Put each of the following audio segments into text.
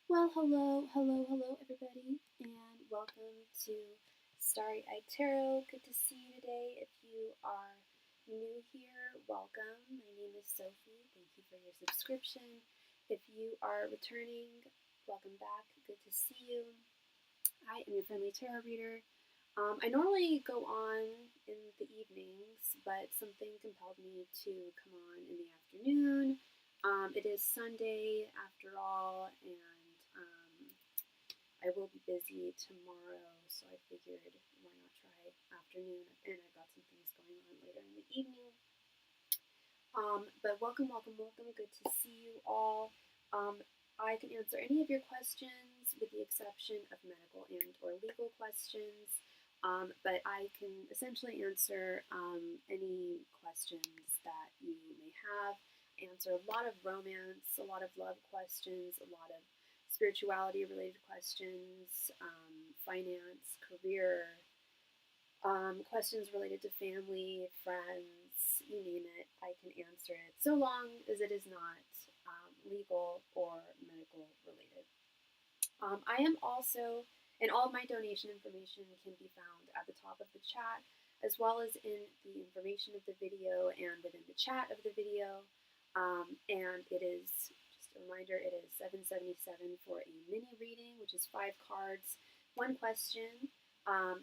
Well, hello, everybody, and welcome to Starry Tarot. Good to see you today. If you are new here, welcome. My name is Sophie. Thank you for your subscription. If you are returning, welcome back. Good to see you. I am your friendly tarot reader. I normally go on in the evenings, but something compelled me to come on in the afternoon. It is Sunday after all, and I will be busy tomorrow, so I figured why not try afternoon, and I've got some things going on later in the evening. But welcome. Good to see you all. I can answer any of your questions with the exception of medical and or legal questions. But I can essentially answer any questions that you may have. I answer a lot of romance, a lot of love questions, a lot of spirituality related questions, finance, career, questions related to family, friends, you name it, I can answer it, so long as it is not legal or medical related. I am also, and all of my donation information can be found at the top of the chat, as well as in the information of the video and within the chat of the video. And it is, just a reminder, it is $7.77 for a mini reading, which is 5 cards, 1 question.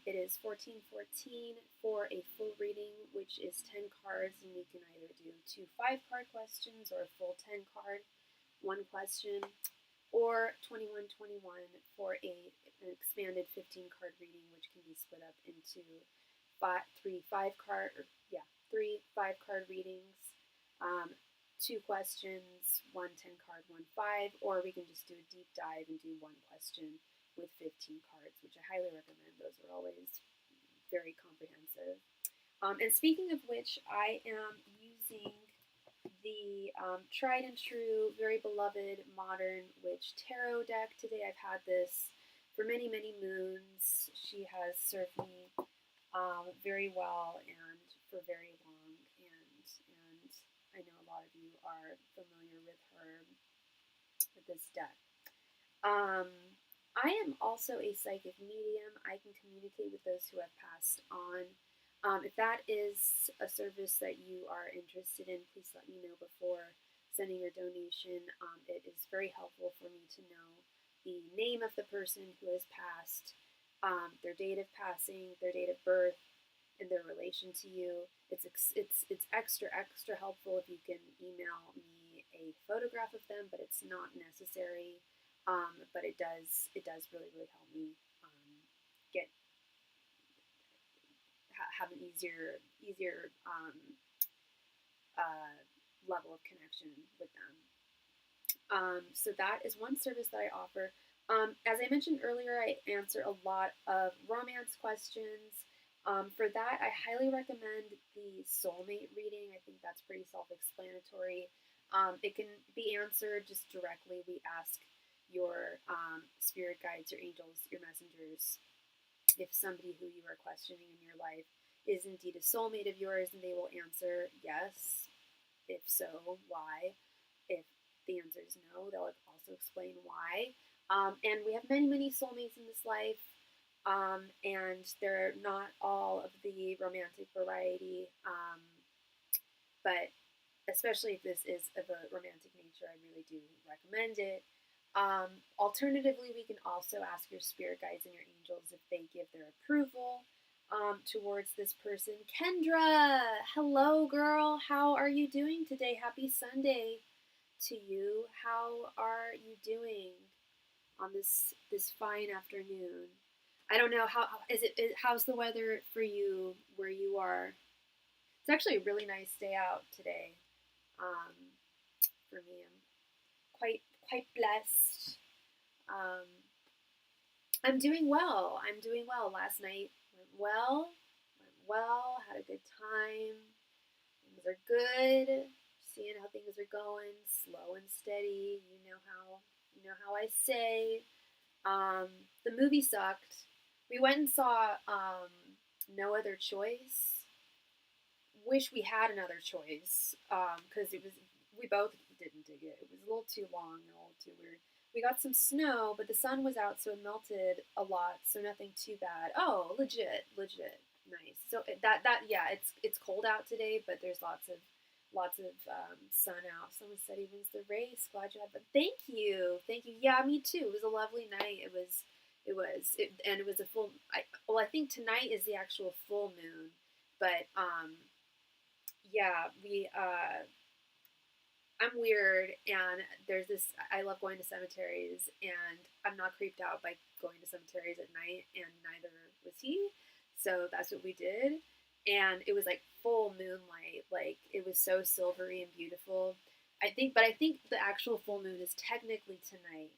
It is $14.14 for a full reading, which is 10 cards, and we can either do 2 5-card questions or a full 10 card, 1 question, or $21.21 for an expanded 15-card reading, which can be split up into 3 5-card readings, 2 questions, 1 10-card, 1 5, or we can just do a deep dive and do 1 question with 15 cards, which I highly recommend. Those are always very comprehensive. And speaking of which, I am using the tried and true, very beloved Modern Witch Tarot deck today. I've had this for many, many moons. She has served me very well and for very long, and I know a lot of you are familiar with her, with this deck. I am also a psychic medium. I can communicate with those who have passed on. If that is a service that you are interested in, please let me know before sending your donation. It is very helpful for me to know the name of the person who has passed, their date of passing, their date of birth, and their relation to you. It's extra helpful if you can email me a photograph of them, but it's not necessary. But it does really help me have an easier level of connection with them. So that is one service that I offer. As I mentioned earlier, I answer a lot of romance questions. For that, I highly recommend the soulmate reading. I think that's pretty self-explanatory. It can be answered just directly. We ask your spirit guides, your angels, your messengers, if somebody who you are questioning in your life is indeed a soulmate of yours, and they will answer yes. If so, why? If the answer is no, they'll also explain why. And we have many, many soulmates in this life, and they're not all of the romantic variety, but especially if this is of a romantic nature, I really do recommend it. Alternatively, we can also ask your spirit guides and your angels if they give their approval towards this person. Kendra, hello, girl. How are you doing today? Happy Sunday to you. How are you doing on this fine afternoon? I don't know, how's the weather for you where you are? It's actually a really nice day out today. For me, I'm quite blessed. I'm doing well. Last night went well. Had a good time. Things are good. Seeing how things are going, slow and steady. You know how I say. The movie sucked. We went and saw No Other Choice. Wish we had another choice, because we both didn't dig it. It was a little too long and a little too weird. We got some snow, but the sun was out, so it melted a lot, so nothing too bad. Oh, legit, nice. So yeah, it's cold out today, but there's lots of sun out. Someone said he wins the race. Glad you had, but thank you. Yeah, me too. It was a lovely night. And it was a full. I think tonight is the actual full moon, but yeah, I'm weird, and there's this. I love going to cemeteries, and I'm not creeped out by going to cemeteries at night, and neither was he. So that's what we did, and it was like full moonlight. Like it was so silvery and beautiful. I think the actual full moon is technically tonight.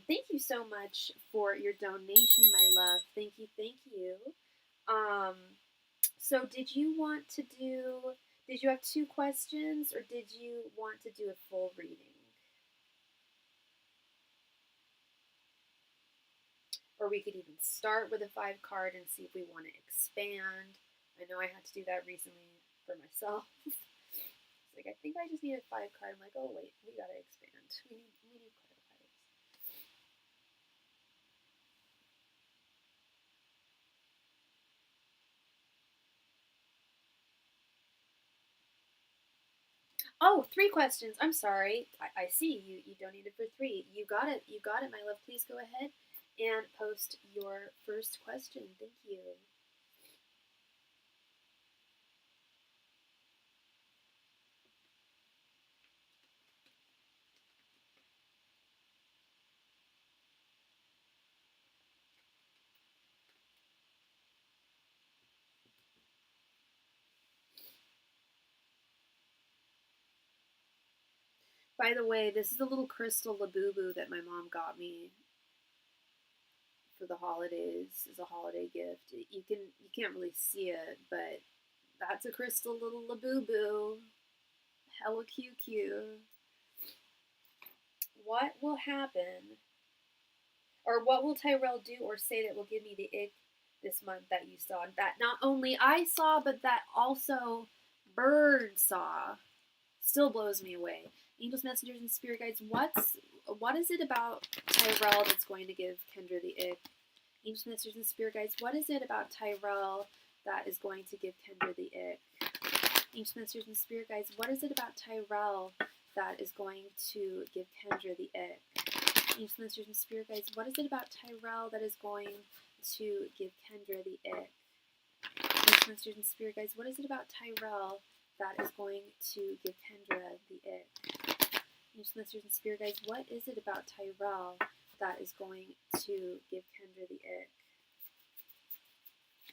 Thank you so much for your donation, my love. Thank you, thank you. Um, so did you have two questions, or did you want to do a full reading? Or we could even start with a 5 card and see if we want to expand. I know I had to do that recently for myself. It's like, I think I just need a 5 card. I'm like, oh wait, we gotta expand. We need clarifiers. Oh, 3 questions. I'm sorry. I see you donated for 3. You got it. You got it, my love. Please go ahead and post your first question. Thank you. By the way, this is a little crystal Labubu that my mom got me for the holidays as a holiday gift. You can't really see it, but that's a crystal little Labubu. Hella cute. What will happen, or what will Tyrell do or say that will give me the ick this month that you saw? That not only I saw, but that also Bird saw. Still blows me away. Angels, messengers, and spirit guides. What is it about Tyrell that's going to give Kendra the ick? Angels, messengers, and spirit guides. What is it about Tyrell that is going to give Kendra the ick? Angels, messengers, and spirit guides. What is it about Tyrell that is going to give Kendra the ick? Angels, messengers, and spirit guides. What is it about Tyrell that is going to give Kendra the ick? Angels, messengers, and spirit guides. What is it about Tyrell that is going to give Kendra the ick? Angels, messengers, and spirit guides. What is it about Tyrell that is going to give Kendra the ick?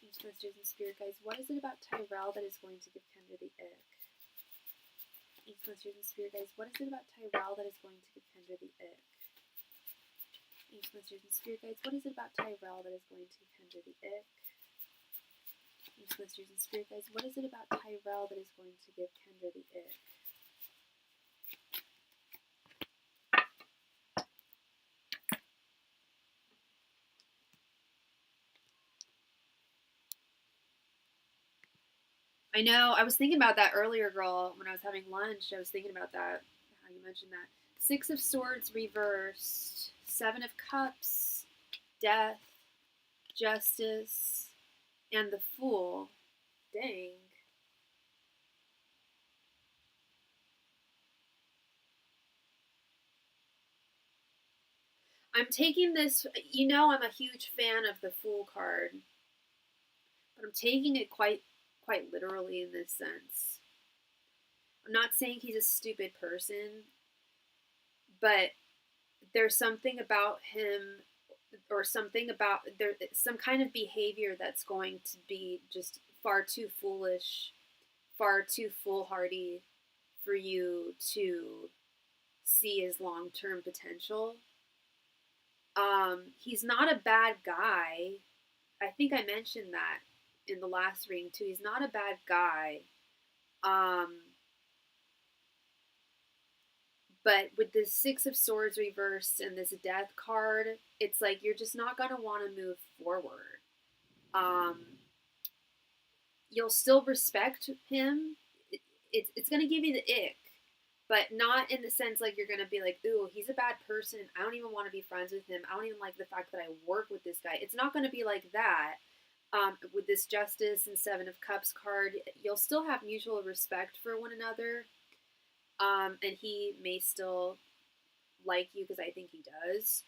Angels, messengers, and spirit guides. What is it about Tyrell that is going to give Kendra the ick? Angels, messengers, and spirit guides. What is it about Tyrell that is going to give Kendra the ick? Angels, messengers, and spirit guides. What is it about Tyrell that is going to give Kendra the ick? Angels, messengers, and spirit guides. What is it about Tyrell that is going to give Kendra the ick? I know. I was thinking about that earlier, girl, when I was having lunch. I was thinking about that, how you mentioned that. 6 of Swords reversed, 7 of Cups, Death, Justice, and the Fool. Dang. I'm taking this, I'm a huge fan of the Fool card, but I'm taking it quite literally in this sense. I'm not saying he's a stupid person, but there's something about him, or something about there some kind of behavior that's going to be just far too foolish, far too foolhardy for you to see his long-term potential. He's not a bad guy. I think I mentioned that in the last reading too. He's not a bad guy. But with this 6 of Swords reversed and this Death card, it's like you're just not going to want to move forward. You'll still respect him. It's going to give you the ick. But not in the sense like you're going to be like, ooh, he's a bad person. I don't even want to be friends with him. I don't even like the fact that I work with this guy. It's not going to be like that. With this Justice and Seven of Cups card, you'll still have mutual respect for one another. And he may still like you because I think he does.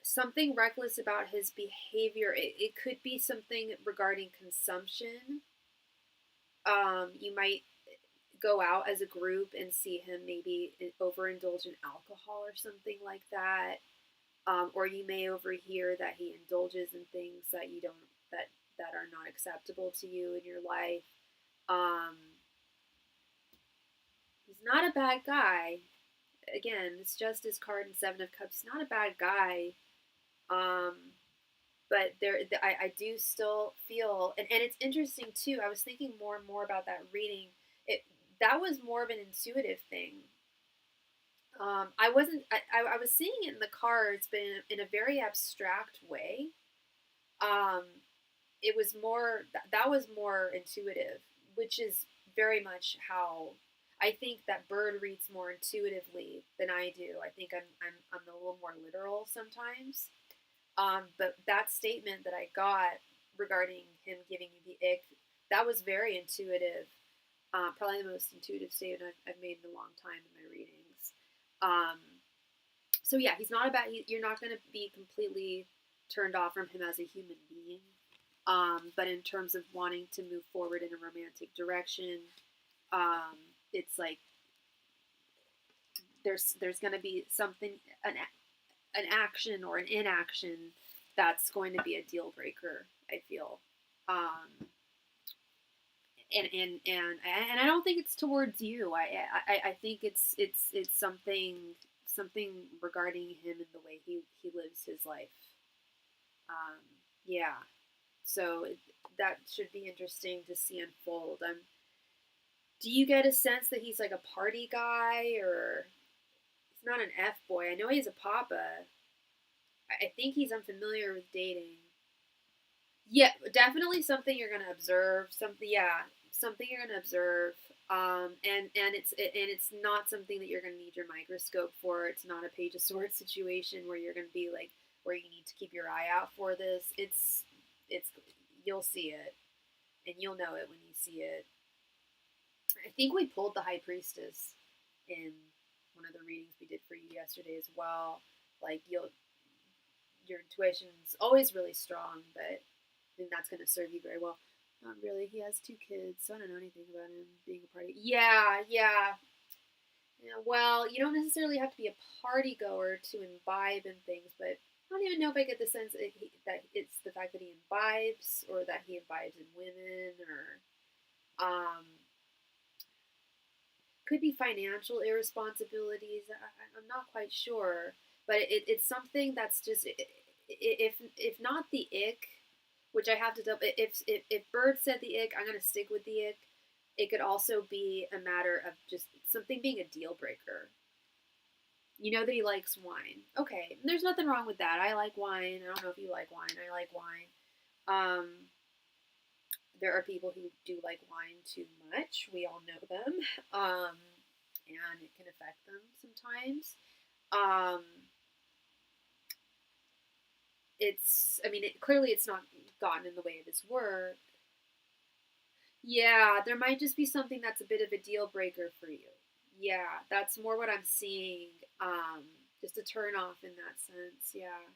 Something reckless about his behavior. It could be something regarding consumption. You might go out as a group and see him maybe overindulge in alcohol or something like that. Or you may overhear that he indulges in things that you don't that are not acceptable to you in your life. He's not a bad guy. Again, this Justice card and Seven of Cups, not a bad guy. But I do still feel, and it's interesting too. I was thinking more and more about that reading. That was more of an intuitive thing. I was seeing it in the cards, but in a very abstract way. It was more, that was more intuitive, which is very much how I think that Bird reads more intuitively than I do. I think I'm a little more literal sometimes. But that statement that I got regarding him giving you the ick, that was very intuitive. Probably the most intuitive statement I've made in a long time in my readings. So yeah, he's not a bad. You're not going to be completely turned off from him as a human being. But in terms of wanting to move forward in a romantic direction, it's like there's going to be something, an action or an inaction that's going to be a deal breaker, I feel. And I don't think it's towards you. I think it's something regarding him and the way he lives his life. Yeah. So that should be interesting to see unfold. Do you get a sense that he's like a party guy, or he's not an F boy? I know he's a papa. I think he's unfamiliar with dating. Yeah, definitely something you're gonna observe. Something you're gonna observe. And it's not something that you're gonna need your microscope for. It's not a Page of Swords situation where you're gonna be like where you need to keep your eye out for this. It's you'll see it, and you'll know it when you see it. I think we pulled the High Priestess in one of the readings we did for you yesterday as well. Like your intuition's always really strong, but I think that's going to serve you very well. Not really. He has 2 kids, so I don't know anything about him being a party. Yeah. Well, you don't necessarily have to be a party goer to imbibe in things, but I don't even know if I get the sense that it's the fact that he imbibes, or that he imbibes in women, or could be financial irresponsibilities. I'm not quite sure, but it's something that's just, if not the ick, which I have to double. If Bird said the ick, I'm gonna stick with the ick. It could also be a matter of just something being a deal breaker. You know that he likes wine. Okay, there's nothing wrong with that. I like wine. I don't know if you like wine. I like wine. There are people who do like wine too much. We all know them. And it can affect them sometimes. Clearly it's not gotten in the way of his work. Yeah, there might just be something that's a bit of a deal breaker for you. Yeah, that's more what I'm seeing. Just a turn off in that sense. Yeah.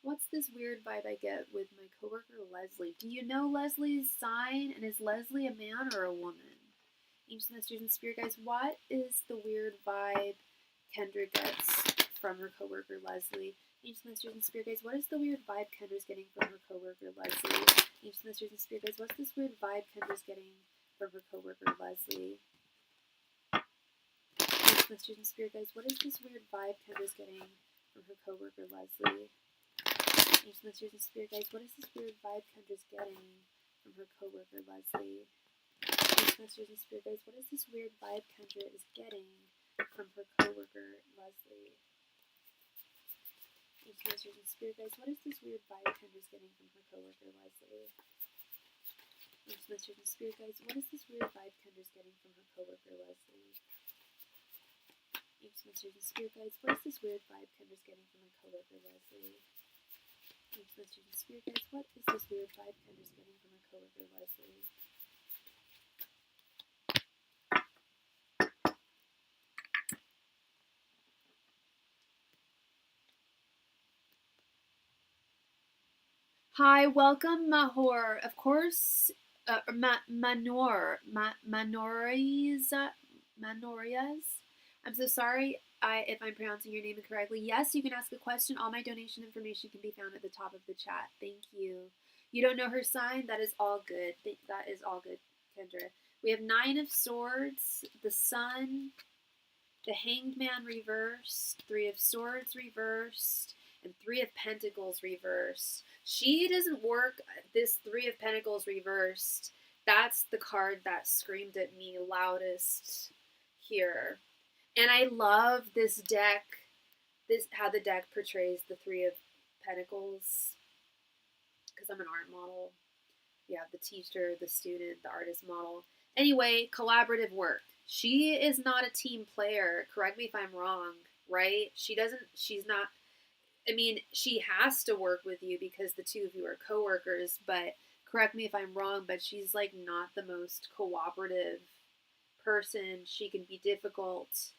What's this weird vibe I get with my coworker Leslie? Do you know Leslie's sign? And is Leslie a man or a woman? Ancient Masters and Spirit Guides, what is the weird vibe Kendra gets from her coworker Leslie? Ancient Masters and Spirit Guides, what is the weird vibe Kendra's getting from her coworker Leslie? Ancient Masters and Spirit Guides, what's this weird vibe Kendra's getting from her coworker Leslie? Ancient Masters and Spirit Guides, what is this weird vibe Kendra's getting from her coworker Leslie? Ancient Masters and Spirit Guides, what is this weird vibe Kendra's getting from her coworker Leslie? Ancient Masters and Spirit Guides, what is this weird vibe Kendra is getting from her coworker Leslie? Ancient Masters and Spirit Guides, what is this weird vibe Kendra's getting from her coworker Leslie? Oops, message and spirit guides. What is this weird vibe Kendra's getting from her coworker Leslie? Oops, message and spirit guides. What is this weird vibe Kendra's getting from her coworker Leslie? Oops, message and spirit guides. What is this weird vibe Kendra's getting from her coworker Leslie? Hi, welcome, Mahor. Of course, Manorias. I'm so sorry if I'm pronouncing your name incorrectly. Yes, you can ask a question. All my donation information can be found at the top of the chat. Thank you. You don't know her sign? That is all good. That is all good, Kendra. We have 9 of Swords, the Sun, the Hanged Man reversed, 3 of Swords reversed, and 3 of Pentacles reversed. She doesn't work this 3 of Pentacles reversed. That's the card that screamed at me loudest here. And I love this deck, how the deck portrays the 3 of Pentacles, because I'm an art model. You have the teacher, the student, the artist model. Anyway, collaborative work. She is not a team player. Correct me if I'm wrong, right? She's not, I mean, she has to work with you because the 2 of you are coworkers, but correct me if I'm wrong, but she's like not the most cooperative person. She can be difficult.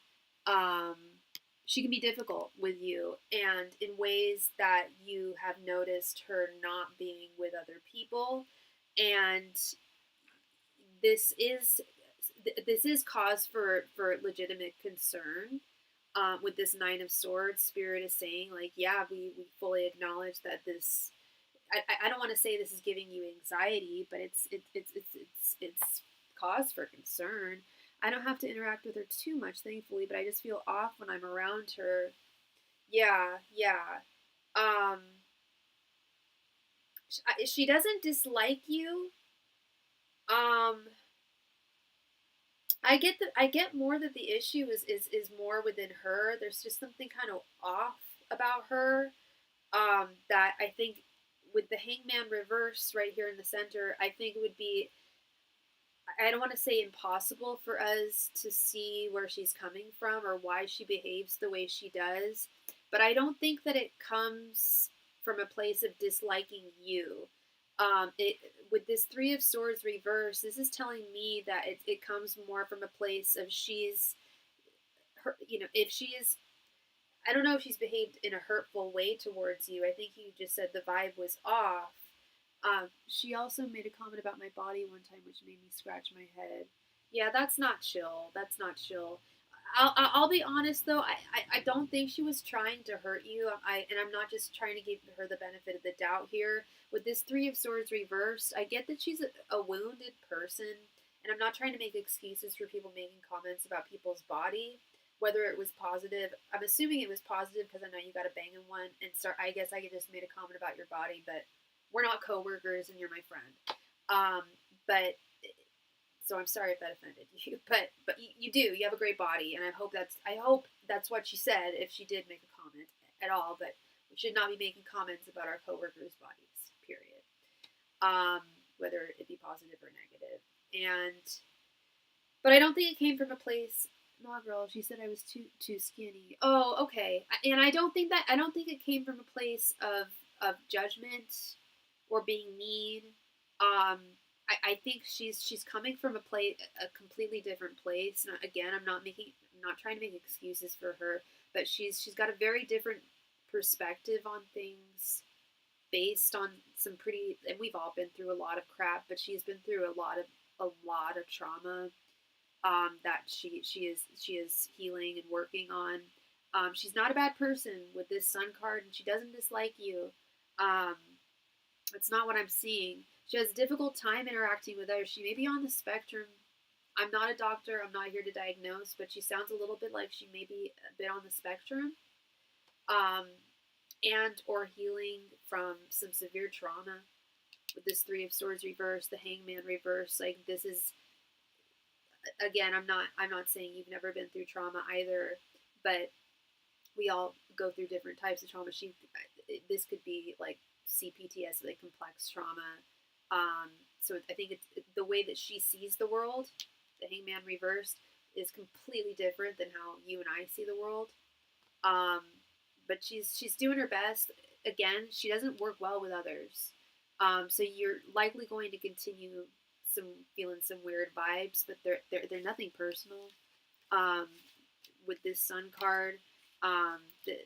She can be difficult with you, and in ways that you have noticed her not being with other people. And this is cause for legitimate concern. With this 9 of Swords, Spirit is saying, like, yeah, we fully acknowledge that this. I don't want to say this is giving you anxiety, but it's cause for concern. I don't have to interact with her too much, thankfully, but I just feel off when I'm around her. Yeah. She doesn't dislike you. I get more that the issue is more within her. There's just something kind of off about her. That I think with the Hangman reverse right here in the center, I think it would be, I don't want to say impossible for us to see where she's coming from or why she behaves the way she does, but I don't think that it comes from a place of disliking you. With this 3 of Swords reverse, this is telling me that it comes more from a place of if she is, I don't know if she's behaved in a hurtful way towards you. I think you just said the vibe was off. She also made a comment about my body one time, which made me scratch my head. Yeah, that's not chill. That's not chill. I'll be honest though. I don't think she was trying to hurt you. I'm not just trying to give her the benefit of the doubt here. With this 3 of Swords reversed, I get that she's a wounded person, and I'm not trying to make excuses for people making comments about people's body. Whether it was positive, I'm assuming it was positive because I know you got a banging one. And I guess I just made a comment about your body, but we're not coworkers, and you're my friend. But so I'm sorry if that offended you, but you do. You have a great body, and I hope that's what she said if she did make a comment at all. But we should not be making comments about our coworkers' bodies. Period. Whether it be positive or negative. But I don't think it came from a place. No, girl, she said I was too skinny. Oh, okay. And I don't think it came from a place of judgment or being mean. I think she's coming from a completely different place. And again, I'm not trying to make excuses for her, but she's got a very different perspective on things based on some pretty, and we've all been through a lot of crap, but she's been through a lot of trauma that she is healing and working on. She's not a bad person with this Sun card, and she doesn't dislike you. That's not what I'm seeing. She has a difficult time interacting with others. She may be on the spectrum. I'm not a doctor. I'm not here to diagnose, but she sounds a little bit like she may be a bit on the spectrum. And or healing from some severe trauma. With this 3 of Swords reverse, the Hangman reverse, like this is, again, I'm not saying you've never been through trauma either, but we all go through different types of trauma. This could be like CPTSD, like complex trauma. So I think it's the way that she sees the world, the Hangman reversed, is completely different than how you and I see the world. But she's doing her best. Again, she doesn't work well with others. So you're likely going to continue feeling some weird vibes, but they're nothing personal. With this Sun card, the,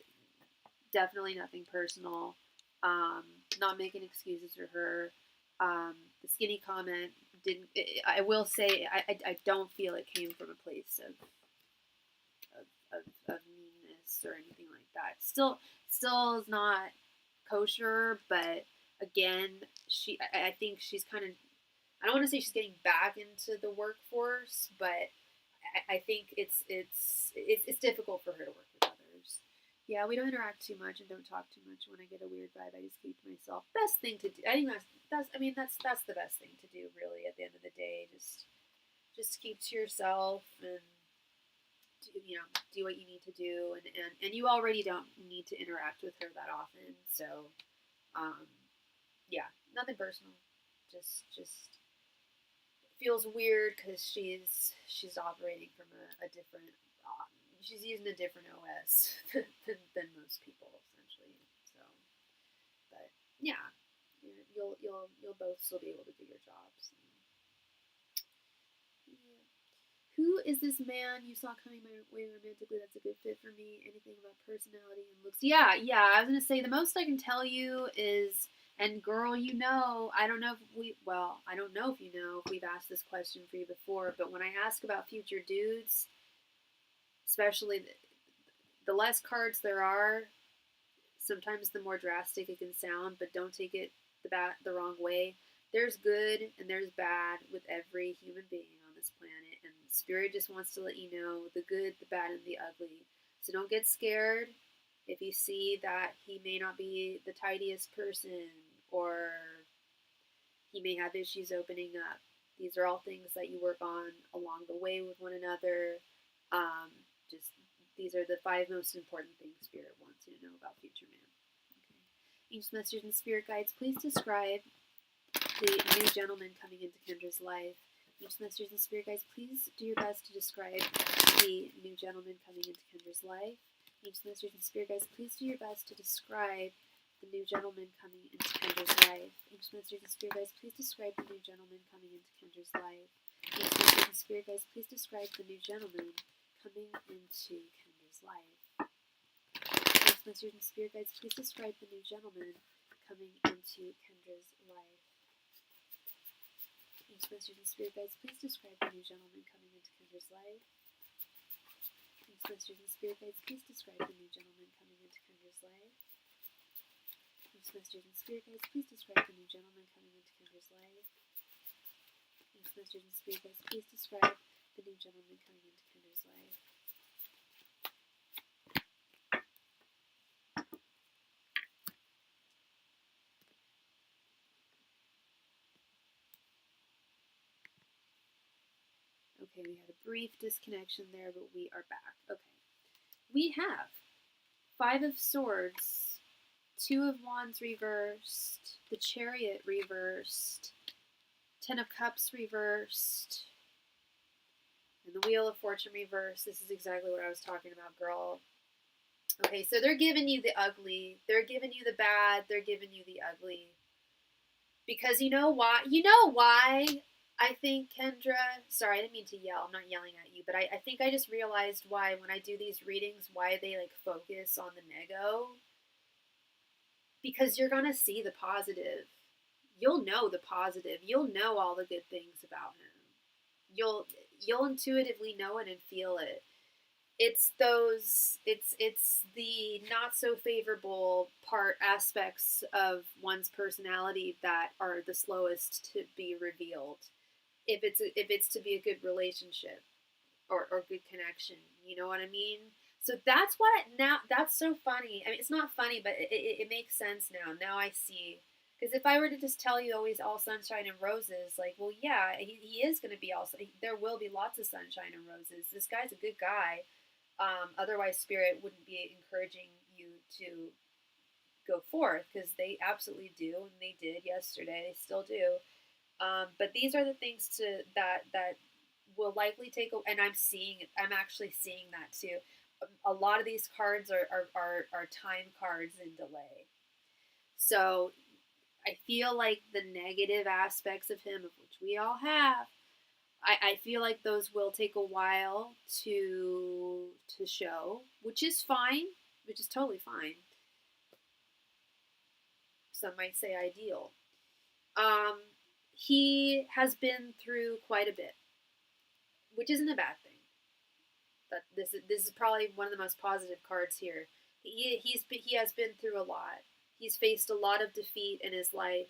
definitely nothing personal. Not making excuses for her. The skinny comment didn't. I will say I don't feel it came from a place of meanness or anything like that. Still is not kosher, but again, I think she's kind of. I don't want to say she's getting back into the workforce, but I think it's difficult for her to work with others. Yeah, we don't interact too much and don't talk too much. When I get a weird vibe, I just keep to myself. Best thing to do. I think that's the best thing to do. Really, at the end of the day, just keep to yourself and do what you need to do, and you already don't need to interact with her that often. So, yeah, nothing personal. Just feels weird because she's operating from a different. She's using a different OS than most people, essentially. So, but yeah, you'll both still be able to do your jobs. Yeah. Who is this man you saw coming my way romantically that's a good fit for me? Anything about personality and looks? Yeah. I was gonna say the most I can tell you is, and girl, I don't know if you know if we've asked this question for you before, but when I ask about future dudes, especially the less cards there are, sometimes the more drastic it can sound, but don't take it the wrong way. There's good and there's bad with every human being on this planet, and Spirit just wants to let you know the good, the bad, and the ugly. So don't get scared if you see that he may not be the tidiest person, or he may have issues opening up. These are all things that you work on along the way with one another. Just these are the 5 most important things Spirit wants you to know about future man. Okay. Angels, messengers, and spirit guides, please describe the new gentleman coming into Kendra's life. Angels, messengers, and spirit guides, please do your best to describe the new gentleman coming into Kendra's life. Angels, messengers, and spirit guides, please do your best to describe the new gentleman coming into Kendra's life. Angels, messengers, and spirit guides, please describe the new gentleman coming into Kendra's life. Angels, messengers, and spirit guides, please describe the new gentleman coming into Kendra's life. Angels, messengers, and spirit guides, please describe the new gentleman coming into Kendra's life. Angels, messengers, and spirit guides, please describe the new gentleman coming into Kendra's life. Angels, messengers, and spirit guides, please describe the new gentleman coming into Kendra's life. Angels, messengers, and spirit guides, please describe the new gentleman coming into Kendra's life. Angels, messengers, and spirit guides, please describe the new gentleman coming into Kendra's life. Okay, we had a brief disconnection there, but we are back. Okay. We have 5 of Swords, 2 of Wands reversed, the Chariot reversed, 10 of Cups reversed, and the Wheel of Fortune reversed. This is exactly what I was talking about, girl. Okay, so they're giving you the ugly, they're giving you the bad, they're giving you the ugly. Because you know why? I think, Kendra, sorry, I didn't mean to yell. I'm not yelling at you, but I think I just realized why when I do these readings, why they focus on the nego. Because you're going to see the positive. You'll know the positive. You'll know all the good things about him. You'll intuitively know it and feel it. It's the not so favorable aspects of one's personality that are the slowest to be revealed. If it's to be a good relationship or good connection, you know what I mean? So that's that's so funny. I mean, it's not funny, but it makes sense now. Now I see. Because if I were to just tell you always all sunshine and roses, well, yeah, he is going to be there will be lots of sunshine and roses. This guy's a good guy. Otherwise, Spirit wouldn't be encouraging you to go forth, because they absolutely do, and they did yesterday. They still do. But these are the things that will likely take, and I'm actually seeing that too. A lot of these cards are time cards in delay. So I feel like the negative aspects of him, of which we all have, I feel like those will take a while to show, which is fine, which is totally fine. Some might say ideal. He has been through quite a bit, which isn't a bad thing. That this is probably one of the most positive cards here. He has been through a lot. He's faced a lot of defeat in his life,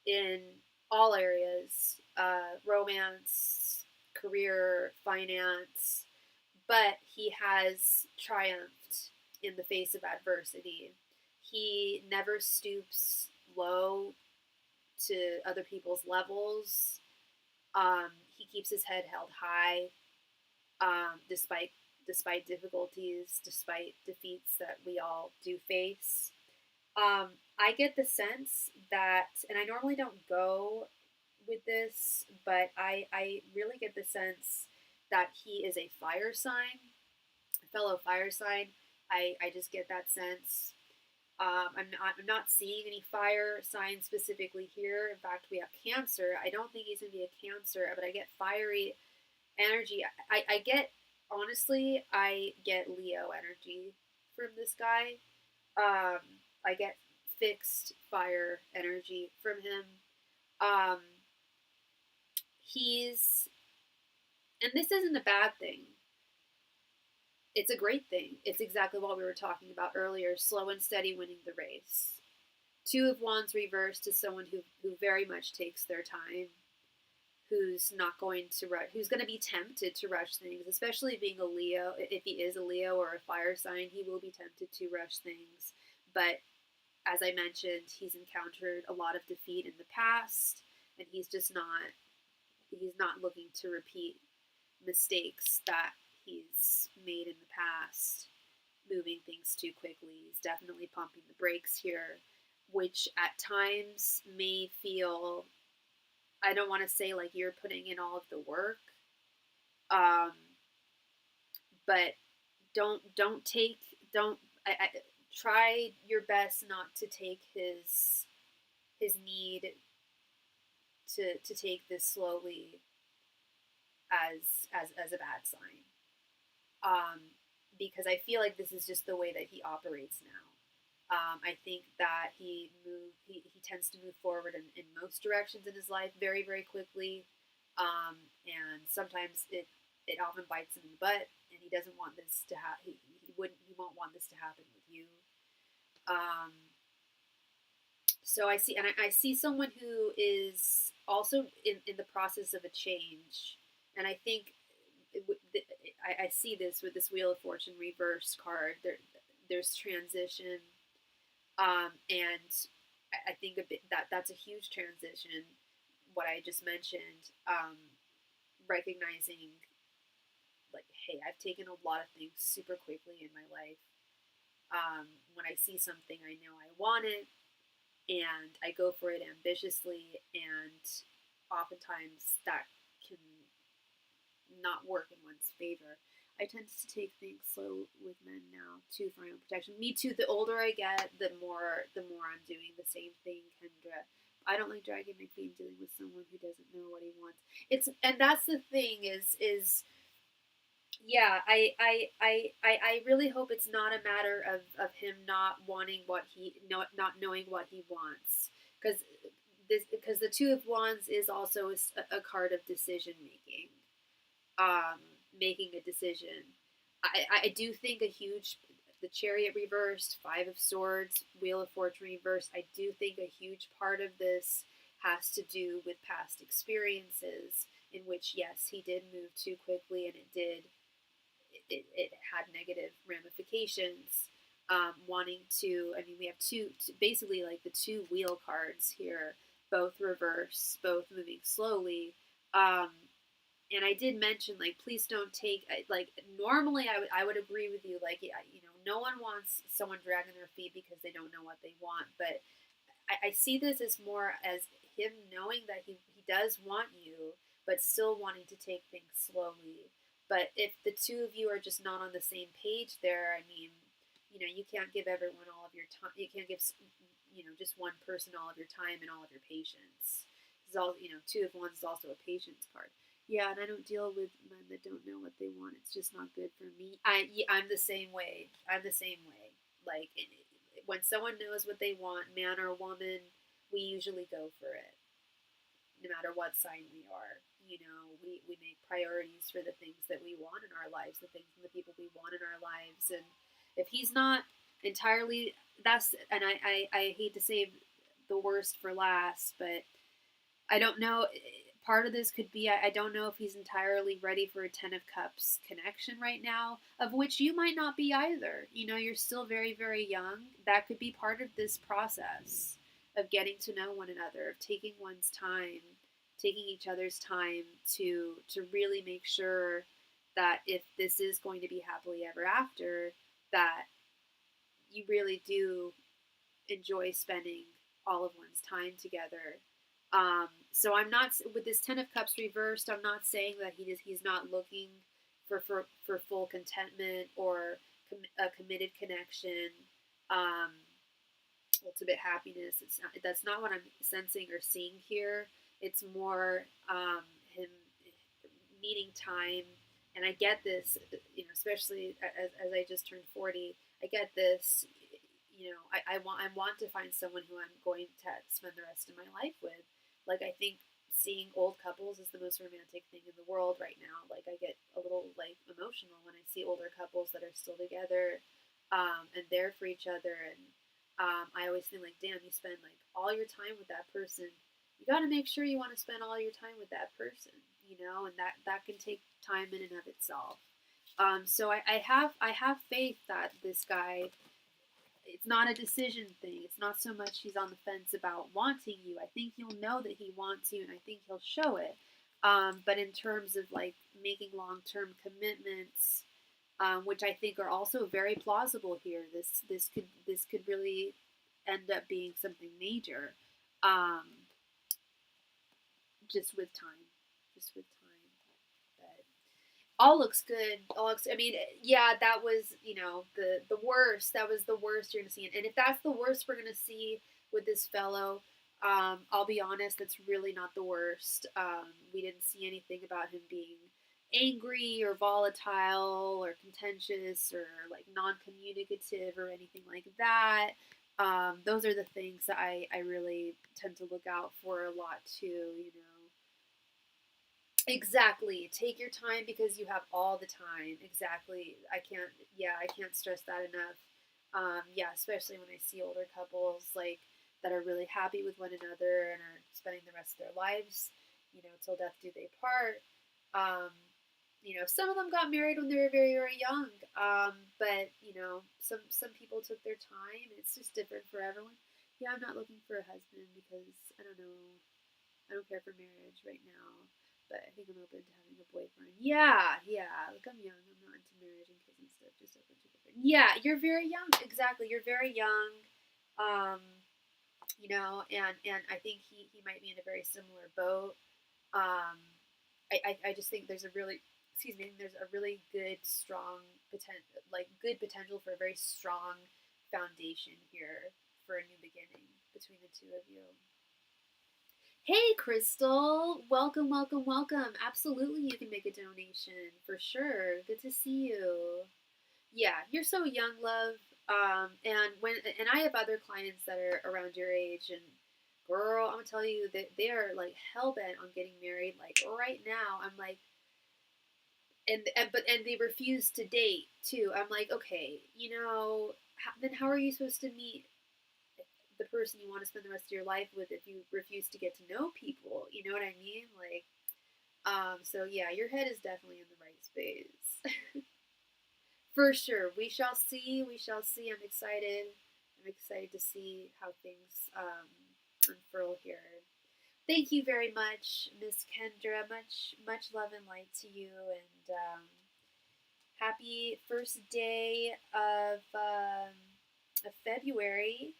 in all areas, romance, career, finance, but he has triumphed in the face of adversity. He never stoops low to other people's levels. He keeps his head held high, despite difficulties, despite defeats that we all do face. I get the sense that, and I normally don't go with this, but I really get the sense that he is a fire sign, a fellow fire sign. I just get that sense. I'm not seeing any fire signs specifically here. In fact, we have Cancer. I don't think he's going to be a Cancer, but I get fiery energy. I get, honestly, I get Leo energy from this guy. I get fixed fire energy from him. Um, he's, and this isn't a bad thing. It's a great thing. It's exactly what we were talking about earlier, slow and steady winning the race. Two of Wands reversed is someone who very much takes their time, who's not going to rush, who's going to be tempted to rush things, especially being a Leo. If he is a Leo or a fire sign, he will be tempted to rush things. But as I mentioned, he's encountered a lot of defeat in the past, and he's not looking to repeat mistakes that he's made in the past, moving things too quickly. He's definitely pumping the brakes here, which at times may feel, I don't want to say like you're putting in all of the work, but don't try your best not to take his need to take this slowly as a bad sign, because I feel like this is just the way that he operates now. I think that he tends to move forward in most directions in his life very, very quickly, and sometimes it often bites him in the butt, and he doesn't want this to happen. He won't want this to happen with you. So I see someone who is also in the process of a change, and I think I see this with this Wheel of Fortune reverse card. There's transition, and I think that's a huge transition. What I just mentioned, recognizing like, hey, I've taken a lot of things super quickly in my life. When I see something, I know I want it, and I go for it ambitiously, and oftentimes that can not work in one's favor. I tend to take things slow with men now too, for my own protection. Me too. The older I get, the more I'm doing the same thing, Kendra. I don't like dragging my feet and dealing with someone who doesn't know what he wants. And that's the thing is yeah, I really hope it's not a matter of him not wanting not knowing what he wants, because the Two of Wands is also a card of decision making, making a decision. I do think the Chariot reversed, Five of Swords, Wheel of Fortune reversed. I do think a huge part of this has to do with past experiences in which, yes, he did move too quickly, and it had negative ramifications. Wanting to, I mean, we have basically like the two wheel cards here, both reverse, both moving slowly. And I did mention, like, please don't take, like, normally I would agree with you, like, yeah, no one wants someone dragging their feet because they don't know what they want, but I see this as more as him knowing that he does want you, but still wanting to take things slowly. But if the two of you are just not on the same page there, I mean, you can't give everyone all of your time. You can't give, just one person all of your time and all of your patience. It's all, two of wands is also a patience card. Yeah, and I don't deal with men that don't know what they want. It's just not good for me. I'm the same way. I'm the same way. Like, when someone knows what they want, man or woman, we usually go for it, no matter what sign we are. We make priorities for the things that we want in our lives, the things and the people we want in our lives. And if he's not entirely, and I hate to save the worst for last, but I don't know. Part of this could be I don't know if he's entirely ready for a Ten of Cups connection right now, of which you might not be either. You're still very, very young. That could be part of this process of getting to know one another, of taking one's time, taking each other's time to really make sure that if this is going to be happily ever after, that you really do enjoy spending all of one's time together. So I'm not, with this Ten of Cups reversed, I'm not saying that he's not looking for full contentment or a committed connection, ultimate happiness. That's not what I'm sensing or seeing here. It's more him needing time. And I get this, especially as I just turned 40, I get this. I want to find someone who I'm going to spend the rest of my life with. Like, I think seeing old couples is the most romantic thing in the world right now. Like, I get a little, like, emotional when I see older couples that are still together, and there for each other. And I always think, like, damn, you spend, like, all your time with that person. You got to make sure you want to spend all your time with that person, and that can take time in and of itself. So I have faith that this guy, it's not a decision thing. It's not so much he's on the fence about wanting you. I think you'll know that he wants you, and I think he'll show it. But in terms of, like, making long-term commitments, which I think are also very plausible here, this could really end up being something major. Just with time. All looks good. I mean, yeah, that was, the worst. That was the worst you're going to see. And if that's the worst we're going to see with this fellow, I'll be honest, that's really not the worst. We didn't see anything about him being angry or volatile or contentious or, like, non-communicative or anything like that. Those are the things that I really tend to look out for a lot too, Exactly. Take your time because you have all the time. Exactly. I can't stress that enough. Yeah, especially when I see older couples, like, that are really happy with one another and are spending the rest of their lives, till death do they part. Some of them got married when they were very, very young. But, some people took their time. It's just different for everyone. Yeah, I'm not looking for a husband because, I don't know, I don't care for marriage right now. But I think I'm open to having a boyfriend. Yeah. Like, I'm young. I'm not into marriage and kids and stuff. Just open to boyfriend. Yeah, you're very young. Exactly. You're very young. And I think he might be in a very similar boat. I just think there's a really, there's a really good, strong good potential for a very strong foundation here for a new beginning between the two of you. Hey, Crystal. Welcome. Absolutely, you can make a donation, for sure. Good to see you. Yeah, you're so young, love. And I have other clients that are around your age, and girl, I'm gonna tell you that they are, like, hell-bent on getting married, like, right now. I'm like, and they refuse to date, too. I'm like, okay, then how are you supposed to meet the person you want to spend the rest of your life with if you refuse to get to know people? You know what I mean? Like, so yeah, your head is definitely in the right space. For sure. We shall see. I'm excited to see how things unfurl here. Thank you very much, Miss Kendra. Much love and light to you, and happy first day of February.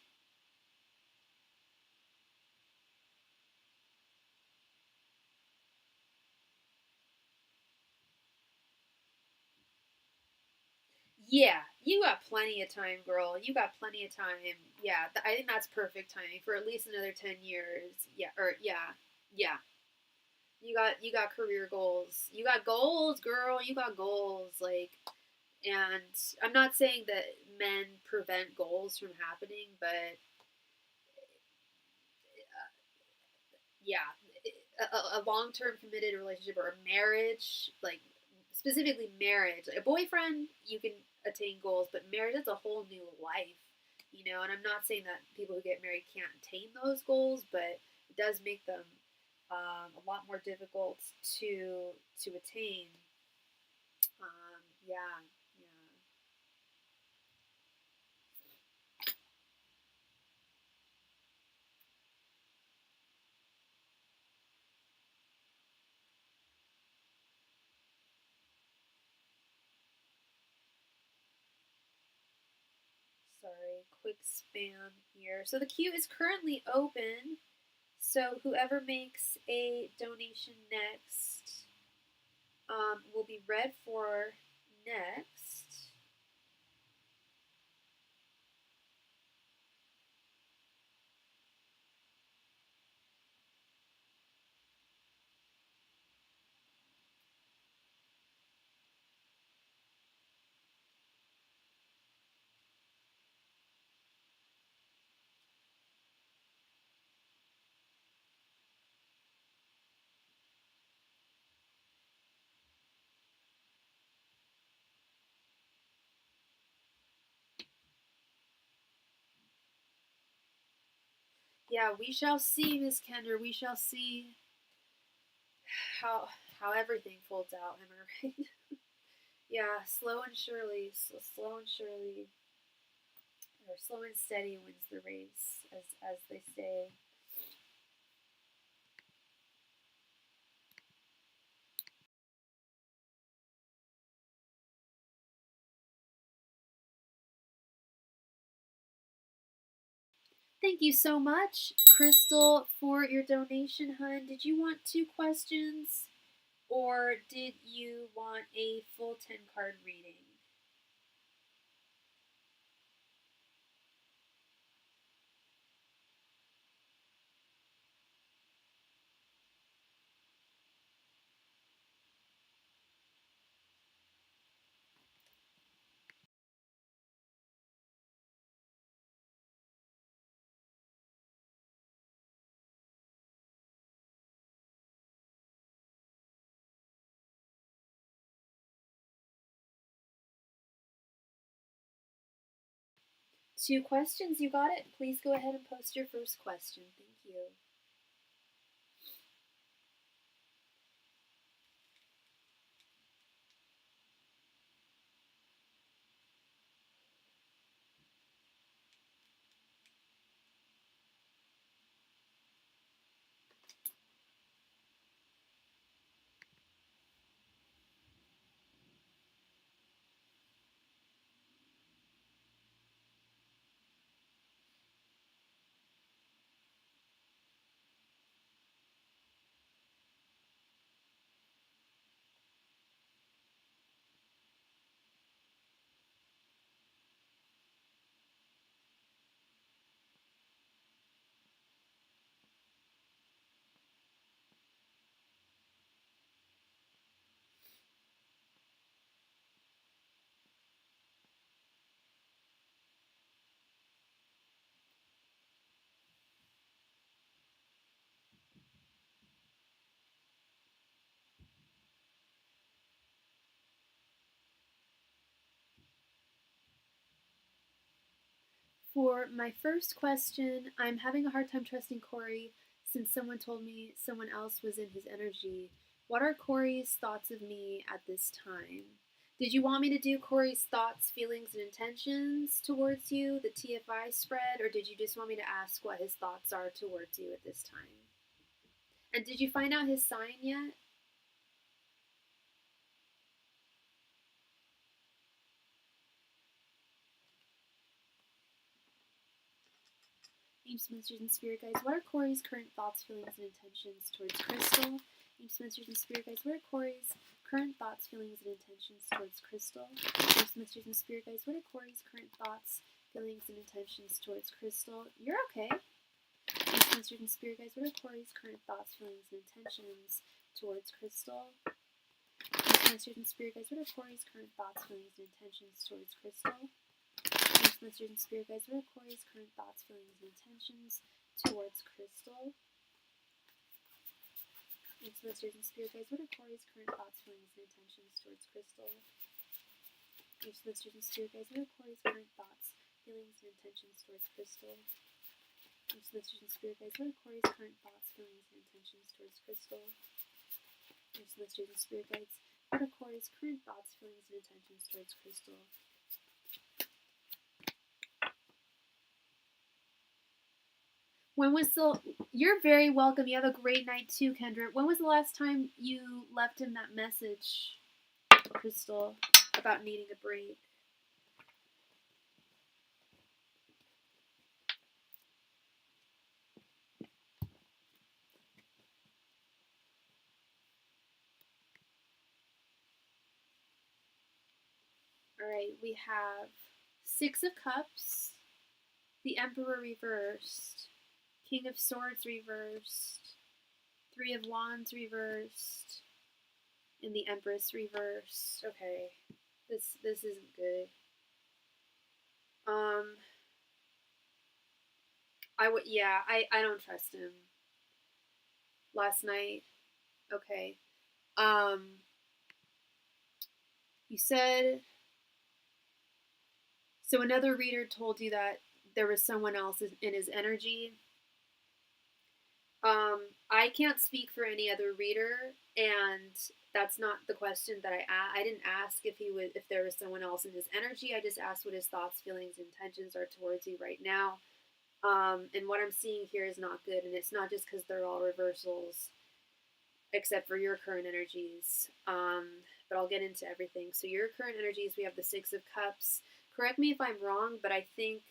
Yeah, you got plenty of time, girl. You got plenty of time. Yeah, I think that's perfect timing for at least another 10 years. Yeah, or yeah. You got career goals. You got goals, girl. You got goals. Like, and I'm not saying that men prevent goals from happening, but yeah, a long term committed relationship or a marriage, like specifically marriage, like a boyfriend, you can attain goals, but marriage is a whole new life, you know. And I'm not saying that people who get married can't attain those goals, but it does make them a lot more difficult to attain. Yeah, yeah. Sorry, quick spam here. So the queue is currently open. So whoever makes a donation next will be read for next. Yeah, we shall see, Miss Kender. We shall see how how everything folds out. Am I right? Yeah, slow and surely, slow and surely, or slow and steady wins the race, as they say. Thank you so much, Crystal, for your donation, hun. Did you want 2 questions, or did you want a full 10 card reading? Two questions, you got it. Please go ahead and post your first question. Thank you. For my first question, I'm having a hard time trusting Corey since someone told me someone else was in his energy. What are Corey's thoughts of me at this time? Did you want me to do Corey's thoughts, feelings, and intentions towards you, the TFI spread, or did you just want me to ask what his thoughts are towards you at this time? And did you find out his sign yet? Ancient Masters and Spirit Guides, what are Corey's current thoughts, feelings, and intentions towards Crystal? Ancient Masters and Spirit Guides, what are Corey's current thoughts, feelings, and intentions towards Crystal. Masters and spirit guides, what are Corey's current thoughts, feelings, and intentions towards Crystal? You're okay. Masters and spirit guides, what are Corey's current thoughts, feelings, and intentions towards Crystal? Masters and spirit guides, what are Corey's current thoughts, feelings, and intentions towards Crystal? Masters and spirit guides, what are Corey's current thoughts, feelings, and intentions towards Crystal? Masters and spirit guides, what are Corey's current thoughts, feelings, and intentions towards Crystal? Masters and spirit guides, what are Corey's current thoughts, feelings, and intentions towards Crystal? Masters and spirit guides, what are Corey's current thoughts, feelings, and intentions towards Crystal? Masters and spirit guides, what are Corey's current thoughts, feelings, and intentions towards Crystal? When was the... You're very welcome. You have a great night too, Kendra. When was the last time you left him that message, Crystal, about needing a break? Alright, we have Six of Cups, the Emperor reversed, King of Swords reversed, Three of Wands reversed, and the Empress reversed. Okay, this isn't good. I don't trust him. Last night, okay. You said, so another reader told you that there was someone else in his energy. I can't speak for any other reader, and that's not the question that I didn't ask if there was someone else in his energy. I just asked what his thoughts, feelings, intentions are towards you right now. And what I'm seeing here is not good, and it's not just because they're all reversals, except for your current energies. But I'll get into everything. So your current energies, we have the Six of Cups. Correct me if I'm wrong, but I think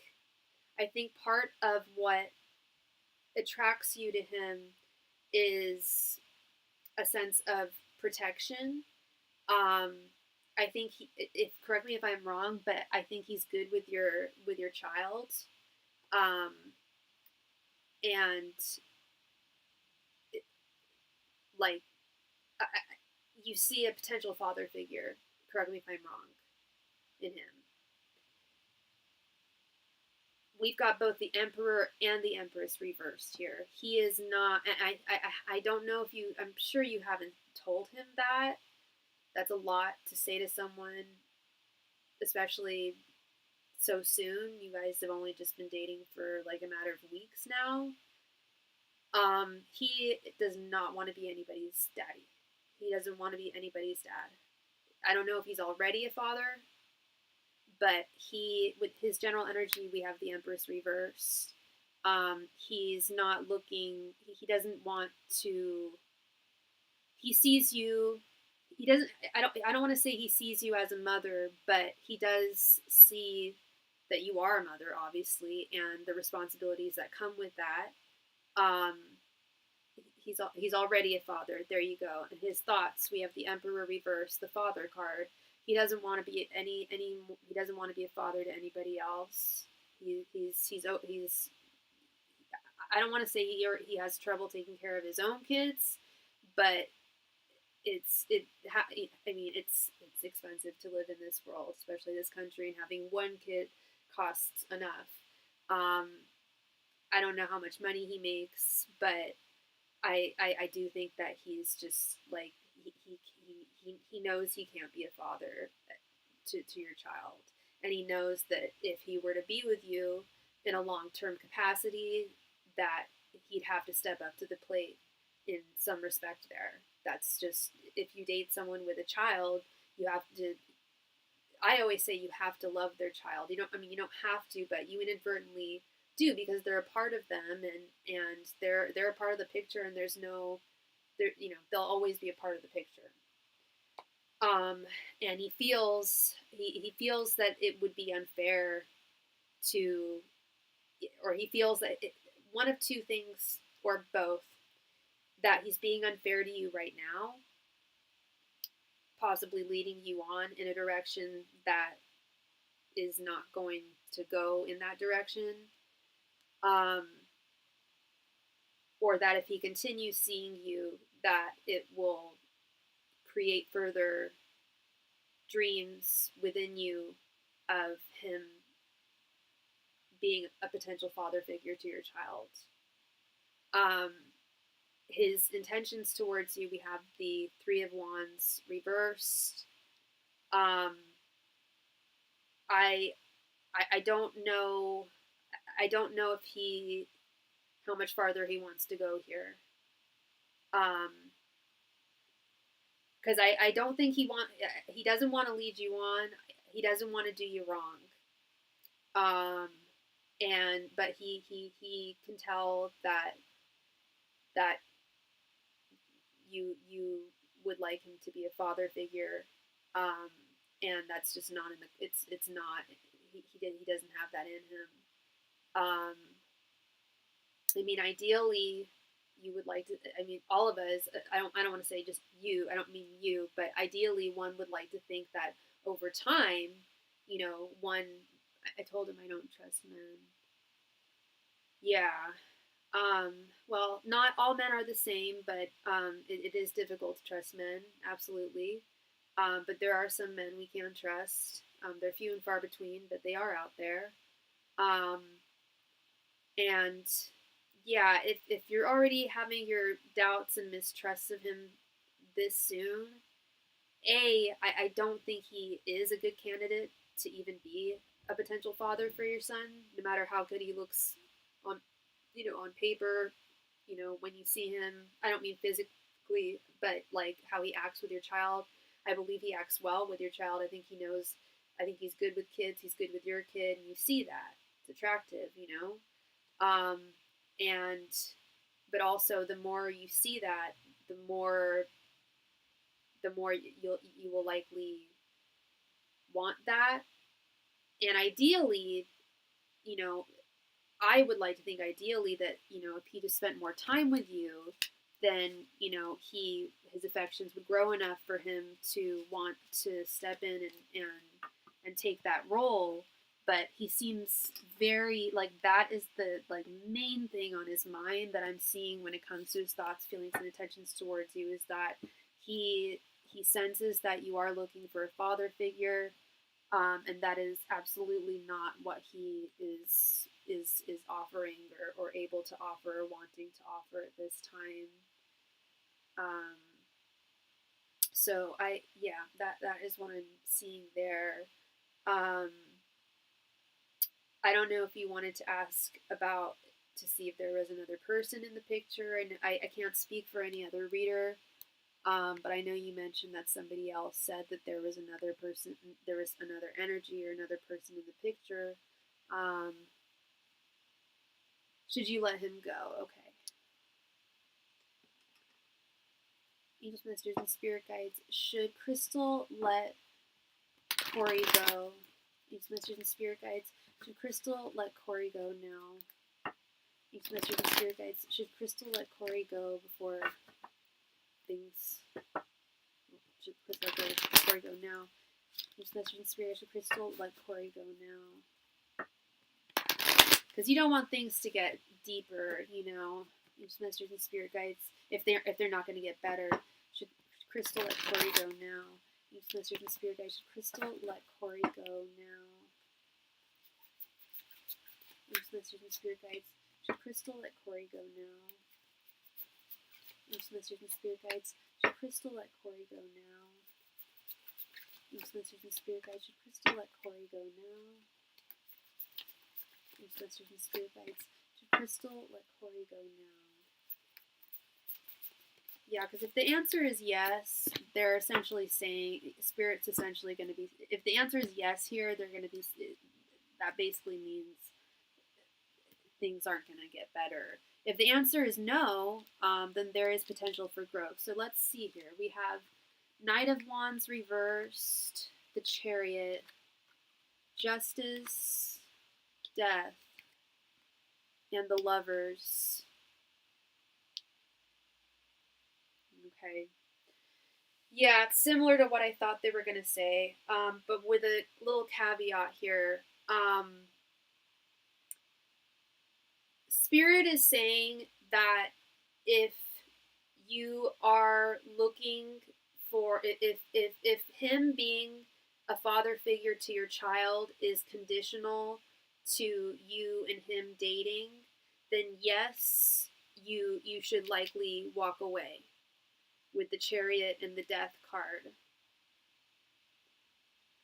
part of what attracts you to him is a sense of protection. I think correct me if I'm wrong, but I think he's good with your child. And you see a potential father figure, correct me if I'm wrong, in him. We've got both the Emperor and the Empress reversed here. He is not, I don't know if I'm sure you haven't told him that. That's a lot to say to someone, especially so soon. You guys have only just been dating for like a matter of weeks now. He does not want to be anybody's daddy. He doesn't want to be anybody's dad. I don't know if he's already a father, but with his general energy, we have the Empress reversed. He's not looking, he doesn't want to, he sees you, he doesn't, I don't want to say he sees you as a mother, but he does see that you are a mother, obviously, and the responsibilities that come with that. He's already a father. There you go. And his thoughts, we have the Emperor reversed, the Father card. He doesn't want to be he doesn't want to be a father to anybody else. He's I don't want to say he has trouble taking care of his own kids, but it's expensive to live in this world, especially this country, and having one kid costs enough. I don't know how much money he makes, but I do think that he's just like he knows he can't be a father to your child, and he knows that if he were to be with you in a long-term capacity, that he'd have to step up to the plate in some respect there. That's just, if you date someone with a child, you have to, I always say you have to love their child. You don't have to, but you inadvertently do, because they're a part of them, and they're a part of the picture, and they'll always be a part of the picture. And he feels that it would be unfair to, or he feels that one of two things, or both, that he's being unfair to you right now, possibly leading you on in a direction that is not going to go in that direction. Or that if he continues seeing you, that it will create further dreams within you of him being a potential father figure to your child. His intentions towards you, we have the Three of Wands reversed. I don't know. I don't know if how much farther he wants to go here. Because I don't think he doesn't want to lead you on. He doesn't want to do you wrong. But he can tell that you would like him to be a father figure, and that's just not in the. It's not. He doesn't have that in him. I mean, ideally, you would like to. I mean, all of us. I don't want to say just you. I don't mean you, but ideally, one would like to think that over time, one. I told him I don't trust men. Yeah. Well, not all men are the same, but it is difficult to trust men, absolutely. But there are some men we can trust. They're few and far between, but they are out there. And yeah, if you're already having your doubts and mistrusts of him this soon, I don't think he is a good candidate to even be a potential father for your son, no matter how good he looks on paper, when you see him. I don't mean physically, but like how he acts with your child. I believe he acts well with your child. I think he knows. I think he's good with kids. He's good with your kid, and you see that. It's attractive, but also the more you see that, the more you will likely want that. And ideally, I would like to think ideally that, if he just spent more time with you, then, his affections would grow enough for him to want to step in and take that role. But he seems very, that is the, main thing on his mind that I'm seeing when it comes to his thoughts, feelings, and intentions towards you, is that he senses that you are looking for a father figure, and that is absolutely not what he is offering or able to offer or wanting to offer at this time. So that is what I'm seeing there. I don't know if you wanted to ask to see if there was another person in the picture, and I can't speak for any other reader. But I know you mentioned that somebody else said that there was another person, there was another energy or another person in the picture. Should you let him go? Okay. Angels, Masters, and Spirit Guides. Should Crystal let Corey go? Angels, Masters, and Spirit Guides. Should Crystal let Corey go now? Angels, Masters, and Spirit Guides. Should Crystal let Corey go before things? Should Crystal let Corey go now? Angels, Masters, and Spirit. Should Crystal let Corey go now? Because you don't want things to get deeper, Angels, Masters, and Spirit Guides. If they're not going to get better, should Crystal let Corey go now? Angels, Masters, and Spirit Guides. Should Crystal let Corey go now? Angels, Masters, and Spirit Guides. Should Crystal let Corey go now? Angels, Masters, and Spirit Guides. Should Crystal let Corey go now? Angels, Masters, and Spirit Guides. Should Crystal let Corey go now? Angels, Masters, and Spirit Guides. Should Crystal let Corey go now? Yeah, because if the answer is yes, they're essentially saying, Spirit's essentially going to be, if the answer is yes here, they're going to be, that basically means things aren't going to get better. If the answer is no, then there is potential for growth. So let's see here. We have Knight of Wands reversed, the Chariot, Justice, Death, and the Lovers. Okay. Yeah, it's similar to what I thought they were going to say, but with a little caveat here. Spirit is saying that if you are looking for, if him being a father figure to your child is conditional to you and him dating, then yes, you should likely walk away with the Chariot and the Death card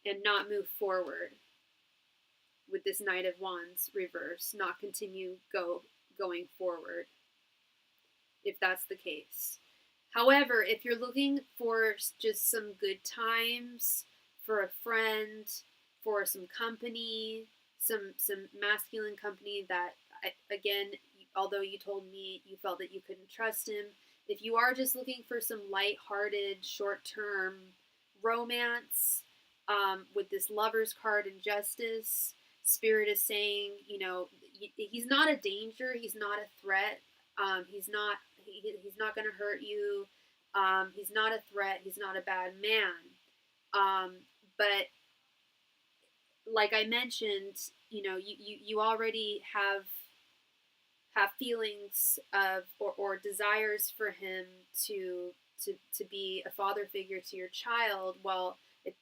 and not move forward with this Knight of Wands reverse, not continue going forward if that's the case. However, if you're looking for just some good times, for a friend, for some company, some masculine company that, again, although you told me you felt that you couldn't trust him, if you are just looking for some lighthearted, short-term romance, with this Lover's card and Justice, Spirit is saying, he's not a danger, he's not a threat, he's not going to hurt you. He's not a threat. He's not a bad man. But like I mentioned, you already have feelings of or desires for him to be a father figure to your child. Well,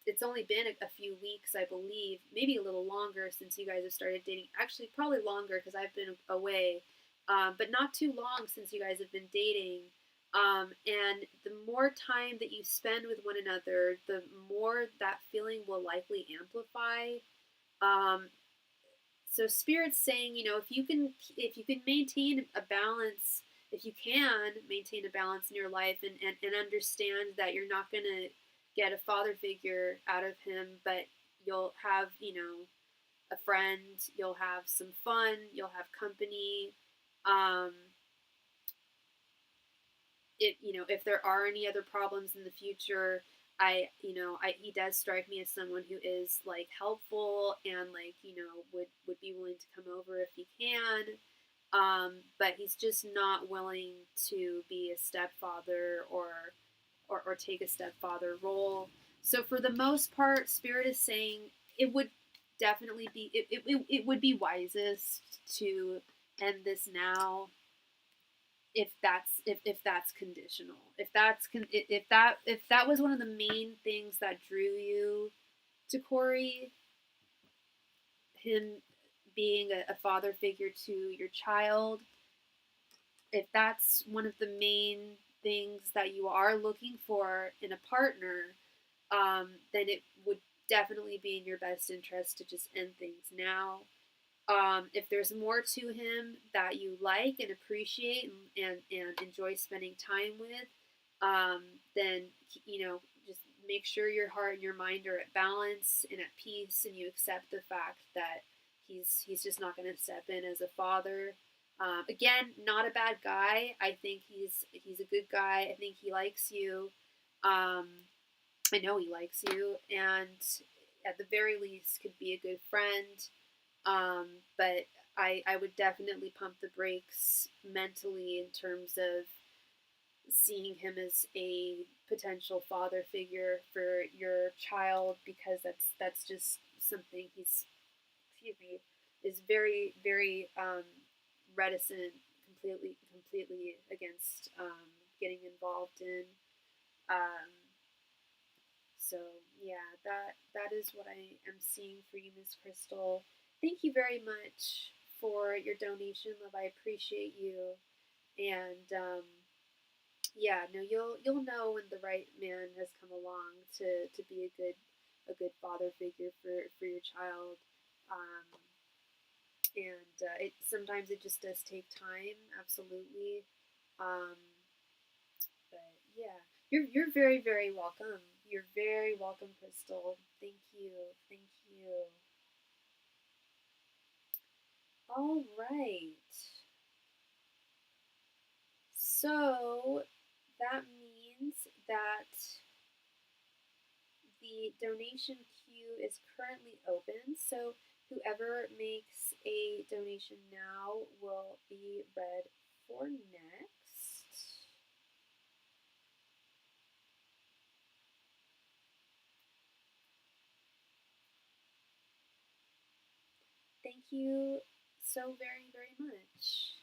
it's only been a few weeks, I believe, maybe a little longer since you guys have started dating. Actually, probably longer because I've been away, but not too long since you guys have been dating. And the more time that you spend with one another, the more that feeling will likely amplify. So Spirit's saying, if you can maintain a balance, if you can maintain a balance in your life and understand that you're not going to get a father figure out of him, but you'll have, a friend, you'll have some fun, you'll have company. If there are any other problems in the future, he does strike me as someone who is like helpful and like, would be willing to come over if he can. But he's just not willing to be a stepfather or take a stepfather role. So for the most part, Spirit is saying it would definitely be, it would be wisest to end this now if that's conditional. If that was one of the main things that drew you to Corey, him being a father figure to your child, if that's one of the main things that you are looking for in a partner, then it would definitely be in your best interest to just end things now. If there's more to him that you like and appreciate and enjoy spending time with, then, just make sure your heart and your mind are at balance and at peace, and you accept the fact that he's just not going to step in as a father. Again, not a bad guy. I think he's a good guy. I think he likes you. I know he likes you, and at the very least could be a good friend. But I would definitely pump the brakes mentally in terms of seeing him as a potential father figure for your child, because that's just something is very, very reticent, completely against getting involved in. So yeah, that is what I am seeing for you, Miss Crystal. Thank you very much for your donation, love. I appreciate you, and yeah, no, you'll know when the right man has come along to be a good father figure for your child. Um, and it sometimes it just does take time, absolutely. Um, but yeah, you're very, very welcome. You're very welcome, Crystal. Thank you. Thank you. All right. So that means that the donation queue is currently open. So whoever makes a donation now will be read for next. Thank you so very, very much.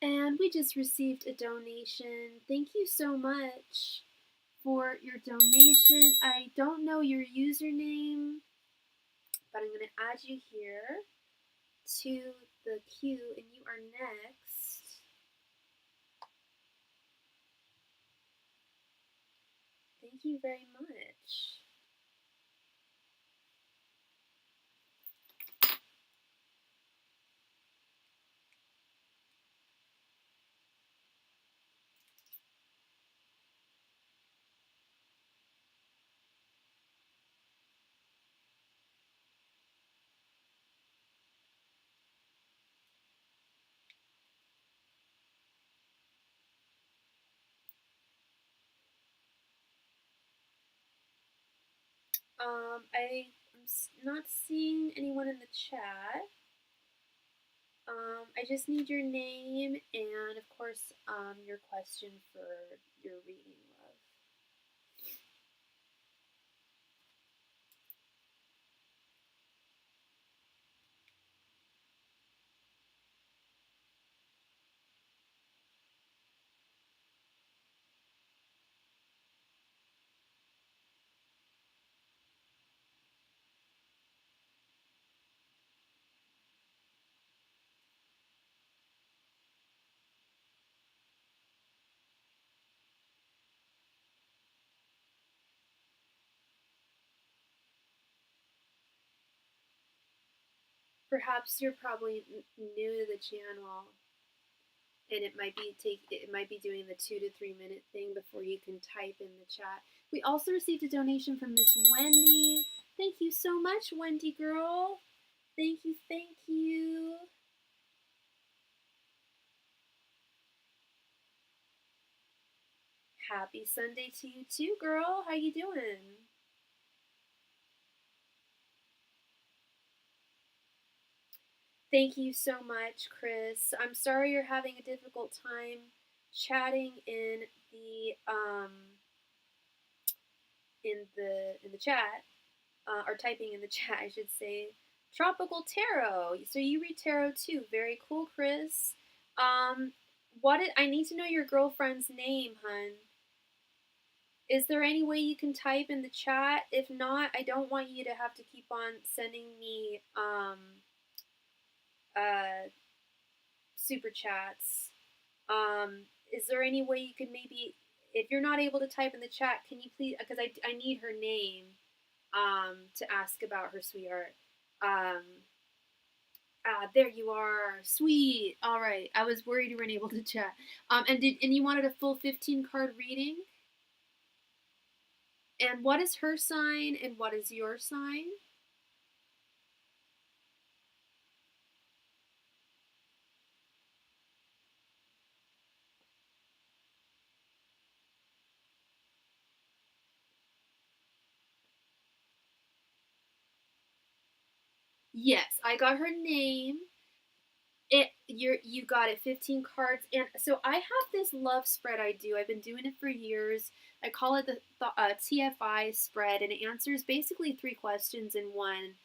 And we just received a donation. Thank you so much for your donation. I don't know your username, but I'm going to add you here to the queue, and you are next. Thank you very much. I'm not seeing anyone in the chat. I just need your name and, of course, your question for your reading, love. Perhaps you're probably new to the channel, and it might be doing the 2 to 3 minute thing before you can type in the chat. We also received a donation from Miss Wendy. Thank you so much, Wendy girl. Thank you, thank you. Happy Sunday to you too, girl. How you doing? Thank you so much, Chris. I'm sorry you're having a difficult time chatting in the chat, or typing in the chat, I should say. Tropical Tarot. So you read tarot too. Very cool, Chris. I need to know your girlfriend's name, hun. Is there any way you can type in the chat? If not, I don't want you to have to keep on sending me super chats. Is there any way you could maybe, if you're not able to type in the chat, can you please, because I need her name to ask about her, sweetheart. There you are. Sweet. All right. I was worried you weren't able to chat. And you wanted a full 15 card reading? And what is her sign and what is your sign? Yes, I got her name. You got it, 15 cards. And so I have this love spread I do. I've been doing it for years. I call it the TFI spread, and it answers basically 3 questions in one.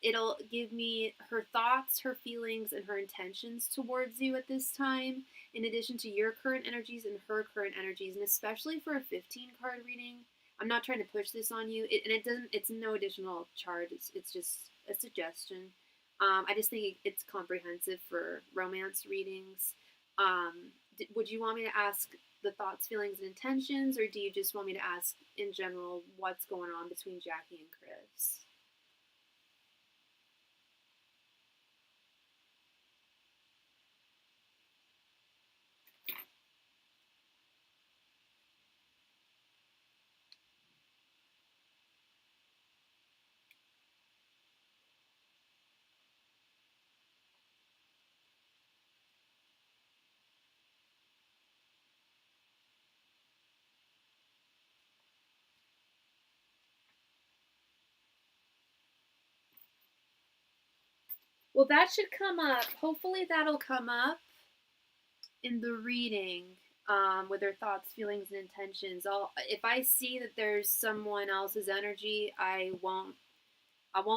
It'll give me her thoughts, her feelings, and her intentions towards you at this time, in addition to your current energies and her current energies. And especially for a 15 card reading, I'm not trying to push this on you, it's no additional charge. It's just a suggestion. I just think it's comprehensive for romance readings. Would you want me to ask the thoughts, feelings, and intentions, or do you just want me to ask in general what's going on between Jackie and Chris? Well, that should come up. Hopefully that'll come up in the reading, with their thoughts, feelings, and intentions. If I see that there's someone else's energy, I won't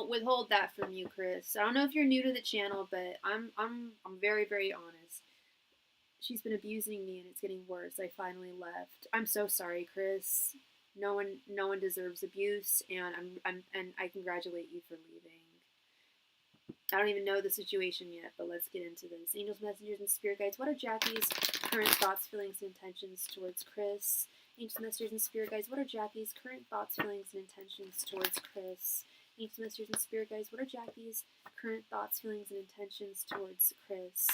withhold that from you, Chris. I don't know if you're new to the channel, but I'm very, very honest. She's been abusing me and it's getting worse. I finally left. I'm so sorry, Chris. No one deserves abuse, and I congratulate you for leaving. I don't even know the situation yet, but let's get into this. Angels, messengers, and spirit guides. What are Jackie's current thoughts, feelings, and intentions towards Chris? Angels, messengers, and spirit guides. What are Jackie's current thoughts, feelings, and intentions towards Chris? Angels, messengers, and spirit guides. What are Jackie's current thoughts, feelings, and intentions towards Chris?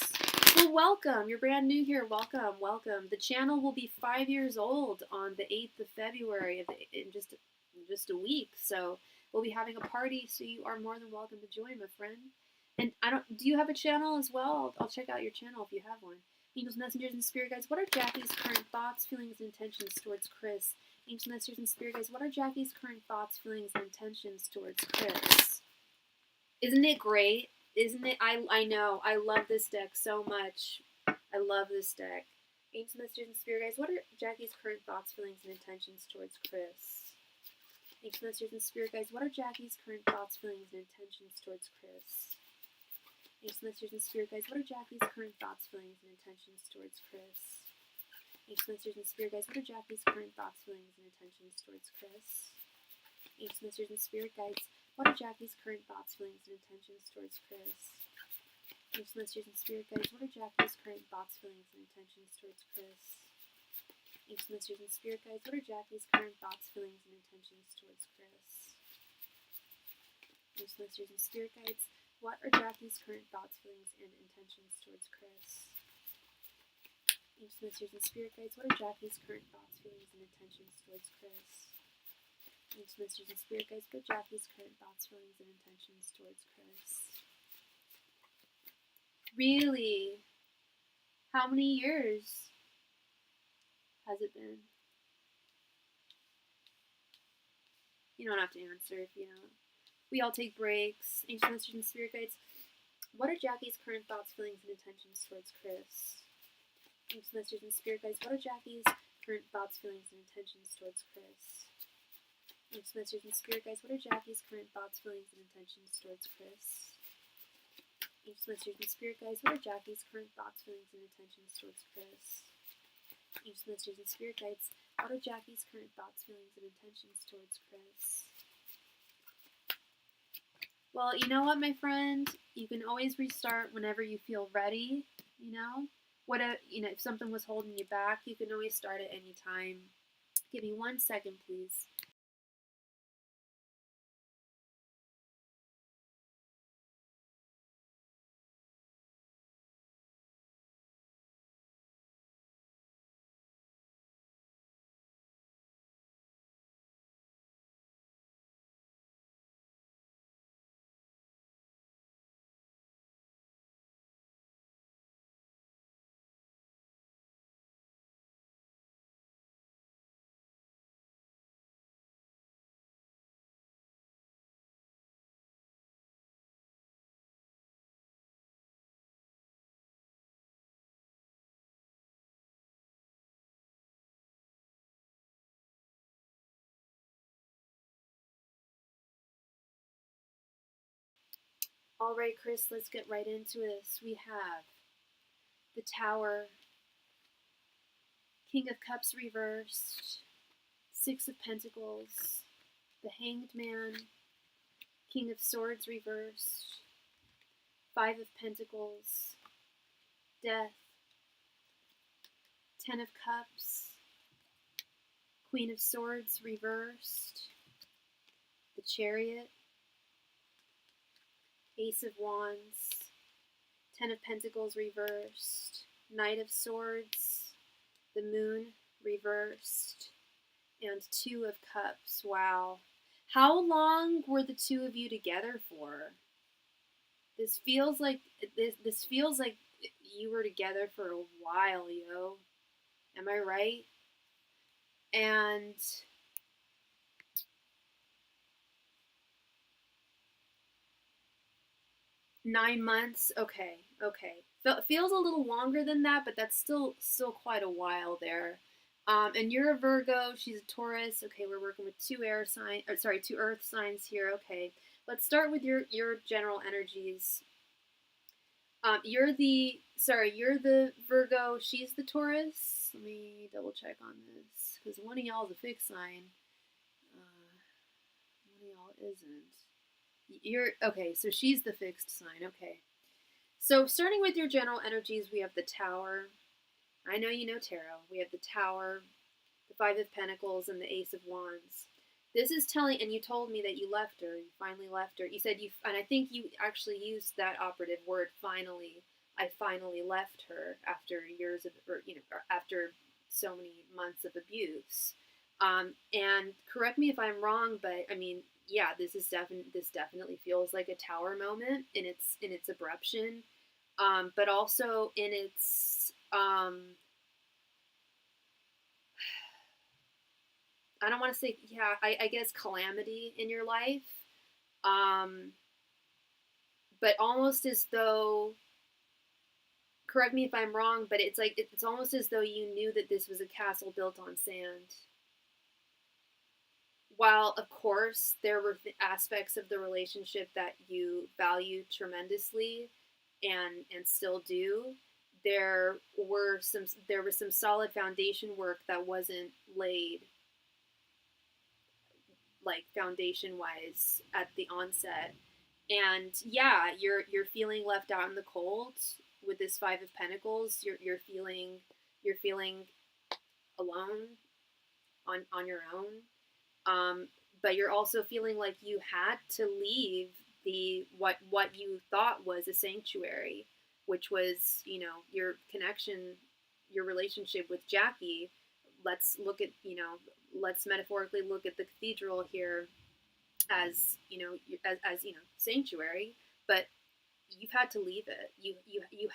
Well, welcome. You're brand new here. Welcome, welcome. The channel will be 5 years old on the 8th of February in just a week. So we'll be having a party. So you are more than welcome to join, my friend. And do you have a channel as well? I'll check out your channel if you have one. Angels, messengers, and spirit guides. What are Jackie's current thoughts, feelings, and intentions towards Chris? Angels, messengers, and spirit guides. What are Jackie's current thoughts, feelings, and intentions towards Chris? Isn't it great? Isn't it? I know. I love this deck so much. I love this deck. Angels, messengers, and spirit guides. What are Jackie's current thoughts, feelings, and intentions towards Chris? Angels, messengers, and spirit guides. What are Jackie's current thoughts, feelings, and intentions towards Chris? Angels, messengers, and spirit guides. What are Jackie's current thoughts, feelings, and intentions towards Chris? Angels, messengers, and spirit guides. What are Jackie's current thoughts, feelings, and intentions towards Chris? Angels, messengers, and spirit guides. What are Jackie's current thoughts, feelings, and intentions towards Chris? Angels, messengers, and spirit guides. What are Jackie's current thoughts, feelings, and intentions towards Chris? Angels, messengers, and spirit guides. What are Jackie's current thoughts, feelings, and intentions towards Chris? Angels, messengers, and spirit guides. What are Jackie's current thoughts, feelings, and intentions towards Chris? Angels, messengers, and spirit guides. What are Jackie's current thoughts, feelings, and intentions towards Chris? Angels, messengers, and spirit guides. What are Jackie's current thoughts, feelings, and intentions towards Chris? Really? How many years has it been? You don't have to answer if you don't. We all take breaks. Angels, messengers, and spirit guides. What are Jackie's current thoughts, feelings, and intentions towards Chris? Angels, messengers, and spirit guides. What are Jackie's current thoughts, feelings, and intentions towards Chris? Angels, Masters, and Spirit Guides, what are Jackie's current thoughts, feelings, and intentions towards Chris? Angels, Masters, and Spirit Guides, what are Jackie's current thoughts, feelings, and intentions towards Chris? Angels, Masters, and Spirit Guides, what are Jackie's current thoughts, feelings, and intentions towards Chris? Well, you know what, my friend? You can always restart whenever you feel ready, you know? If something was holding you back, you can always start at any time. Give me 1 second, please. All right, Chris, let's get right into this. We have the Tower, King of Cups reversed, Six of Pentacles, the Hanged Man, King of Swords reversed, Five of Pentacles, Death, Ten of Cups, Queen of Swords reversed, the Chariot, Ace of Wands, Ten of Pentacles reversed, Knight of Swords, the Moon reversed, and Two of Cups. Wow. How long were the two of you together for? This feels like you were together for a while, yo. Am I right? And 9 months. Okay. Feels a little longer than that, but that's still quite a while there. And you're a Virgo. She's a Taurus. Okay, we're working with two earth signs here. Okay, let's start with your general energies. You're the Virgo. She's the Taurus. Let me double check on this because one of y'all is a fixed sign. One of y'all isn't. You're okay. So she's the fixed sign. Okay. So starting with your general energies, we have the Tower. I know you know tarot. We have the Tower, the Five of Pentacles, and the Ace of Wands. This is telling, and you told me that you left her. You finally left her. You said and I think you actually used that operative word, finally. I finally left her after years of, after so many months of abuse. And correct me if I'm wrong, but I mean, yeah, this definitely feels like a Tower moment in its abruption, but also in its I don't want to say, yeah, I guess calamity in your life, but almost as though, correct me if I'm wrong, but it's almost as though you knew that this was a castle built on sand. While, of course, there were aspects of the relationship that you value tremendously and still do, there was some solid foundation work that wasn't laid, like foundation wise, at the onset. And yeah, you're feeling left out in the cold with this Five of Pentacles. You're feeling alone on your own. But you're also feeling like you had to leave what you thought was a sanctuary, which was, your connection, your relationship with Jackie. Let's metaphorically look at the cathedral here as sanctuary, but you've had to leave it. You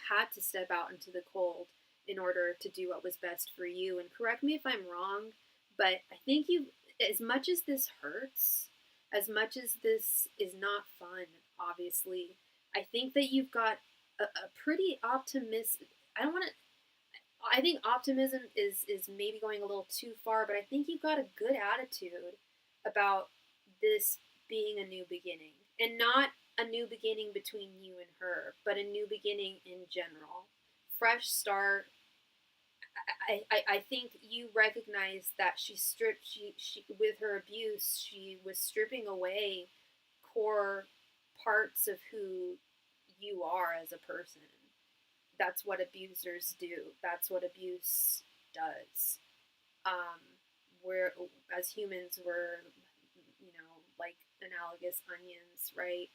had to step out into the cold in order to do what was best for you. And correct me if I'm wrong, but I think as much as this hurts, as much as this is not fun, obviously, I think that you've got a pretty optimistic. I think optimism is maybe going a little too far, but I think you've got a good attitude. about this being a new beginning, and not a new beginning between you and her, but a new beginning in general. Fresh start. I think you recognize that she with her abuse, she was stripping away core parts of who you are as a person. That's what abusers do. That's what abuse does. We're, as humans, we're, like analogous onions, right?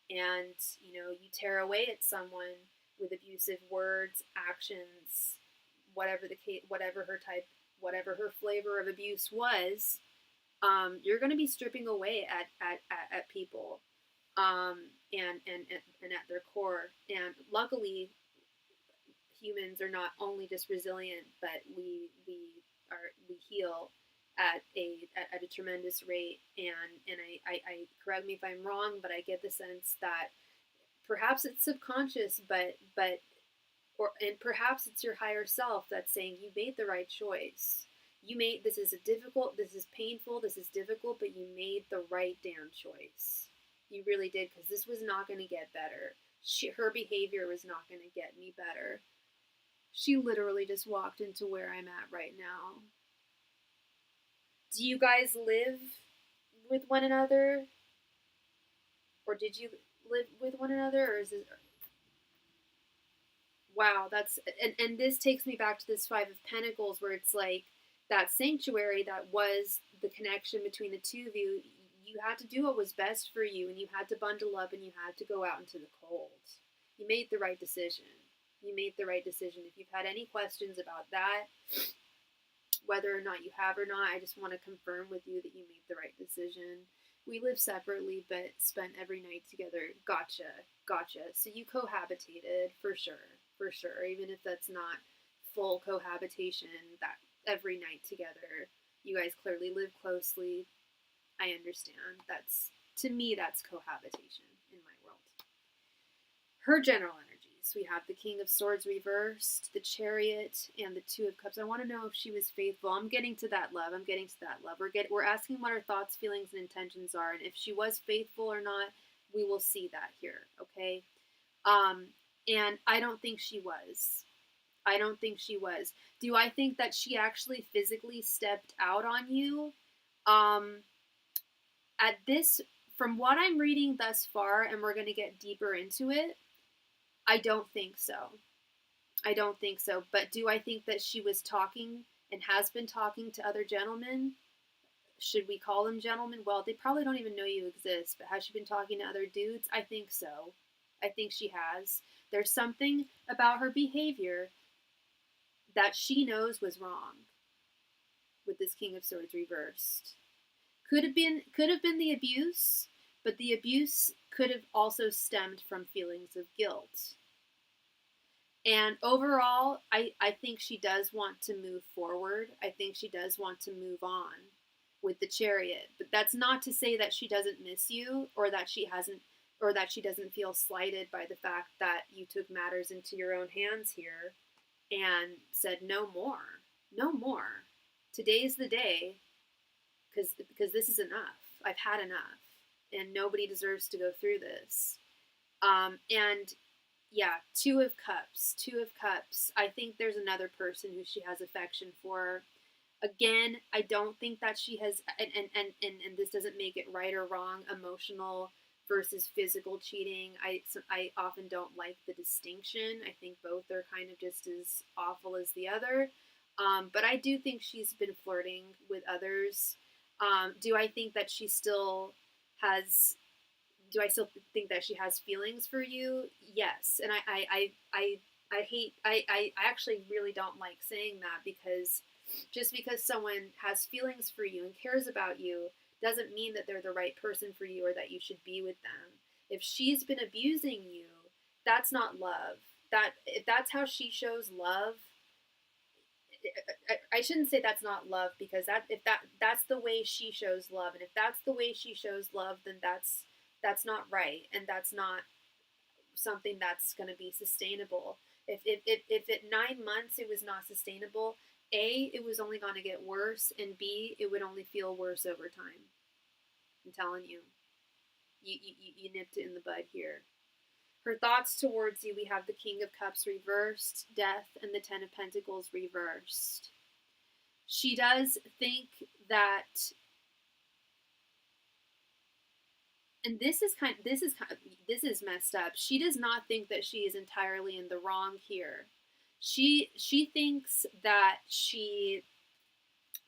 And, you tear away at someone with abusive words, actions, whatever the case, whatever her flavor of abuse was, you're going to be stripping away at people, and at their core. And luckily, humans are not only just resilient, but we heal at a tremendous rate. And I correct me if I'm wrong, but I get the sense that perhaps it's subconscious, and perhaps it's your higher self that's saying you made the right choice. This is painful, this is difficult, but you made the right damn choice. You really did, because this was not going to get better. Her behavior was not going to get any better. She literally just walked into where I'm at right now. Do you guys live with one another? Or did you live with one another? Or is this... Wow, and this takes me back to this Five of Pentacles, where it's like that sanctuary that was the connection between the two of you. You had to do what was best for you, and you had to bundle up, and you had to go out into the cold. You made the right decision. You made the right decision. If you've had any questions about that, whether or not you have or not, I just want to confirm with you that you made the right decision. We live separately, but spent every night together. Gotcha. So you cohabitated, for sure. Even if that's not full cohabitation, that every night together, you guys clearly live closely. I understand. To me, that's cohabitation in my world. Her general energies. We have the King of Swords reversed, the Chariot, and the Two of Cups. I want to know if she was faithful. I'm getting to that, love. We're asking what her thoughts, feelings, and intentions are, and if she was faithful or not, we will see that here, okay? And I don't think she was. Do I think that she actually physically stepped out on you? From what I'm reading thus far, and we're going to get deeper into it, I don't think so. But do I think that she was talking and has been talking to other gentlemen? Should we call them gentlemen? Well, they probably don't even know you exist, but has she been talking to other dudes? I think so. I think she has. There's something about her behavior that she knows was wrong with this King of Swords reversed. Could have been the abuse, but the abuse could have also stemmed from feelings of guilt. And overall, I think she does want to move forward. I think she does want to move on with the Chariot. But that's not to say that she doesn't miss you, or that she doesn't feel slighted by the fact that you took matters into your own hands here and said no more. Today's the day, because this is enough. I've had enough, and nobody deserves to go through this. And yeah, Two of Cups. I think there's another person who she has affection for. Again, I don't think that she has, and this doesn't make it right or wrong, emotional versus physical cheating. I often don't like the distinction. I think both are kind of just as awful as the other. But I do think she's been flirting with others. Do I think that she still has... Do I still think that she has feelings for you? Yes. And I actually really don't like saying that, because just because someone has feelings for you and cares about you doesn't mean that they're the right person for you or that you should be with them. If she's been abusing you, that's not love. If that's how she shows love, I shouldn't say that's not love, because that's the way she shows love, and if that's the way she shows love, then that's not right, and that's not something that's going to be sustainable. If at 9 months it was not sustainable, A, it was only going to get worse, and B, it would only feel worse over time. I'm telling you. You nipped it in the bud here. Her thoughts towards you, we have the King of Cups reversed, Death, and the Ten of Pentacles reversed. She does think that, and this is messed up. She does not think that she is entirely in the wrong here. She thinks that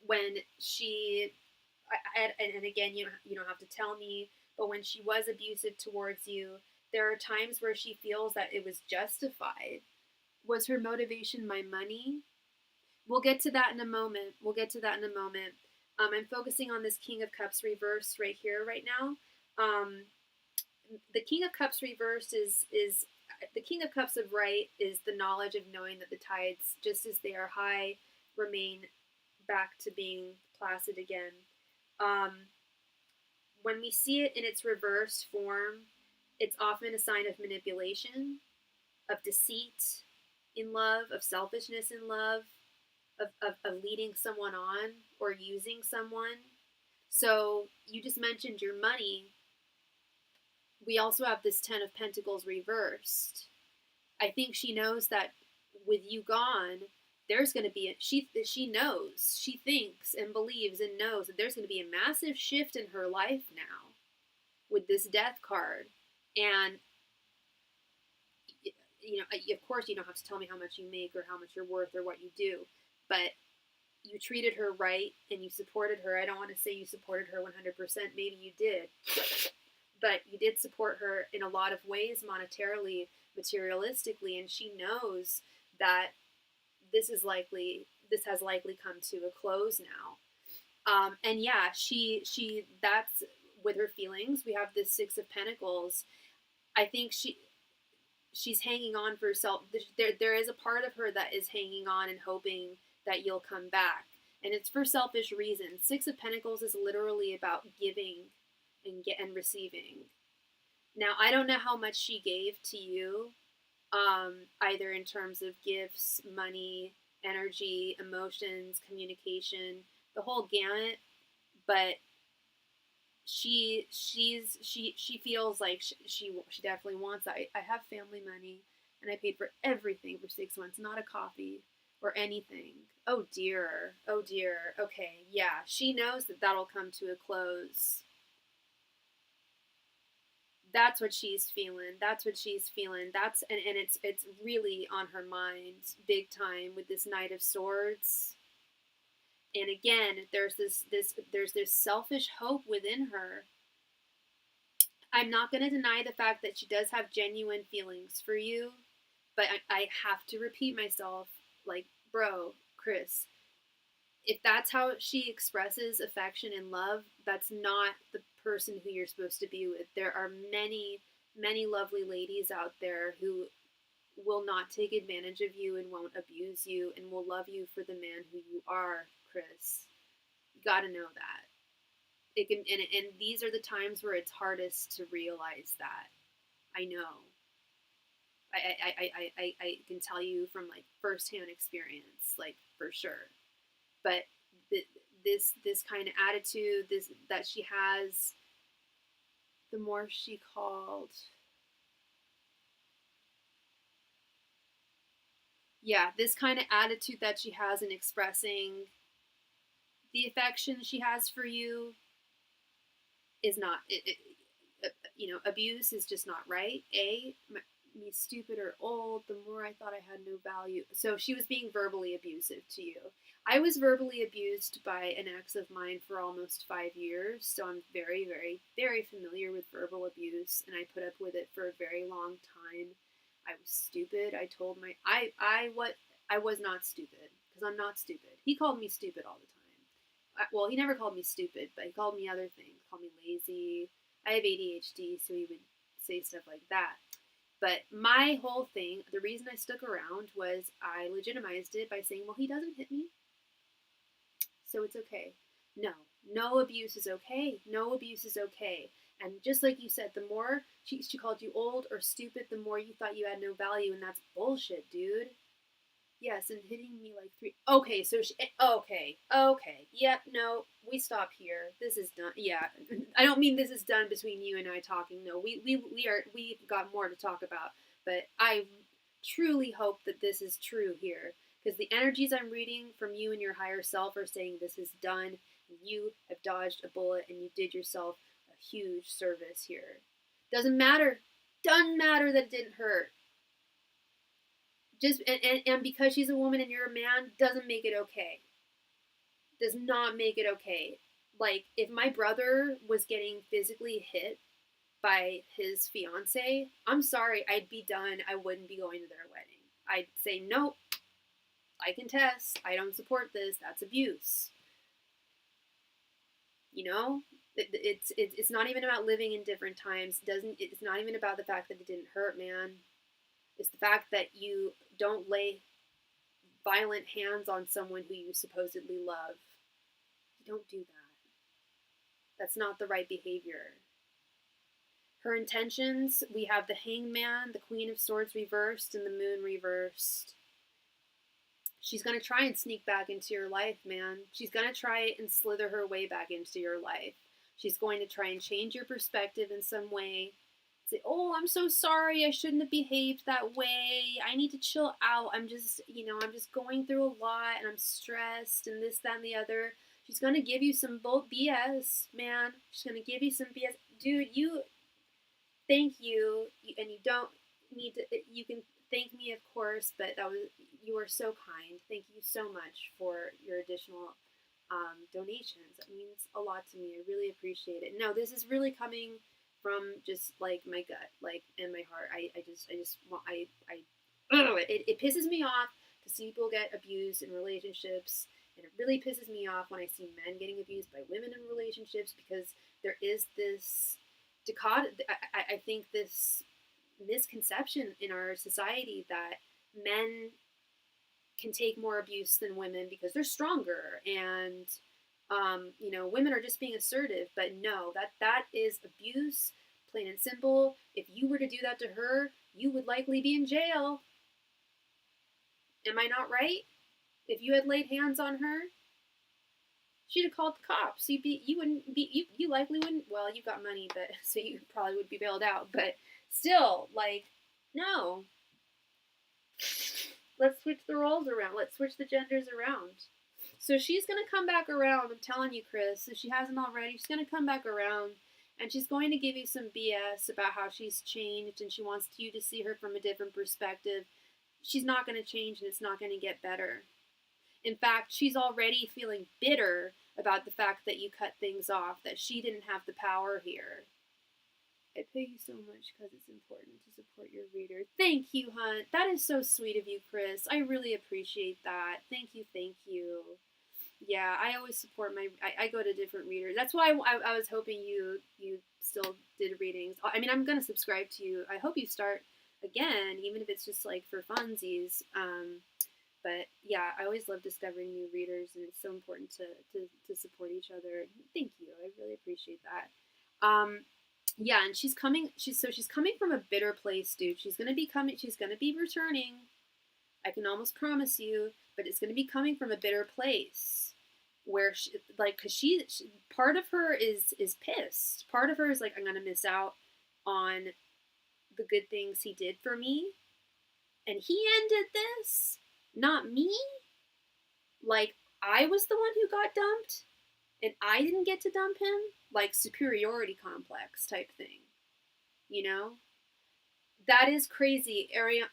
when she, and again, you don't have to tell me, but when she was abusive towards you, there are times where she feels that it was justified. Was her motivation my money? We'll get to that in a moment. I'm focusing on this King of Cups reversed right here, right now. The King of Cups reversed is the King of Cups of right is the knowledge of knowing that the tides, just as they are high, remain back to being placid again. When we see it in its reversed form, it's often a sign of manipulation, of deceit in love, of selfishness in love, of leading someone on or using someone. So you just mentioned your money. We also have this Ten of Pentacles reversed. I think she knows that with you gone, there's going to be she knows, she thinks and believes and knows that there's going to be a massive shift in her life now with this Death card. And of course you don't have to tell me how much you make or how much you're worth or what you do, but you treated her right and you supported her. I don't want to say you supported her 100%, maybe you did, but you did support her in a lot of ways, monetarily, materialistically, and she knows that this has likely come to a close now. And yeah, she that's with her feelings. We have this Six of Pentacles. I think she's hanging on for herself. There is a part of her that is hanging on and hoping that you'll come back, and it's for selfish reasons. Six of Pentacles is literally about giving and receiving. Now, I don't know how much she gave to you, either in terms of gifts, money, energy, emotions, communication, the whole gamut, but she feels like she definitely wants that. I have family money, and I paid for everything for 6 months, not a coffee or anything. Oh dear. Okay, yeah, she knows that that'll come to a close. That's what she's feeling. That's and it's really on her mind big time with this Knight of Swords. And again, there's this selfish hope within her. I'm not going to deny the fact that she does have genuine feelings for you, but I have to repeat myself, like, bro, Chris, if that's how she expresses affection and love, that's not the person who you're supposed to be with. There are many, many lovely ladies out there who will not take advantage of you and won't abuse you and will love you for the man who you are, Chris. You got to know that. It can, and these are the times where it's hardest to realize that. I know. I can tell you from like firsthand experience, like for sure. But this kind of attitude, that she has, the more she called. Yeah, this kind of attitude that she has in expressing the affection she has for you is not, abuse is just not right. Me stupid or old, the more I thought I had no value. So she was being verbally abusive to you. I was verbally abused by an ex of mine for almost 5 years, so I'm very, very, very familiar with verbal abuse, and I put up with it for a very long time. I was stupid. I told I was not stupid, because I'm not stupid. He called me stupid all the time. Well, he never called me stupid, but he called me other things. He called me lazy. I have ADHD, so he would say stuff like that. But my whole thing, the reason I stuck around was I legitimized it by saying, well, he doesn't hit me, so it's okay. No abuse is okay. No abuse is okay. And just like you said, the more she called you old or stupid, the more you thought you had no value, and that's bullshit, dude. Yes, and hitting me like 3. Okay, so okay. Yep, no, we stop here. This is done. Yeah, I don't mean this is done between you and I talking. No, we've got more to talk about. But I truly hope that this is true here, because the energies I'm reading from you and your higher self are saying this is done. You have dodged a bullet, and you did yourself a huge service here. Doesn't matter. Doesn't matter that it didn't hurt. Just and because she's a woman and you're a man doesn't make it okay. Does not make it okay. Like, if my brother was getting physically hit by his fiance, I'm sorry, I'd be done. I wouldn't be going to their wedding. I'd say, nope, I contest. I don't support this. That's abuse. You know, it's not even about living in different times. It's not even about the fact that it didn't hurt, man. It's the fact that you don't lay violent hands on someone who you supposedly love. You don't do that. That's not the right behavior. Her intentions, we have the Hangman, the Queen of Swords reversed, and the Moon reversed. She's going to try and sneak back into your life, man. She's going to try and slither her way back into your life. She's going to try and change your perspective in some way. Say, oh, I'm so sorry. I shouldn't have behaved that way. I need to chill out. I'm just going through a lot and I'm stressed and this, that, and the other. She's going to give you some BS, man. She's going to give you some BS. Dude, thank you. And you don't need to, you can thank me, of course, but you are so kind. Thank you so much for your additional donations. That means a lot to me. I really appreciate it. No, this is really coming from just like my gut, like, and my heart. It pisses me off to see people get abused in relationships, and it really pisses me off when I see men getting abused by women in relationships, because there is this I think this misconception in our society that men can take more abuse than women because they're stronger, and women are just being assertive. But no, that is abuse, plain and simple. If you were to do that to her, you would likely be in jail. Am I not right? If you had laid hands on her, she'd have called the cops. You likely wouldn't. Well, you got money, but so you probably would be bailed out. But still, like, no. Let's switch the roles around. Let's switch the genders around. So she's going to come back around. I'm telling you, Chris. If she hasn't already, she's going to come back around. And she's going to give you some BS about how she's changed. And she wants you to see her from a different perspective. She's not going to change, and it's not going to get better. In fact, she's already feeling bitter about the fact that you cut things off, that she didn't have the power here. I pay you so much because it's important to support your reader. Thank you, Hunt. That is so sweet of you, Chris. I really appreciate that. Thank you, thank you. Yeah, I always support I go to different readers. That's why I was hoping you still did readings. I mean, I'm going to subscribe to you. I hope you start again, even if it's just like for funsies. But yeah, I always love discovering new readers, and it's so important to support each other. Thank you. I really appreciate that. Yeah, and she's coming from a bitter place, dude. She's gonna be returning. I can almost promise you, but it's gonna be coming from a bitter place, where part of her is pissed. Part of her is like, I'm gonna miss out on the good things he did for me, and he ended this, not me. Like, I was the one who got dumped, and I didn't get to dump him. Like, superiority complex type thing, you know? That is crazy. Ariana,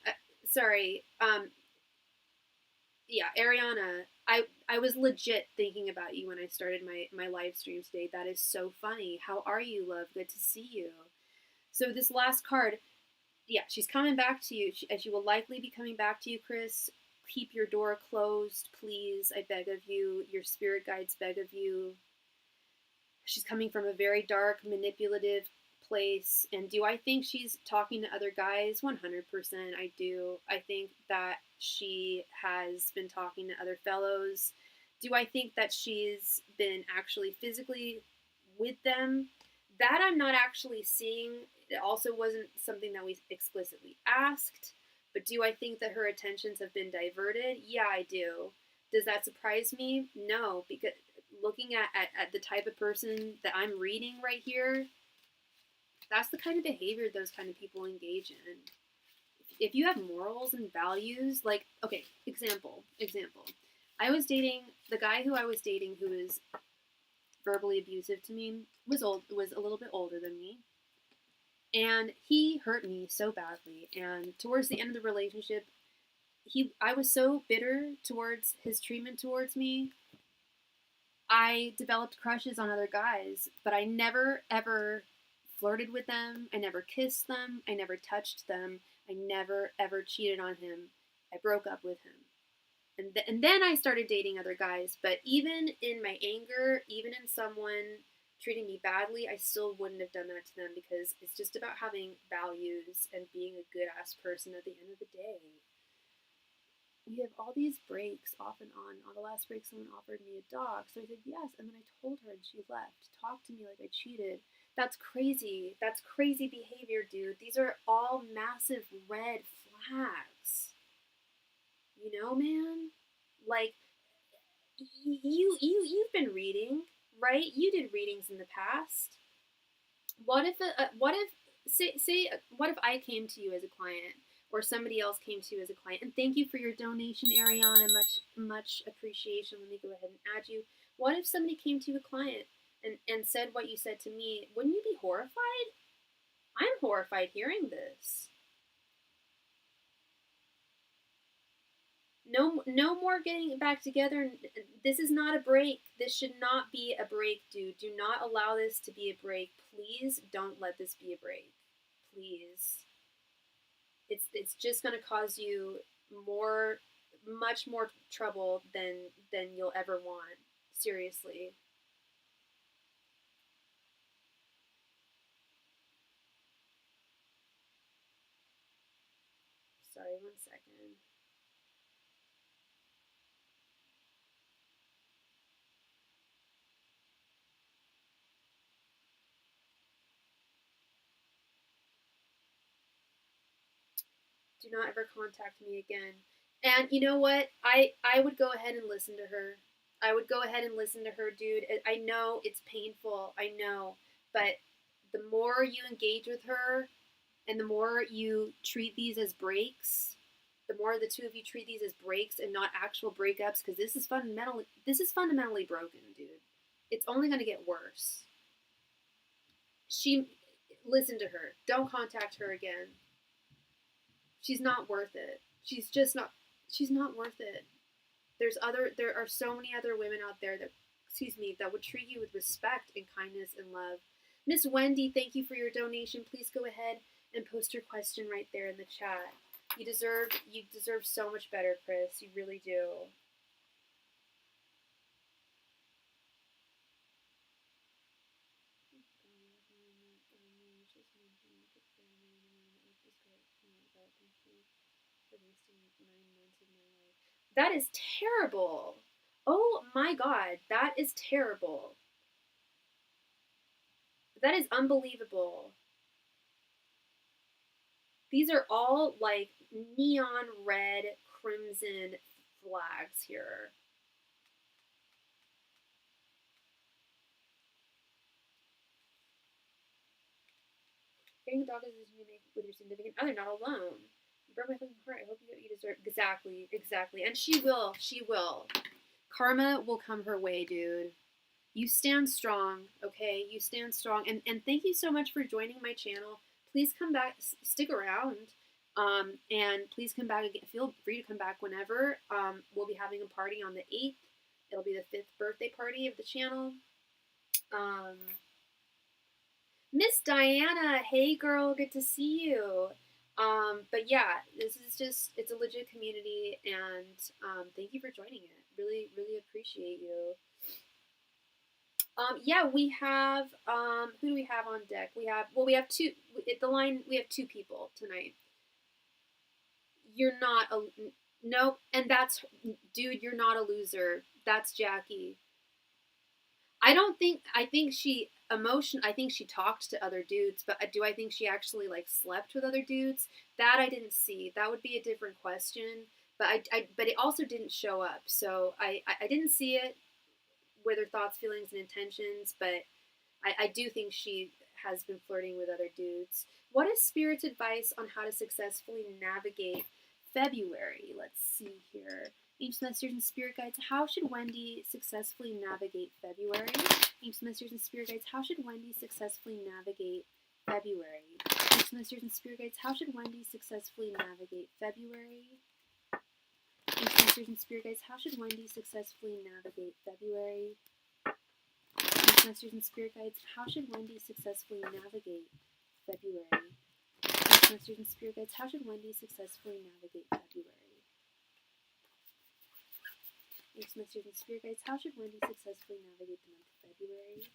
I was legit thinking about you when I started my live stream today. That is so funny. How are you, love? Good to see you. So this last card, yeah, she's coming back to you, and she will likely be coming back to you, Chris. Keep your door closed, please. I beg of you. Your spirit guides beg of you. She's coming from a very dark, manipulative place. And do I think she's talking to other guys? 100%, I do. I think that she has been talking to other fellows. Do I think that she's been actually physically with them? That I'm not actually seeing. It also wasn't something that we explicitly asked. But do I think that her attentions have been diverted? Yeah, I do. Does that surprise me? No, because looking at the type of person that I'm reading right here, that's the kind of behavior those kind of people engage in. If you have morals and values, like, okay, example. I was dating, the guy who I was dating who was verbally abusive to me was a little bit older than me. And he hurt me so badly. And towards the end of the relationship, I was so bitter towards his treatment towards me. I developed crushes on other guys, but I never ever flirted with them. I never kissed them. I never touched them. I never ever cheated on him. I broke up with him. And then I started dating other guys. But even in my anger, even in someone treating me badly, I still wouldn't have done that to them, because it's just about having values and being a good ass person at the end of the day. We have all these breaks off and on. On the last break, someone offered me a dog. So I said yes, and then I told her and she left. Talked to me like I cheated. That's crazy. That's crazy behavior, dude. These are all massive red flags. You know, man? Like, you've been reading, right? You did readings in the past. What if what if I came to you as a client, or somebody else came to you as a client? And thank you for your donation, Ariana. Much appreciation. Let me go ahead and add you. What if somebody came to you, a client, and said what you said to me? Wouldn't you be horrified? I'm horrified hearing this. No more getting back together. This is not a break. This should not be a break, dude. Do not allow this to be a break. Please don't let this be a break. Please. It's just going to cause you much more trouble than you'll ever want. Seriously. Sorry, 1 second. Do not ever contact me again. And you know what? I would go ahead and listen to her. I would go ahead and listen to her, dude. I know it's painful. I know. But the more you engage with her and the more you treat these as breaks, the more the two of you treat these as breaks and not actual breakups, because this is fundamentally broken, dude. It's only going to get worse. Listen to her. Don't contact her again. She's not worth it. She's not worth it. There are so many other women out there that would treat you with respect and kindness and love. Miss Wendy, thank you for your donation. Please go ahead and post your question right there in the chat. You deserve so much better, Chris. You really do. That is terrible. Oh my God, that is terrible. That is unbelievable. These are all like neon red, crimson flags here. Getting a dog is a decision you make with your significant other, not alone. You broke my fucking heart. I hope you get what you deserve. Exactly. And she will. Karma will come her way, dude. You stand strong, okay? You stand strong. And thank you so much for joining my channel. Please come back, stick around. And please come back again. Feel free to come back whenever. We'll be having a party on the 8th. It'll be the 5th birthday party of the channel. Miss Diana, hey girl, good to see you. But yeah, it's a legit community, and thank you for joining it. Really, really appreciate you. Yeah, we have, who do we have on deck? We have two people tonight. You're not nope, and that's, dude, you're not a loser. That's Jackie. I think emotion, I think she talked to other dudes, but do I think she actually like slept with other dudes? That I didn't see. That would be a different question. But but it also didn't show up. So I didn't see it with her thoughts, feelings, and intentions, but I do think she has been flirting with other dudes. What is Spirit's advice on how to successfully navigate February? Let's see here. Ancient Masters and Spirit Guides, how should Wendy successfully navigate February? Ancient Masters and Spirit Guides, how should Wendy successfully navigate February? Ancient Masters and Spirit Guides, how should Wendy successfully navigate February? Ancient Masters and Spirit Guides, how should Wendy successfully navigate February? Ancient Masters and Spirit Guides, how should Wendy successfully navigate February? Ancient Masters and Spirit Guides, how should Wendy successfully navigate February? Ancient Masters and Spirit Guides, how should Wendy successfully navigate the month of February?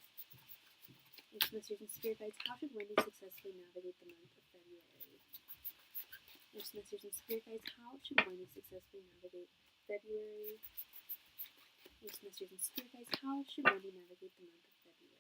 Ancient Masters and Spirit Guides, how should Wendy successfully navigate the month of February? Ancient Masters and Spirit Guides, how should Wendy successfully navigate February? Ancient Masters and Spirit Guides, how should Wendy navigate the month of February?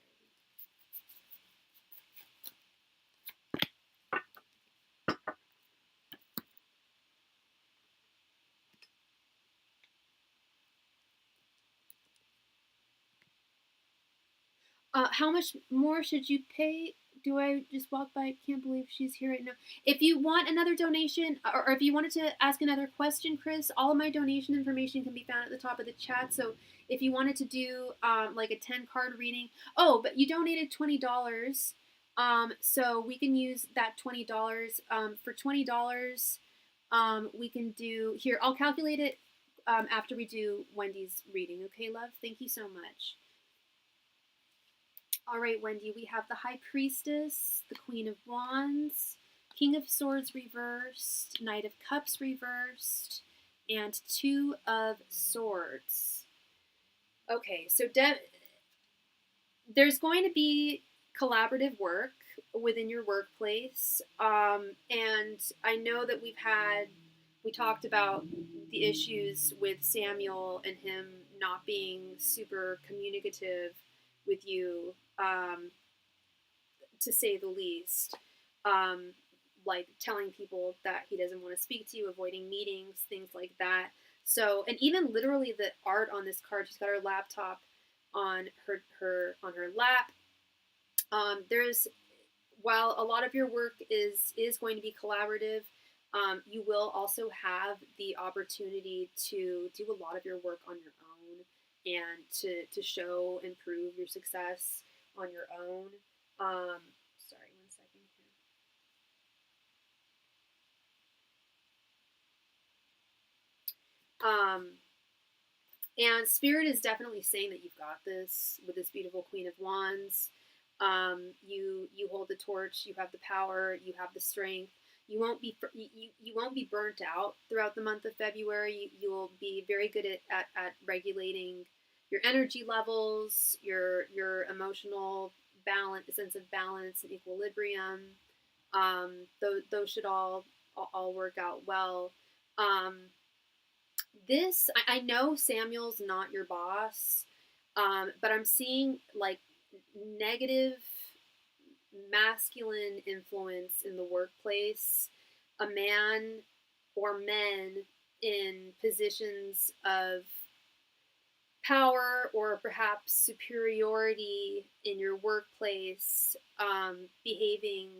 How much more should you pay? Do I just walk by? I can't believe she's here right now. If you want another donation, or if you wanted to ask another question, Chris, all of my donation information can be found at the top of the chat. So if you wanted to do like a 10-card reading, oh, but you donated $20. So we can use that $20. For $20, we can do here. I'll calculate it after we do Wendy's reading. Okay, love. Thank you so much. All right, Wendy, we have the High Priestess, the Queen of Wands, King of Swords reversed, Knight of Cups reversed, and Two of Swords. Okay, so there's going to be collaborative work within your workplace, and I know that we talked about the issues with Samuel and him not being super communicative with you, to say the least. Like telling people that he doesn't want to speak to you, avoiding meetings, things like that. So, and even literally the art on this card, she's got her laptop on her lap. While a lot of your work is going to be collaborative, you will also have the opportunity to do a lot of your work on your own and to show and prove your success on your own. Sorry, 1 second here. And Spirit is definitely saying that you've got this with this beautiful Queen of Wands. You hold the torch. You have the power. You have the strength. You won't be burnt out throughout the month of February. You will be very good at regulating your energy levels, your emotional balance, sense of balance and equilibrium. Those should all work out well. I know Samuel's not your boss, but I'm seeing like negative masculine influence in the workplace, a man or men in positions of power or perhaps superiority in your workplace, behaving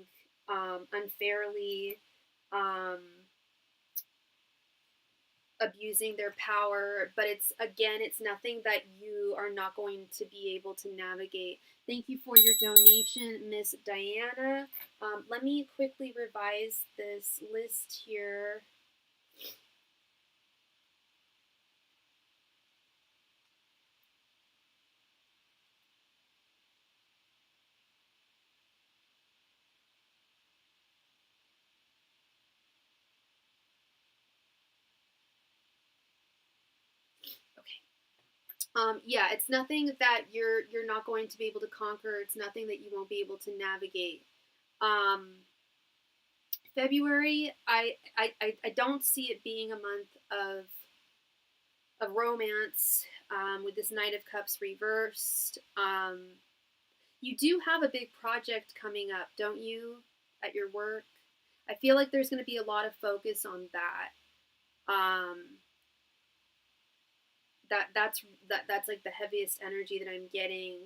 unfairly, abusing their power, but it's nothing that you are not going to be able to navigate. Thank you for your donation, Miss Diana. Let me quickly revise this list here. Yeah, it's nothing that you're not going to be able to conquer. It's nothing that you won't be able to navigate. February, I don't see it being a month of romance, with this Knight of Cups reversed. You do have a big project coming up, don't you, at your work? I feel like there's going to be a lot of focus on that. That's like the heaviest energy that I'm getting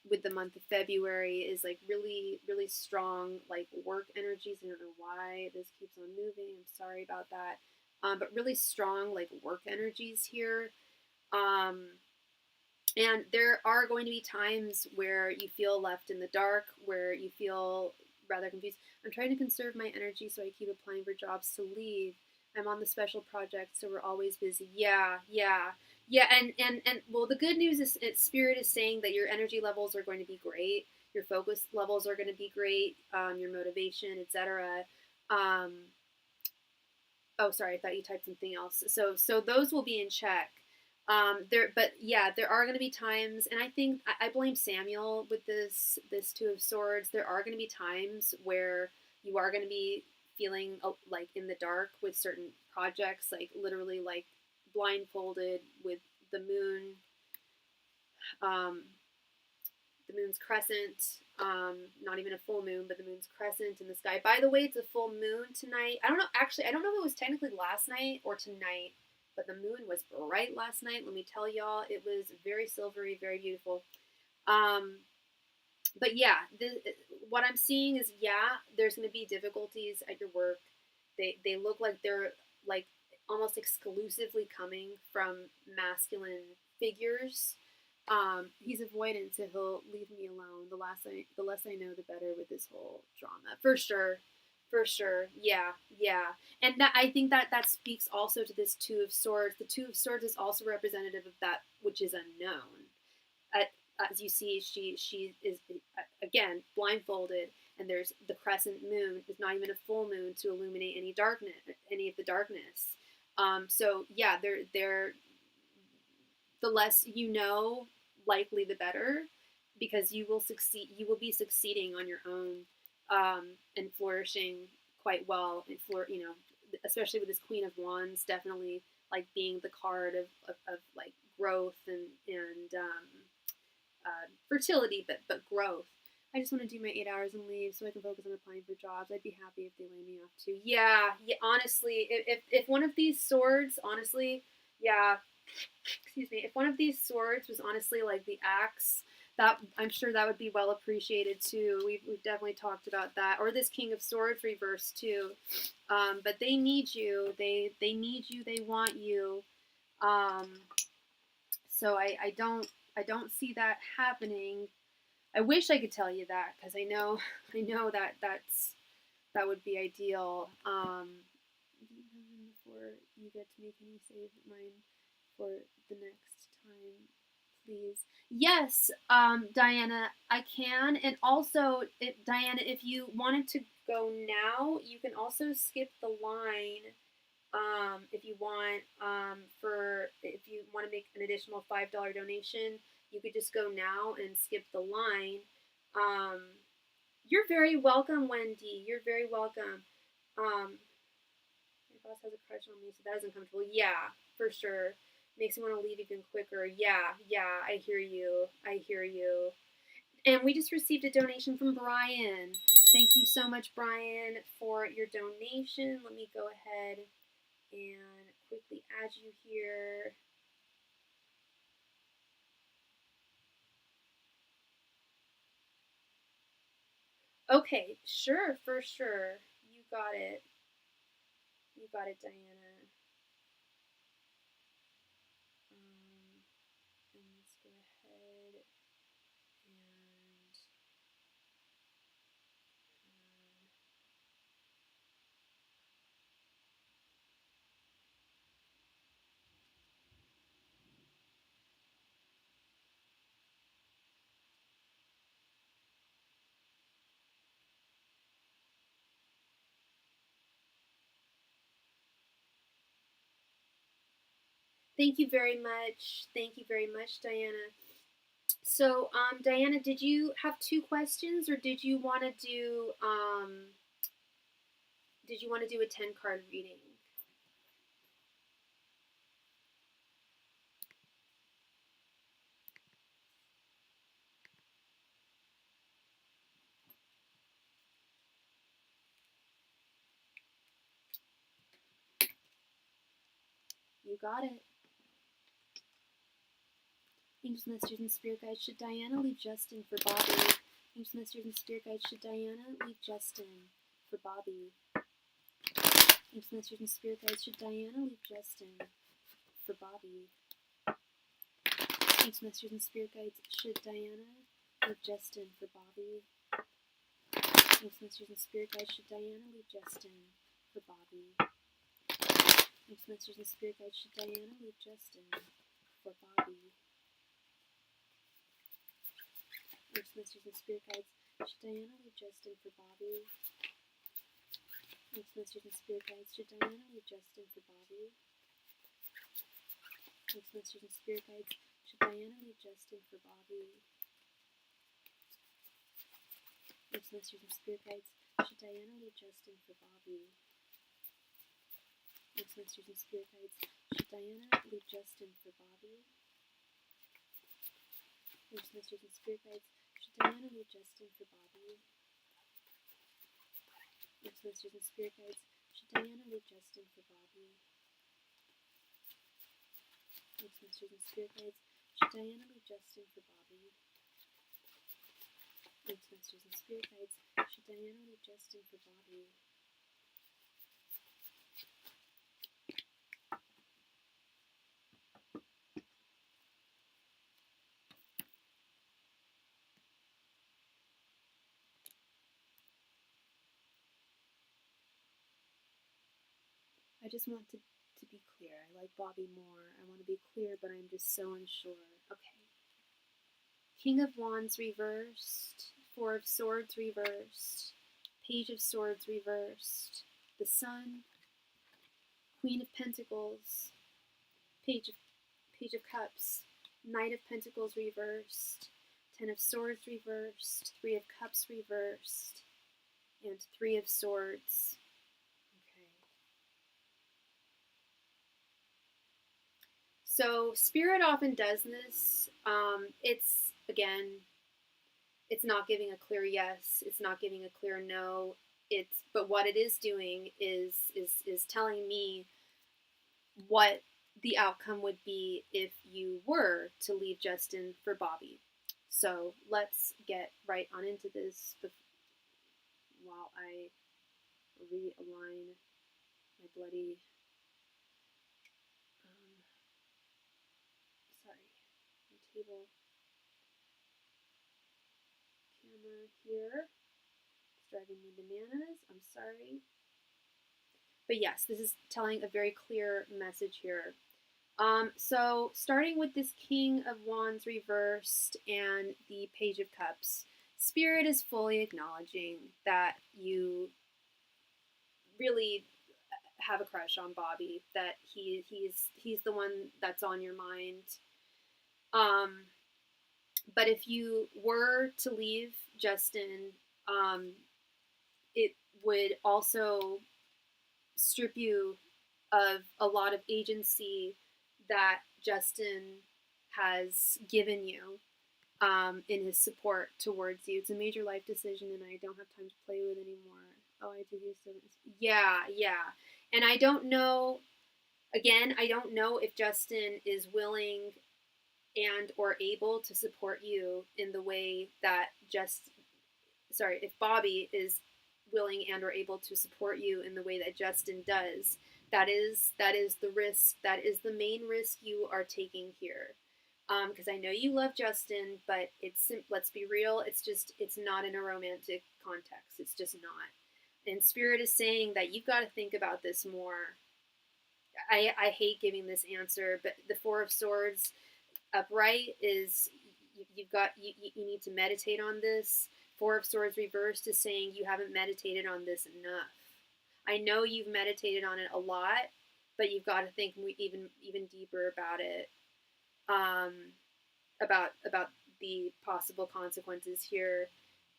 with the month of February is like really, really strong like work energies. I don't know why this keeps on moving. I'm sorry about that. But really strong like work energies here. And there are going to be times where you feel left in the dark, where you feel rather confused. I'm trying to conserve my energy, so I keep applying for jobs to leave. I'm on the special project, so we're always busy. Yeah, yeah, yeah. And well, the good news is, Spirit is saying that your energy levels are going to be great. Your focus levels are going to be great. Your motivation, etc. Um, oh, sorry, I thought you typed something else. So those will be in check. But yeah, there are going to be times, and I think I blame Samuel with this Two of Swords. There are going to be times where you are going to be feeling like in the dark with certain projects, like literally like blindfolded with the moon, um, the moon's crescent. Not even a full moon, but the moon's crescent in the sky. By the way, it's a full moon tonight. I don't know. Actually, I don't know if it was technically last night or tonight. But the moon was bright last night. Let me tell y'all, it was very silvery, very beautiful. But yeah, what I'm seeing is, yeah, there's going to be difficulties at your work. They look like they're like almost exclusively coming from masculine figures. He's avoidant, so he'll leave me alone. The less I know, the better with this whole drama, for sure. For sure, yeah, yeah, and that I think that speaks also to this Two of Swords. The Two of Swords is also representative of that which is unknown. As you see, she is again blindfolded, and there's the crescent moon. There's not even a full moon to illuminate any darkness, any of the darkness. So yeah, they're the less you know, likely the better, because you will succeed. You will be succeeding on your own and flourishing quite well. And especially with this Queen of Wands, definitely like being the card of like growth and fertility, but growth. I just want to do my 8 hours and leave so I can focus on applying for jobs. I'd be happy if they lay me off too. Yeah. Honestly, if one of these swords, honestly, yeah, excuse me, if one of these swords was honestly like the axe, that I'm sure that would be well appreciated too. We've definitely talked about that. Or this King of Swords reverse too. But they need you. They need you. They want you. So I don't see that happening. I wish I could tell you that, because I know that would be ideal. Before you get to me, can you save mine for the next time, please? Yes, Diana, I can. And also, Diana, if you wanted to go now, you can also skip the line. If you want, if you want to make an additional $5 donation, you could just go now and skip the line. You're very welcome, Wendy. You're very welcome. My boss has a crush on me, so that is uncomfortable. Yeah, for sure. Makes me want to leave even quicker. Yeah, I hear you. I hear you. And we just received a donation from Brian. Thank you so much, Brian, for your donation. Let me go ahead and quickly add you here. Okay, sure, for sure. You got it. You got it, Diana. And let's go ahead and thank you very much. Thank you very much, Diana. So, Diana, did you have two questions, or did you want to do a 10-card reading? You got it. Angels, messengers, and spirit guides, should Diana leave Justin for Bobby? Angels, messengers, and spirit guides, should Diana leave Justin for Bobby? Angels, messengers, and spirit guides, should Diana leave Justin for Bobby? Angels, messengers, and spirit guides, should Diana leave Justin for Bobby? Angels, messengers, and spirit guides, should Diana leave Justin for Bobby? Angels, messengers, and spirit guides, should Diana leave Justin for Bobby? Angels, messengers, and spirit guides, should Diana leave Justin for Bobby? Angels, messengers, and spirit guides, should Diana leave Justin for Bobby? Angels, messengers, and spirit guides, should Diana leave Justin for Bobby? Angels, messengers, and spirit guides, should Diana leave Justin for Bobby? Angels, messengers, and spirit guides, should Diana leave Justin for Bobby? Angels, messengers, and spirit guides, should Diana leave Justin for Bobby? Angels, messengers, and spirit guides, should Diana leave Justin for Bobby? Angels, messengers, and spirit guides, should Diana leave Justin for Bobby? Angels, messengers, and spirit guides, should Diana leave Justin for Bobby? I just want to be clear. I like Bobby more. I want to be clear, but I'm just so unsure. Okay. King of Wands reversed. Four of Swords reversed. Page of Swords reversed. The Sun. Queen of Pentacles. Page of Cups. Knight of Pentacles reversed. Ten of Swords reversed. Three of Cups reversed. And Three of Swords. So Spirit often does this. It's not giving a clear yes. It's not giving a clear no. But what it is doing is telling me what the outcome would be if you were to leave Justin for Bobby. So let's get right on into this while I realign my bloody table camera here. It's driving me bananas. I'm sorry. But yes, this is telling a very clear message here. So starting with this King of Wands reversed and the Page of Cups, Spirit is fully acknowledging that you really have a crush on Bobby, that he's the one that's on your mind. But if you were to leave Justin, it would also strip you of a lot of agency that Justin has given you in his support towards you. It's a major life decision, and I don't have time to play with anymore. Oh, I do use them. Yeah. And I don't know, again, I don't know if Justin is willing and or able to support you in the way that if Bobby is willing and or able to support you in the way that Justin does. That is the risk. That is the main risk you are taking here. Because I know you love Justin, but let's be real. It's not in a romantic context. It's just not. And Spirit is saying that you've got to think about this more. I hate giving this answer, but the Four of Swords upright is you need to meditate on this. Four of Swords reversed is saying you haven't meditated on this enough. I know you've meditated on it a lot, but you've got to think even deeper about it. About the possible consequences here,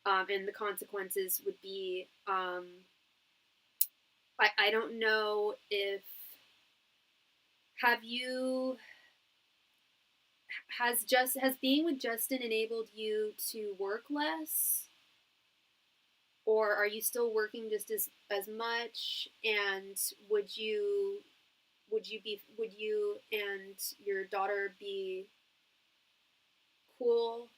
and the consequences would be I don't know if has being with Justin enabled you to work less? Or are you still working just as much? And would you would you and your daughter be cool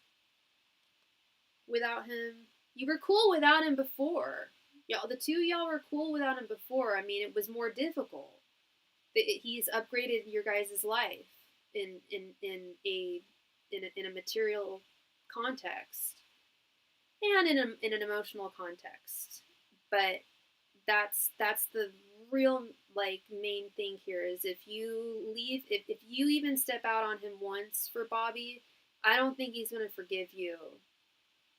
without him? You were cool without him before. Y'all, the two of y'all were cool without him before. I mean, it was more difficult. He's upgraded your guys' life in a material context and in an emotional context. But that's the real like main thing here is if you even step out on him once for Bobby, I don't think he's gonna forgive you.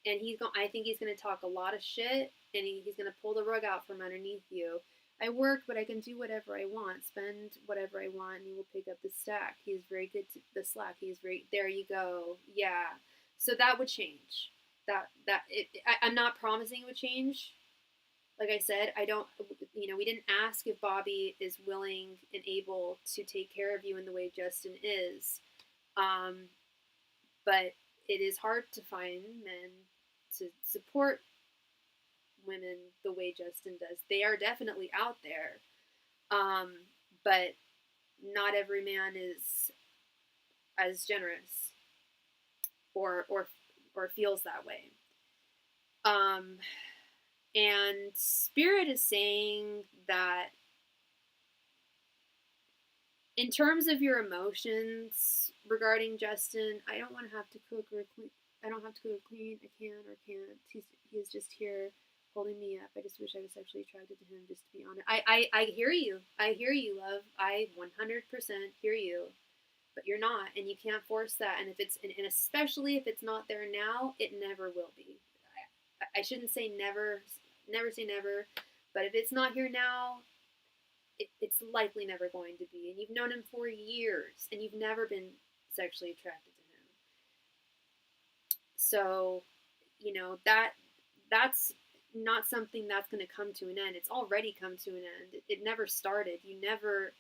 And I think he's gonna talk a lot of shit, and he's gonna pull the rug out from underneath you. I work, but I can do whatever I want, spend whatever I want, and he will pick up the slack. He is very good to the slack. He's very, there you go. Yeah. So that would change. I'm not promising it would change. Like I said, I don't, we didn't ask if Bobby is willing and able to take care of you in the way Justin is. But it is hard to find men to support women the way Justin does. They are definitely out there. But not every man is as generous or feels that way. And Spirit is saying that in terms of your emotions regarding Justin, I don't want to have to cook or clean. I don't have to cook or clean. I can or can't. He is just here holding me up. I just wish I was sexually attracted to him, just to be honest. I hear you. I hear you, love. I 100% hear you. But you're not, and you can't force that. And if it's, and especially if it's not there now, it never will be. I shouldn't say never say never, but if it's not here now, it's likely never going to be. And you've known him for years, and you've never been sexually attracted to him. So, that's not something that's going to come to an end. It's already come to an end. It never started. You never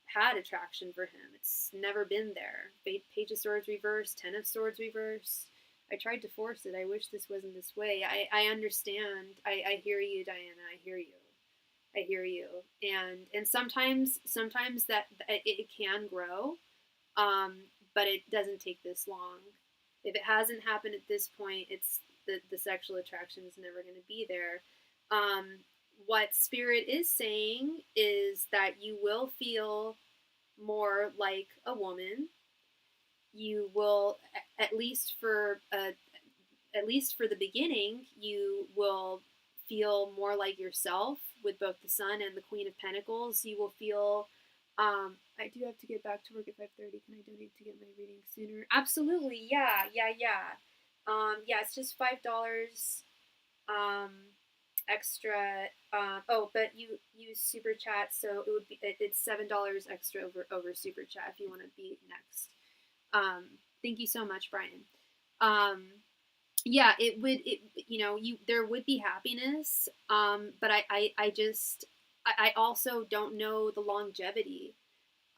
had attraction for him. It's never been there. Page of Swords reversed, Ten of Swords reversed. I tried to force it. I wish this wasn't this way. I understand. I hear you, Diana. I hear you. I hear you. And sometimes that it can grow, but it doesn't take this long. If it hasn't happened at this point, it's the sexual attraction is never going to be there. What Spirit is saying is that you will feel more like a woman. You will, at least for the beginning, you will feel more like yourself with both the Sun and the Queen of Pentacles. You will feel, I do have to get back to work at 5:30. Can I donate to get my reading sooner? Absolutely, yeah. Yeah, it's just $5 extra. But you use SuperChat, so it's $7 extra over SuperChat if you want to be next. Thank you so much, Brian. Yeah, there would be happiness. But I also don't know the longevity.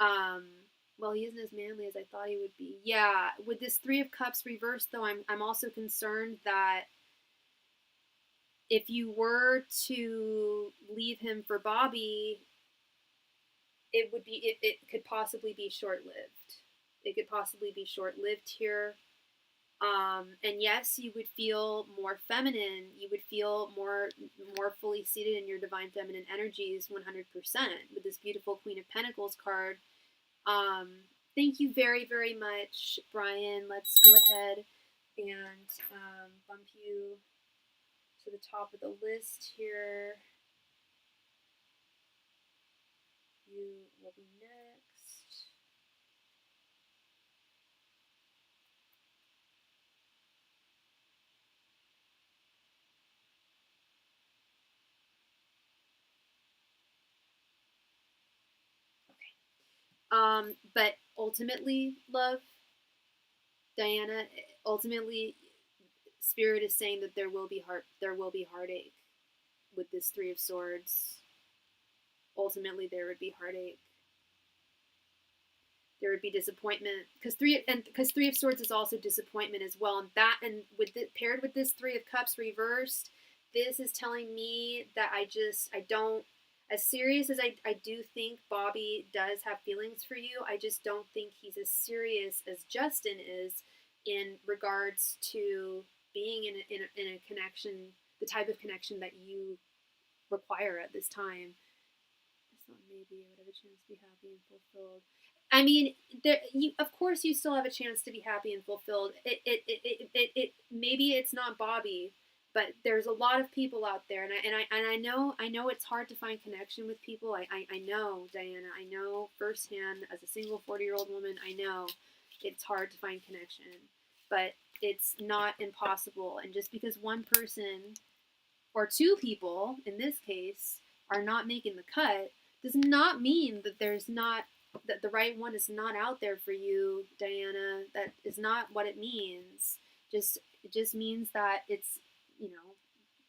Well, he isn't as manly as I thought he would be. Yeah, with this Three of Cups reversed, though, I'm also concerned that if you were to leave him for Bobby, it could possibly be short-lived. It could possibly be short-lived here. And yes, you would feel more feminine. You would feel more fully seated in your divine feminine energies 100% with this beautiful Queen of Pentacles card. Thank you very, very much, Brian. Let's go ahead and bump you to the top of the list here. You will be next. But ultimately, love, Diana, ultimately, Spirit is saying that there will be heartache with this Three of Swords. Ultimately, there would be heartache. There would be disappointment, because Three of Swords is also disappointment as well. And paired with this Three of Cups reversed, this is telling me that I As serious as I do think Bobby does have feelings for you, I just don't think he's as serious as Justin is in regards to being in a connection, the type of connection that you require at this time. It's not maybe I would have a chance to be happy and fulfilled. I mean, of course, you still have a chance to be happy and fulfilled. Maybe it's not Bobby, but there's a lot of people out there, and I know it's hard to find connection with people. I know, Diana. I know firsthand as a single 40-year-old woman. I know it's hard to find connection, but it's not impossible. And just because one person or two people, in this case, are not making the cut, does not mean that that the right one is not out there for you, Diana. That is not what it means. It just means that it's,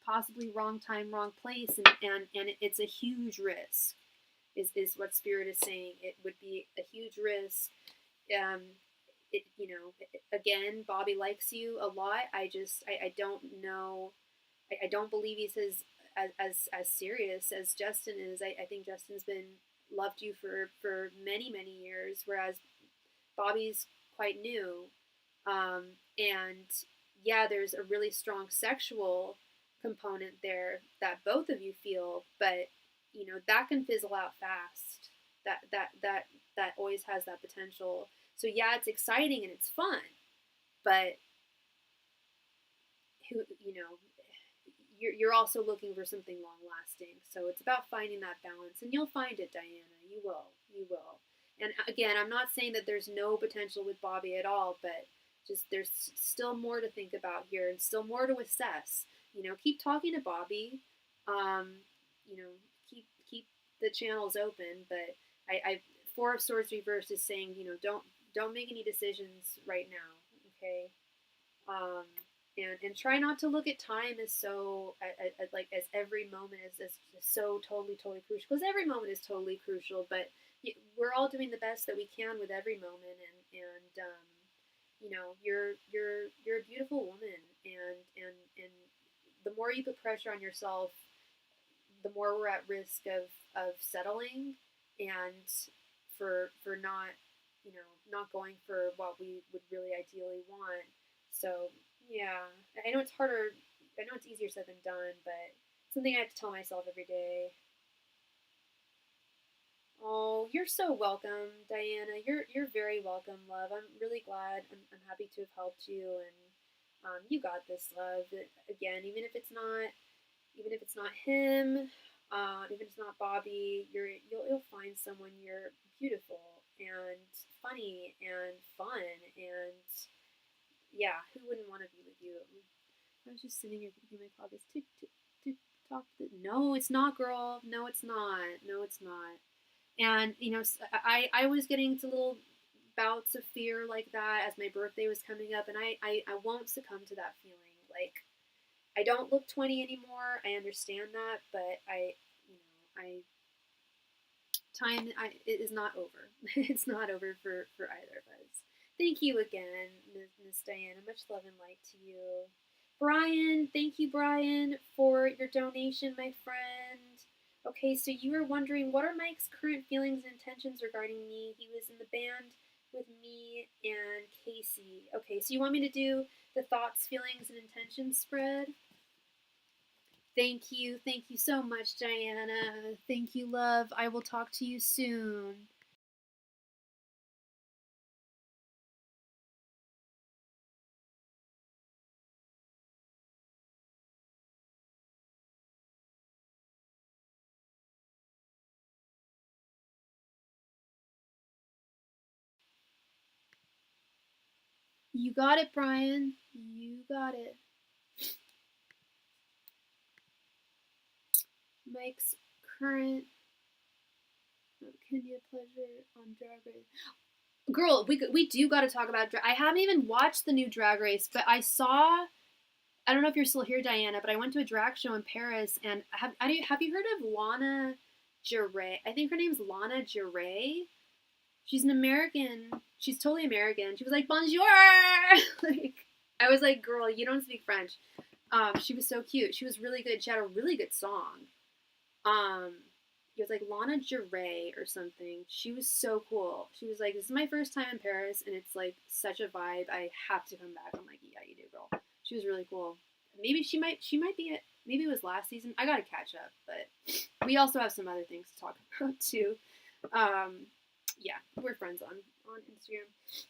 possibly wrong time, wrong place, and it's a huge risk. Is what Spirit is saying. It would be a huge risk. Again, Bobby likes you a lot. I don't know. I don't believe he's as serious as Justin is. I think Justin's loved you for many, many years, whereas Bobby's quite new. And yeah, there's a really strong sexual component there that both of you feel, but that can fizzle out fast. That always has that potential. So yeah, it's exciting and it's fun, but you're also looking for something long lasting. So it's about finding that balance, and you'll find it, Diana. You will. And again, I'm not saying that there's no potential with Bobby at all, but just there's still more to think about here and still more to assess. Keep talking to Bobby. Keep the channels open. But I Four of Swords reversed is saying, don't make any decisions right now. Okay. And try not to look at time as so as every moment is so totally crucial, because every moment is totally crucial, but we're all doing the best that we can with every moment, and you're a beautiful woman, and the more you put pressure on yourself, the more we're at risk of settling and for not not going for what we would really ideally want. So yeah, I know it's harder. I know it's easier said than done, but it's something I have to tell myself every day. Oh, you're so welcome, Diana. You're very welcome, love. I'm really glad. I'm happy to have helped you, and you got this, love. Again, even if it's not him, even if it's not Bobby, you'll find someone. You're beautiful and funny and fun, and yeah, who wouldn't want to be with you? I was just sitting here thinking my clock is tick tick tick tock. No, it's not, girl. No, it's not. No, it's not. And I was getting to little bouts of fear like that as my birthday was coming up, and I won't succumb to that feeling. Like, I don't look 20 anymore. I understand that, but it is not over. It's not over for either of us. Thank you again, Miss Diana. Much love and light to you. Brian, thank you, Brian, for your donation, my friend. Okay, so you were wondering, what are Mike's current feelings and intentions regarding me? He was in the band with me and Casey. Okay, so you want me to do the thoughts, feelings, and intentions spread? Thank you so much, Diana. Thank you, love. I will talk to you soon. You got it, Brian. You got it. Mike's current Kenya pleasure on Drag Race. Girl, we do got to talk about. I haven't even watched the new Drag Race, but I saw. I don't know if you're still here, Diana, but I went to a drag show in Paris, and have you heard of Lana Geray? I think her name's Lana Geray. She's an American. She's totally American. She was like, bonjour! Like, I was like, girl, you don't speak French. She was so cute. She was really good. She had a really good song. it was like Lana Geray or something. She was so cool. She was like, this is my first time in Paris, and it's like such a vibe. I have to come back. I'm like, yeah, you do, girl. She was really cool. Maybe she might be it. Maybe it was last season. I gotta catch up, but we also have some other things to talk about too. Yeah, we're friends on Instagram.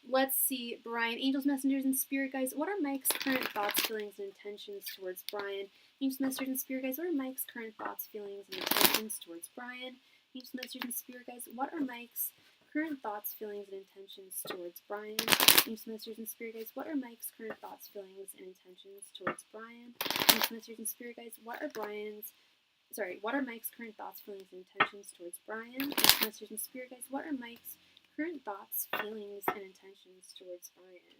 Let's see, Brian, angels, messengers, and spirit guides. What are Mike's current thoughts, feelings, and intentions towards Brian? Angels, messengers, and spirit guides. What are Mike's current thoughts, feelings, and intentions towards Brian? Angels, messengers, and spirit guides. What are Mike's current thoughts, feelings, and intentions towards Brian? Angels, messengers, and spirit guides. What are Mike's current thoughts, feelings, and intentions towards Brian? Angels, messengers, and spirit guides. What are Mike's current thoughts, feelings, and intentions towards Brian?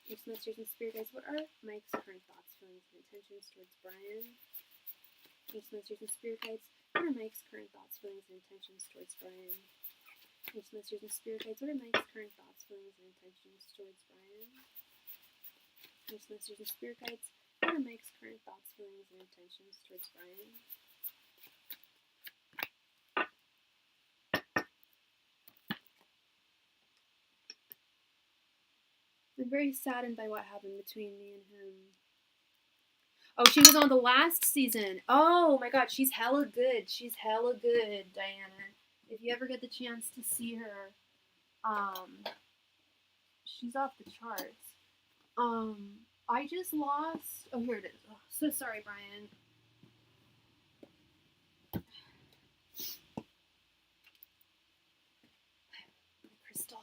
Angels, messengers, and spirit guides. What are Mike's current thoughts, feelings, and intentions towards Brian? Angels, messengers, and spirit guides. What are Mike's current thoughts, feelings, and intentions towards Brian? Angels, messengers, and spirit guides. What are Mike's current thoughts, feelings, and intentions towards Brian? Angels, messengers, and spirit guides. What are Mike's current thoughts, feelings, and intentions towards Brian? Angels, messengers, and spirit guides. What are Mike's current thoughts, feelings, and intentions towards Brian? I'm very saddened by what happened between me and him. Oh, she was on the last season. Oh my god, she's hella good. She's hella good, Diana. If you ever get the chance to see her, she's off the charts. I just lost. Oh, here it is. Oh, so sorry, Brian. Crystal.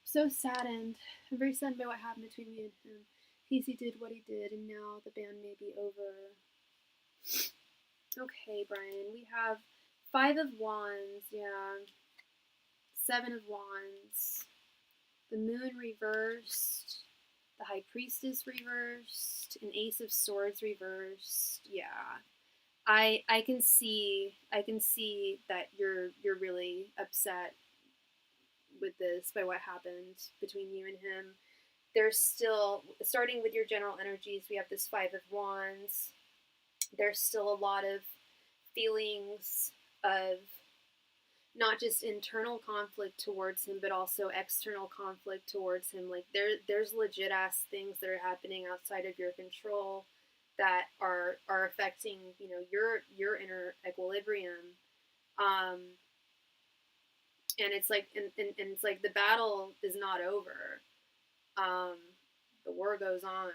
So saddened. I'm very saddened by what happened between me and him. Casey did what he did, and now the band may be over. Okay, Brian. We have 5 of Wands. Yeah. 7 of Wands. The Moon reversed. The High Priestess reversed. An Ace of Swords reversed. Yeah. I can see that you're really upset with this by what happened between you and him. There's still, starting with your general energies, we have this 5 of Wands. There's still a lot of feelings of not just internal conflict towards him, but also external conflict towards him. Like there's legit ass things that are happening outside of your control that are affecting, you know, your inner equilibrium. And it's like and it's like the battle is not over. The war goes on.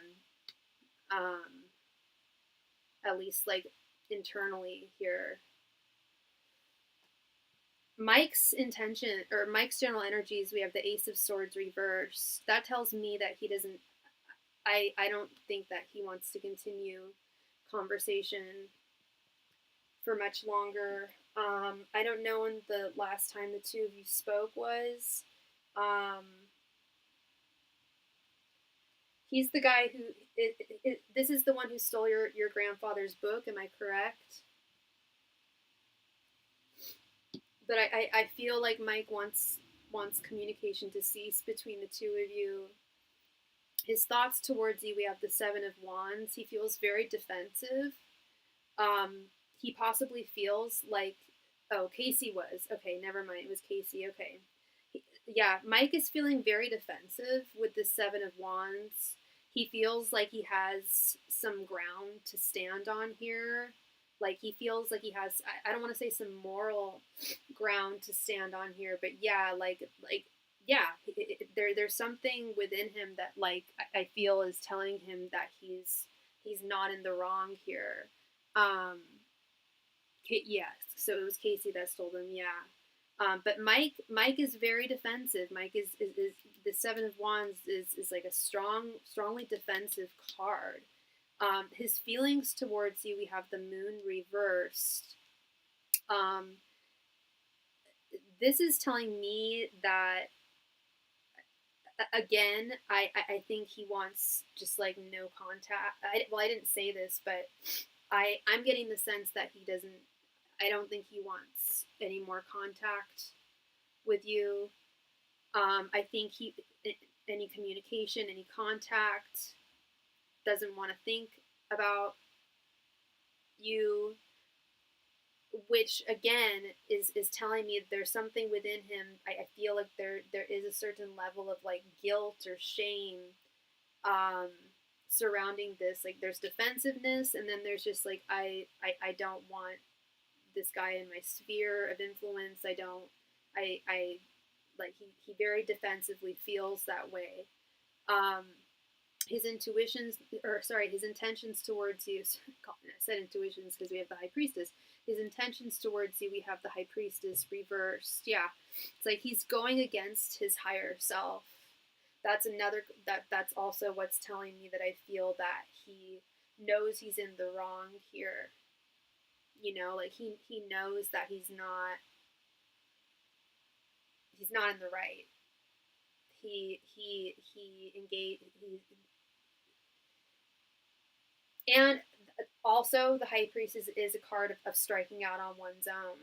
At least like internally here. Mike's intention, or Mike's general energies, we have the Ace of Swords reversed. That tells me that he doesn't, I don't think that he wants to continue conversation for much longer. I don't know when the last time the two of you spoke was. He's the guy who, this is the one who stole your grandfather's book, am I correct? But I feel like Mike wants communication to cease between the two of you. His thoughts towards you, we have the 7 of Wands. He feels very defensive. He possibly feels like, oh, Casey was. Okay, never mind. It was Casey. Okay. Yeah, Mike is feeling very defensive with the 7 of Wands. He feels like he has some ground to stand on here. Like he feels like he has, I don't want to say some moral ground to stand on here, but yeah, there's something within him that like I feel is telling him that he's not in the wrong here. Yes, so it was Casey that stole them, yeah. But Mike is very defensive. Mike is the 7 of Wands is like a strongly defensive card. His feelings towards you, we have the Moon reversed. This is telling me that, again, I think he wants just like no contact. I didn't say this, but I'm getting the sense that he doesn't, I don't think he wants any more contact with you. I think any communication, any contact, doesn't want to think about you. which again is telling me there's something within him. I feel like there is a certain level of like guilt or shame um, surrounding this. Like there's defensiveness, and then there's just like I don't want this guy in my sphere of influence. I don't I like he very defensively feels that way. Um, his intuitions, or sorry, his intentions towards you. I said intuitions because we have the high priestess. His intentions towards you, we have the high priestess reversed. Yeah, it's like he's going against his higher self. That's another that's also what's telling me that I feel that he knows he's in the wrong here. You know, like he knows that he's not in the right. He engaged and also the high priest is a card of striking out on one's own,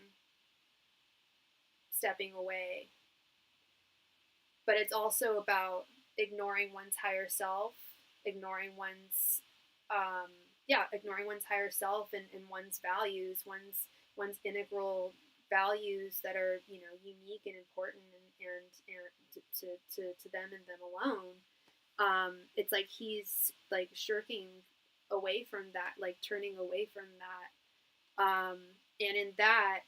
stepping away, but it's also about ignoring one's higher self, ignoring one's ignoring one's higher self and one's values, one's integral values that are, you know, unique and important and to them and them alone. It's like he's like shirking away from that, like turning away from that. And in that,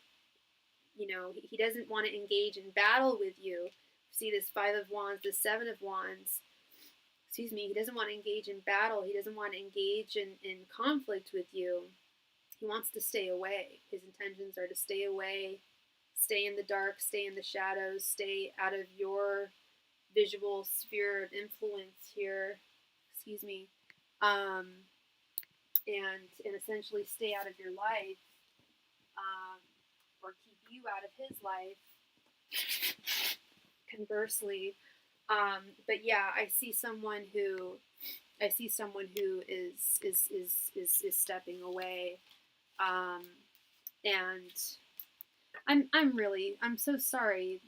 you know, he doesn't want to engage in battle with you. See this Five of Wands, this Seven of Wands. Excuse me. He doesn't want to engage in battle. He doesn't want to engage in conflict with you. He wants to stay away. His intentions are to stay away, stay in the dark, stay in the shadows, stay out of your visual sphere of influence here. Excuse me. And essentially stay out of your life, or keep you out of his life. Conversely, but yeah, I see someone who is stepping away, and I'm so sorry.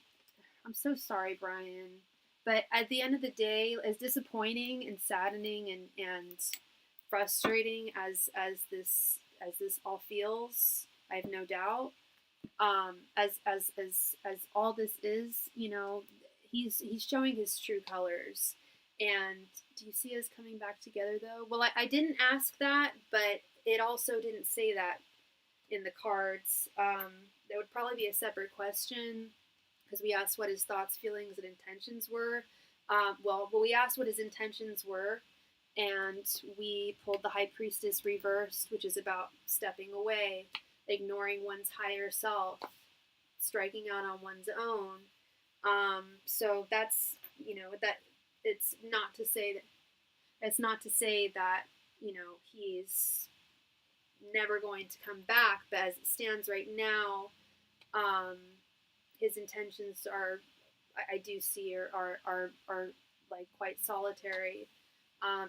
I'm so sorry, Brian. But at the end of the day, as disappointing and saddening and frustrating as this all feels, I have no doubt. As all this is, you know, he's showing his true colors. And do you see us coming back together though? Well, I didn't ask that, but it also didn't say that in the cards. That would probably be a separate question because we asked what his thoughts, feelings, and intentions were. We asked what his intentions were, and we pulled the High Priestess reversed, which is about stepping away, ignoring one's higher self, striking out on one's own. So that's, you know, that it's not to say that you know he's never going to come back, but as it stands right now, um, his intentions are, I do see are like quite solitary.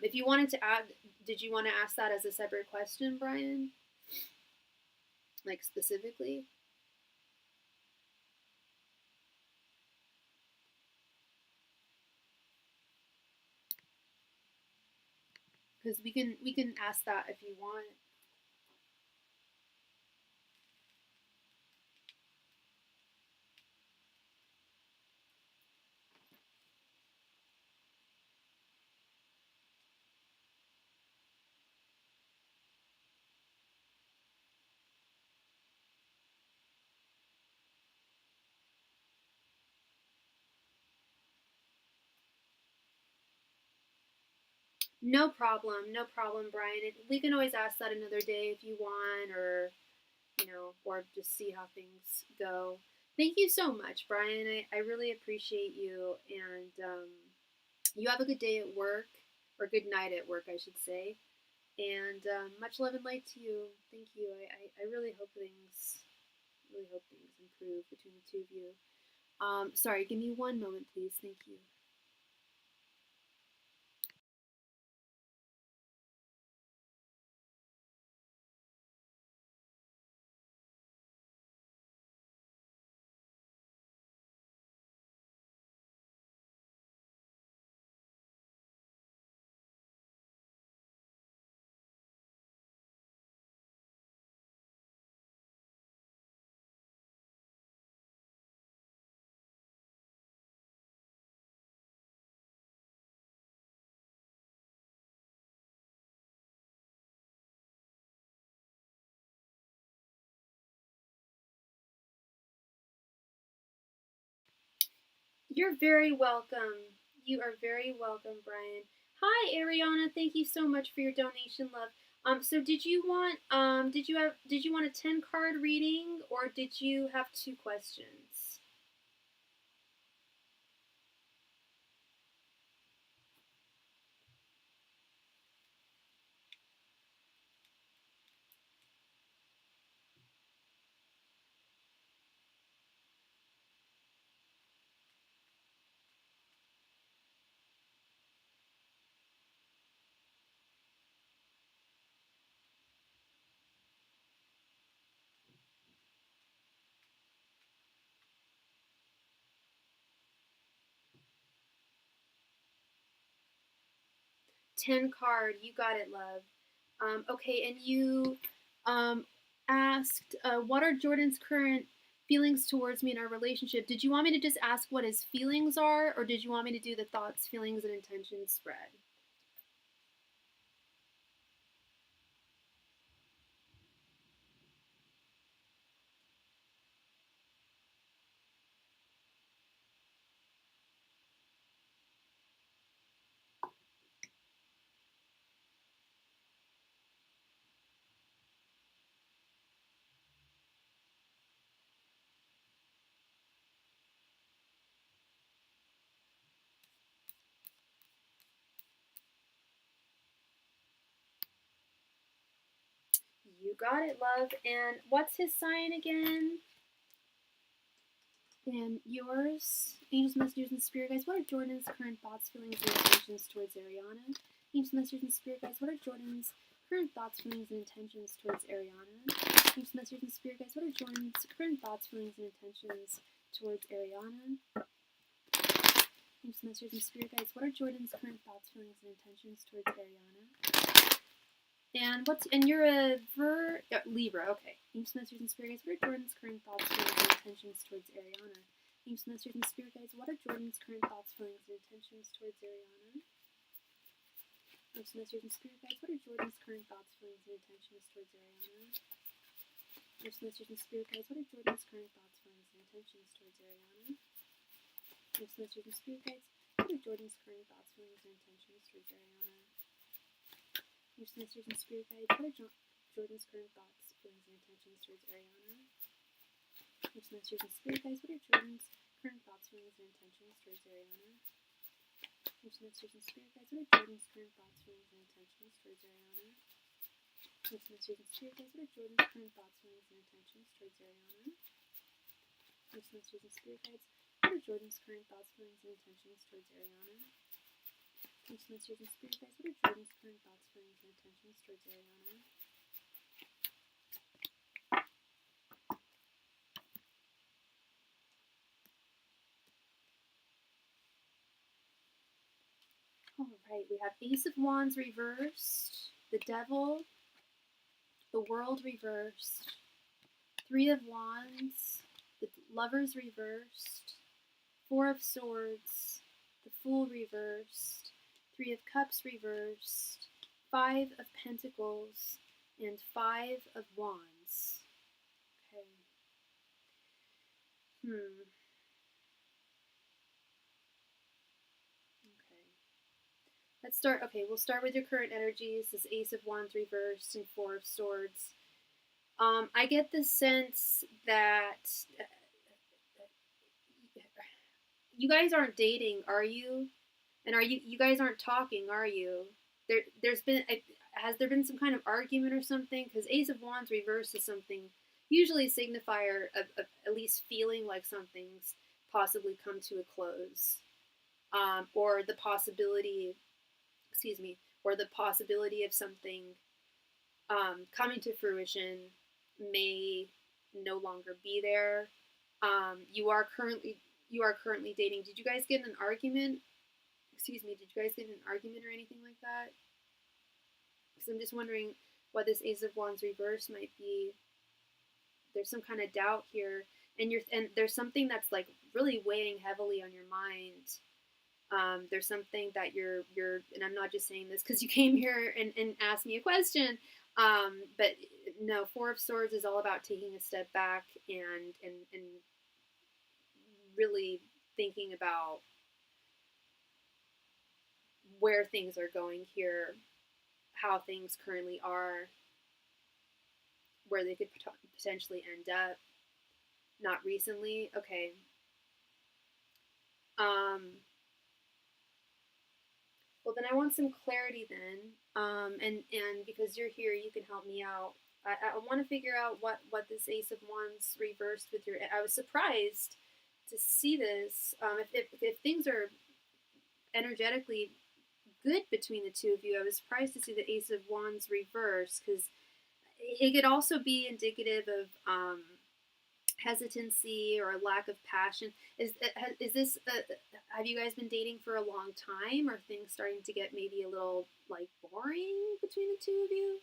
If you wanted to add, did you want to ask that as a separate question, Brian? Like specifically? Because we can ask that if you want. No problem, no problem, Brian. We can always ask that another day if you want, or you know, or just see how things go. Thank you so much, Brian. I really appreciate you, and you have a good day at work, or good night at work, I should say. And much love and light to you. Thank you. I really hope things improve between the two of you. Sorry, give me one moment, please. Thank you. You're very welcome. You are very welcome, Brian. Hi, Ariana. Thank you so much for your donation, love. So did you want a 10-card reading, or did you have 2 questions? Ten card, you got it, love. Okay, and you asked, what are Jordan's current feelings towards me in our relationship? Did you want me to just ask what his feelings are, or did you want me to do the thoughts, feelings, and intentions spread? You got it, love. And what's his sign again? And yours, angels, messengers, and spirit guides. What are Jordan's current thoughts, feelings, and intentions towards Ariana? Angels, messengers, and spirit guides. What are Jordan's current thoughts, feelings, and intentions towards Ariana? Angels, messengers, and spirit guides. What are Jordan's current thoughts, feelings, and intentions towards Ariana? Angels, messengers, and spirit guides. What are Jordan's current thoughts, feelings, and intentions towards Ariana? And you're a Libra, okay. Angels, messengers, and spirit guides. What are Jordan's current thoughts, feelings, and intentions towards Ariana? Angels, messengers, and spirit guides. What are Jordan's current thoughts, feelings, and intentions towards Ariana? Angels, messengers, and spirit guides. What are Jordan's current thoughts, feelings, and intentions towards Ariana? Angels, messengers, and spirit guides. What are Jordan's current thoughts, feelings, and intentions towards Ariana? Angels, messengers, and spirit guides. What are Jordan's current thoughts, feelings, and intentions towards Ariana? Angels, messengers, and spirit guides. What are Jordan's current thoughts, feelings, and intentions towards Ariana? Angels, messengers, and spirit guides. What are Jordan's current thoughts, feelings, and intentions towards Ariana? Angels, messengers, and spirit guides. What are Jordan's current thoughts, feelings, and intentions towards Ariana? Angels, messengers, and spirit guides. What are Jordan's current thoughts, feelings, and intentions towards Ariana? Angels, messengers, and spirit guides. What are Jordan's current thoughts, feelings, and intentions towards Ariana? Angels, messengers, and spirit guides. What are Jordan's current thoughts, feelings, and intentions towards Ariana? Alright, we have Ace of Wands reversed, the Devil, the World reversed, Three of Wands, the Lovers reversed, Four of Swords, the Fool reversed, Three of Cups reversed, Five of Pentacles, and Five of Wands. Okay. Okay. Let's start. Okay, we'll start with your current energies. This Ace of Wands reversed and Four of Swords. I get the sense that you guys aren't dating, are you? And you guys aren't talking, are you? Has there been some kind of argument or something? Because Ace of Wands reversed is something usually a signifier of at least feeling like something's possibly come to a close, or the possibility, or the possibility of something coming to fruition may no longer be there. You are currently dating. Did you guys get in an argument? Did you guys get in an argument or anything like that? Because I'm just wondering what this Ace of Wands reverse might be. There's some kind of doubt here, and there's something that's like really weighing heavily on your mind. There's something that you're, and I'm not just saying this because you came here and asked me a question. But no, Four of Swords is all about taking a step back and really thinking about where things are going here, how things currently are, where they could potentially end up. Not recently. Okay. Well, then I want some clarity then. And because you're here, you can help me out. I want to figure out what this Ace of Wands reversed with your. I was surprised to see this. If things are energetically good between the two of you, I was surprised to see the Ace of Wands reverse, because it could also be indicative of hesitancy or lack of passion. Is this have you guys been dating for a long time? Or things starting to get maybe a little like boring between the two of you?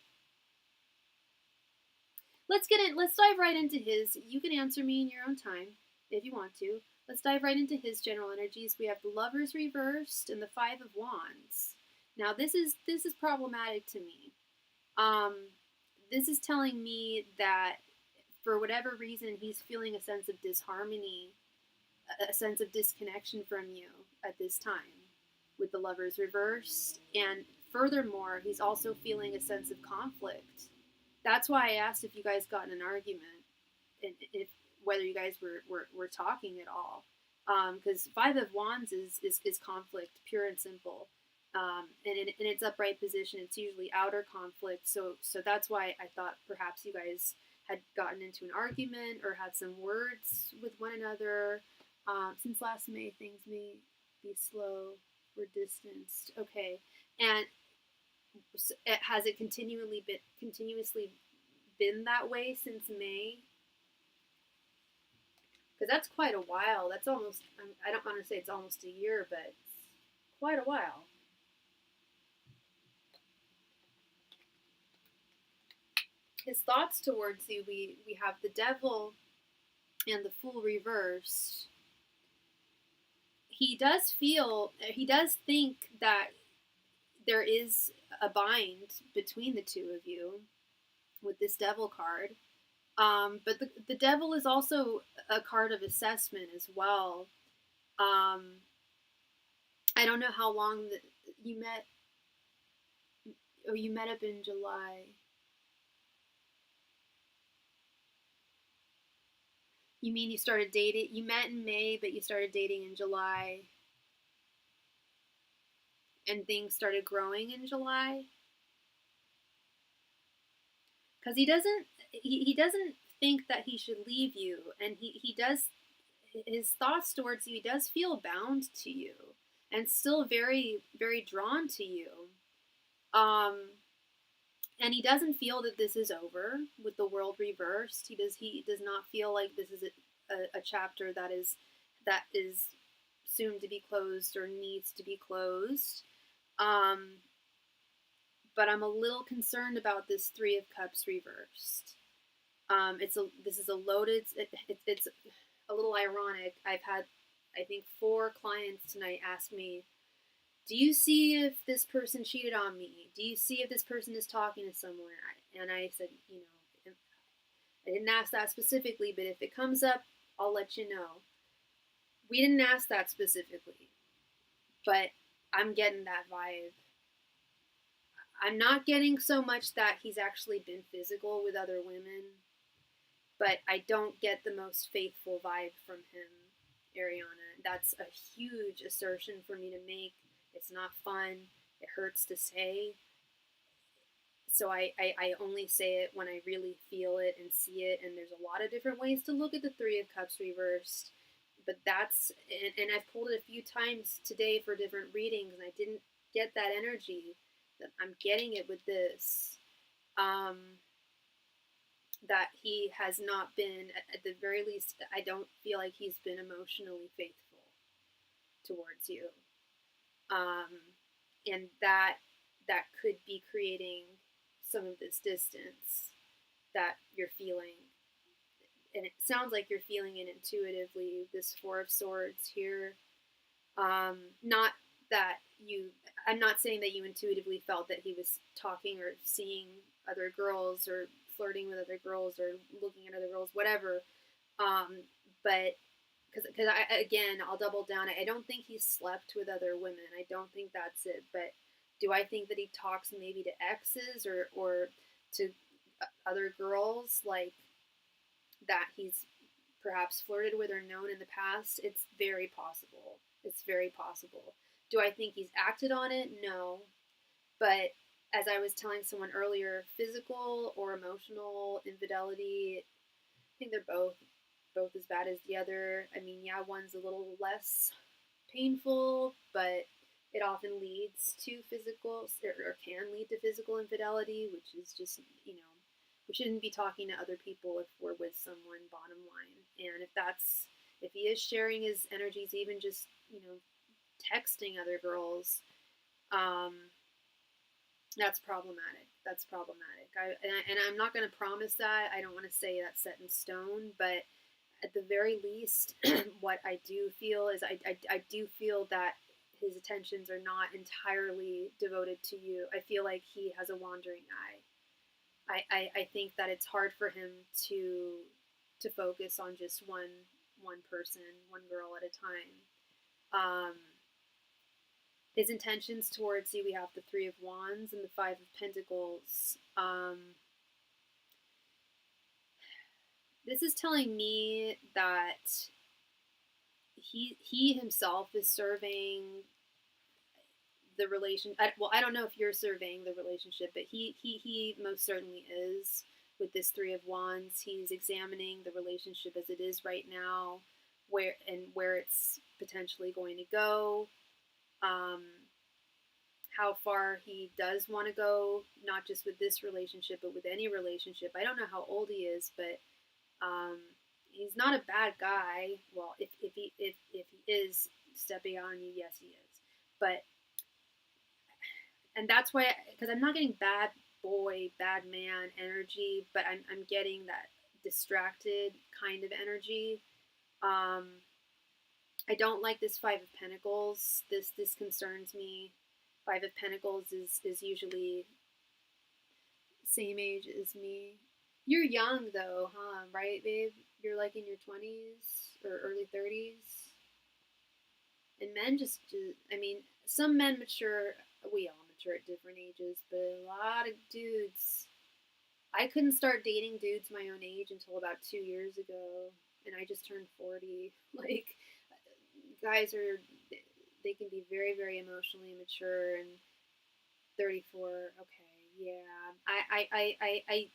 Let's dive right into his. You can answer me in your own time if you want to. Let's dive right into his general energies. We have the Lovers reversed and the Five of Wands. Now this is problematic to me. This is telling me that for whatever reason he's feeling a sense of disharmony, a sense of disconnection from you at this time with the Lovers reversed. And furthermore, he's also feeling a sense of conflict. That's why I asked if you guys got in an argument, and if whether you guys were talking at all. Because Five of Wands is conflict, pure and simple. And in its upright position, it's usually outer conflict. So that's why I thought perhaps you guys had gotten into an argument or had some words with one another. Since last May, things may be slow. We're distanced. Okay. And has it continuously been that way since May? Because that's quite a while. That's almost, I don't want to say it's almost a year, but it's quite a while. His thoughts towards you, we have the Devil and the Fool reversed. He does think that there is a bind between the two of you with this Devil card. But the Devil is also a card of assessment as well. I don't know how long you met. Oh, you met up in July. You mean you started dating? You met in May, but you started dating in July, and things started growing in July. Because he doesn't think that he should leave you, and he does. His thoughts towards you, he does feel bound to you, and still very, very drawn to you. And he doesn't feel that this is over with the World reversed. He does not feel like this is a chapter that is soon to be closed or needs to be closed. But I'm a little concerned about this Three of Cups reversed. This is a loaded. It's a little ironic. I've had, I think, 4 clients tonight ask me, do you see if this person cheated on me? Do you see if this person is talking to someone? And I said, I didn't ask that specifically, but if it comes up, I'll let you know. We didn't ask that specifically, but I'm getting that vibe. I'm not getting so much that he's actually been physical with other women, but I don't get the most faithful vibe from him, Ariana. That's a huge assertion for me to make. It's not fun. It hurts to say. So I only say it when I really feel it and see it. And there's a lot of different ways to look at the Three of Cups reversed. But that's, and I've pulled it a few times today for different readings, and I didn't get that energy. That I'm getting it with this. That he has not been, at the very least, I don't feel like he's been emotionally faithful towards you. And that could be creating some of this distance that you're feeling. And it sounds like you're feeling it intuitively, this Four of Swords here. Not that I'm not saying that you intuitively felt that he was talking or seeing other girls or flirting with other girls or looking at other girls, whatever. But because I'll double down. I don't think he slept with other women. I don't think that's it. But do I think that he talks maybe to exes or to other girls like that he's perhaps flirted with or known in the past? It's very possible. It's very possible. Do I think he's acted on it? No. But as I was telling someone earlier, physical or emotional infidelity, I think they're both as bad as the other. I mean, yeah, one's a little less painful, but it often leads to physical or can lead to physical infidelity, which is just, we shouldn't be talking to other people if we're with someone, bottom line. And if he is sharing his energies, even just, texting other girls, that's problematic. That's problematic. And I'm not going to promise that. I don't want to say that's set in stone, but at the very least, what I do feel is I do feel that his attentions are not entirely devoted to you. I feel like he has a wandering eye. I think that it's hard for him to focus on just one person, one girl at a time. His intentions towards you, we have the Three of Wands and the Five of Pentacles. This is telling me that he himself is serving the relation. Well, I don't know if you're surveying the relationship, but he most certainly is. With this Three of Wands, he's examining the relationship as it is right now, where it's potentially going to go. How far he does want to go, not just with this relationship, but with any relationship. I don't know how old he is, but he's not a bad guy. Well, if he is stepping on you, yes, he is. But and that's why, because I'm not getting bad boy, bad man energy, but I'm getting that distracted kind of energy. I don't like this Five of Pentacles. This concerns me. Five of Pentacles is usually same age as me. You're young though, huh? Right, babe? You're like in your 20s or early 30s. And men I mean, some men mature, we all mature at different ages, but a lot of dudes, I couldn't start dating dudes my own age until about 2 years ago, and I just turned 40. Like, guys they can be very, very emotionally immature, and 34, okay, yeah.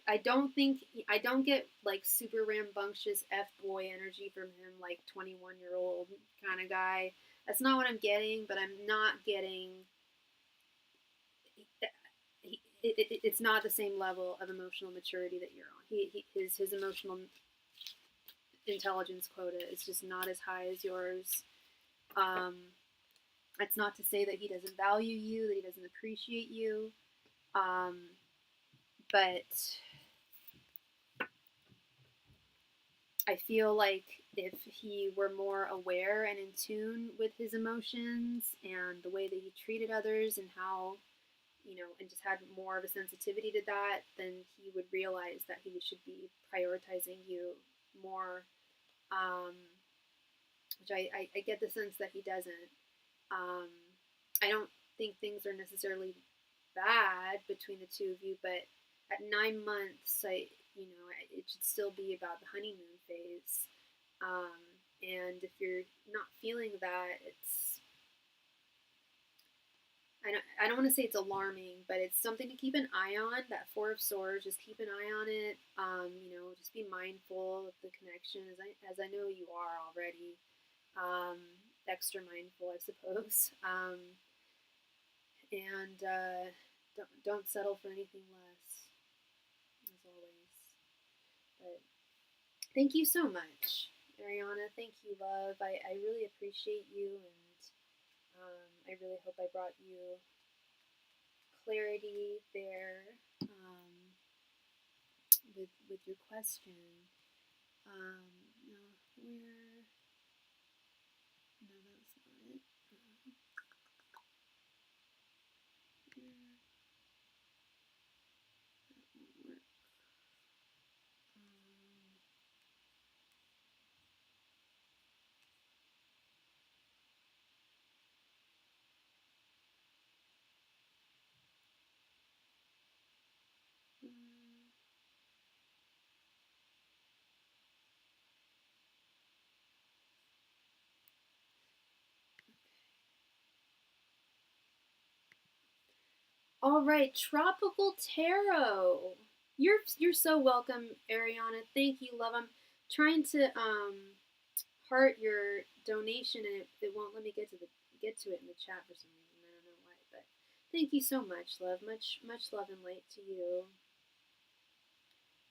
I don't get like super rambunctious F-boy energy from him, like 21-year-old kind of guy. That's not what I'm getting, but I'm not getting, it's not the same level of emotional maturity that you're on. His emotional intelligence quota is just not as high as yours. That's not to say that he doesn't value you, that he doesn't appreciate you, but I feel like if he were more aware and in tune with his emotions and the way that he treated others and how, and just had more of a sensitivity to that, then he would realize that he should be prioritizing you more, which I get the sense that he doesn't. I don't think things are necessarily bad between the two of you, but at 9 months, it should still be about the honeymoon phase. And if you're not feeling that, I don't want to say it's alarming, but it's something to keep an eye on. That Four of Swords, just keep an eye on it. Just be mindful of the connection, as I know you are already. Extra mindful, I suppose. And don't settle for anything less, as always. But thank you so much, Ariana. Thank you, love. I really appreciate you, and I really hope I brought you clarity there with your question. No, where? No, that's not it. Here. That won't work. All right, Tropical Tarot. You're so welcome, Ariana. Thank you, love. I'm trying to heart your donation and it won't let me get to it in the chat for some reason. I don't know why, but thank you so much, love. Much love and light to you.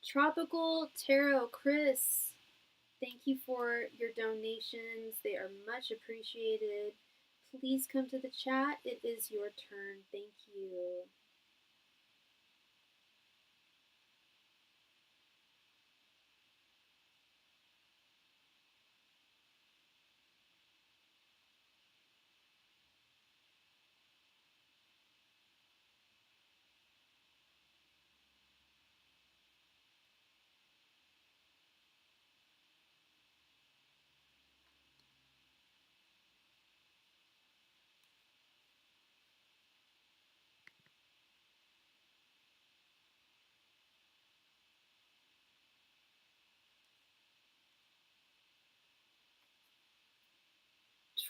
Tropical Tarot, Chris. Thank you for your donations. They are much appreciated. Please come to the chat. It is your turn. Thank you.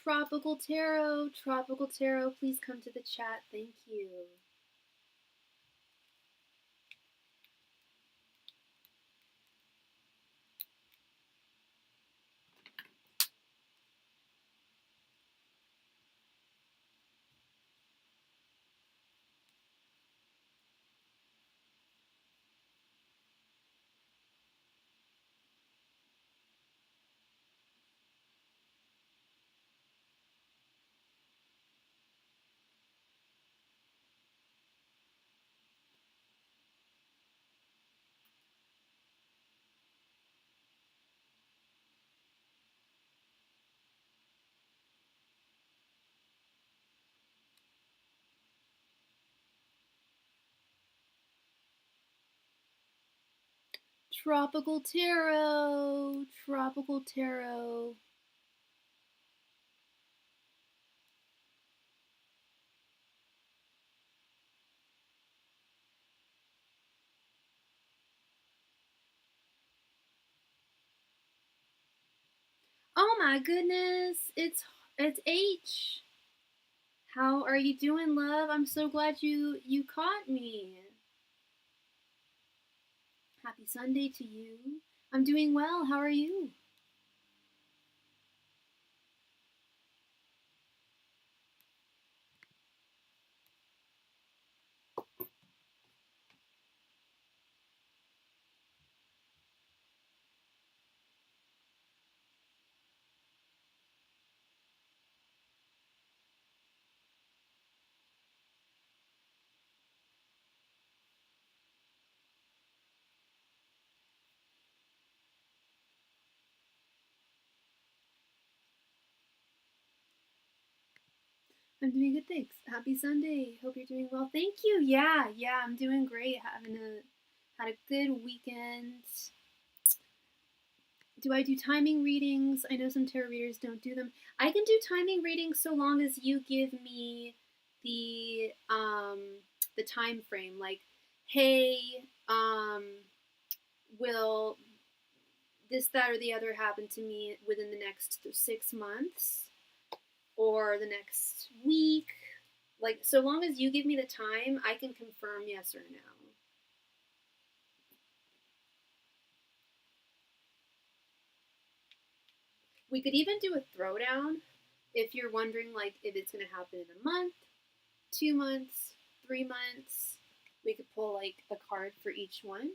Tropical Tarot, please come to the chat. Thank you. Tropical Tarot. Oh my goodness, it's H. How are you doing, love? I'm so glad you caught me. Happy Sunday to you. I'm doing well. How are you? I'm doing good, thanks. Happy Sunday. Hope you're doing well. Thank you. Yeah, I'm doing great. Had a good weekend. Do I do timing readings? I know some tarot readers don't do them. I can do timing readings so long as you give me the time frame. Like, hey, will this, that, or the other happen to me within the next 6 months or the next week? Like, so long as you give me the time, I can confirm yes or no. We could even do a throwdown if you're wondering, like, if it's going to happen in a month, 2 months, 3 months. We could pull, like, a card for each one.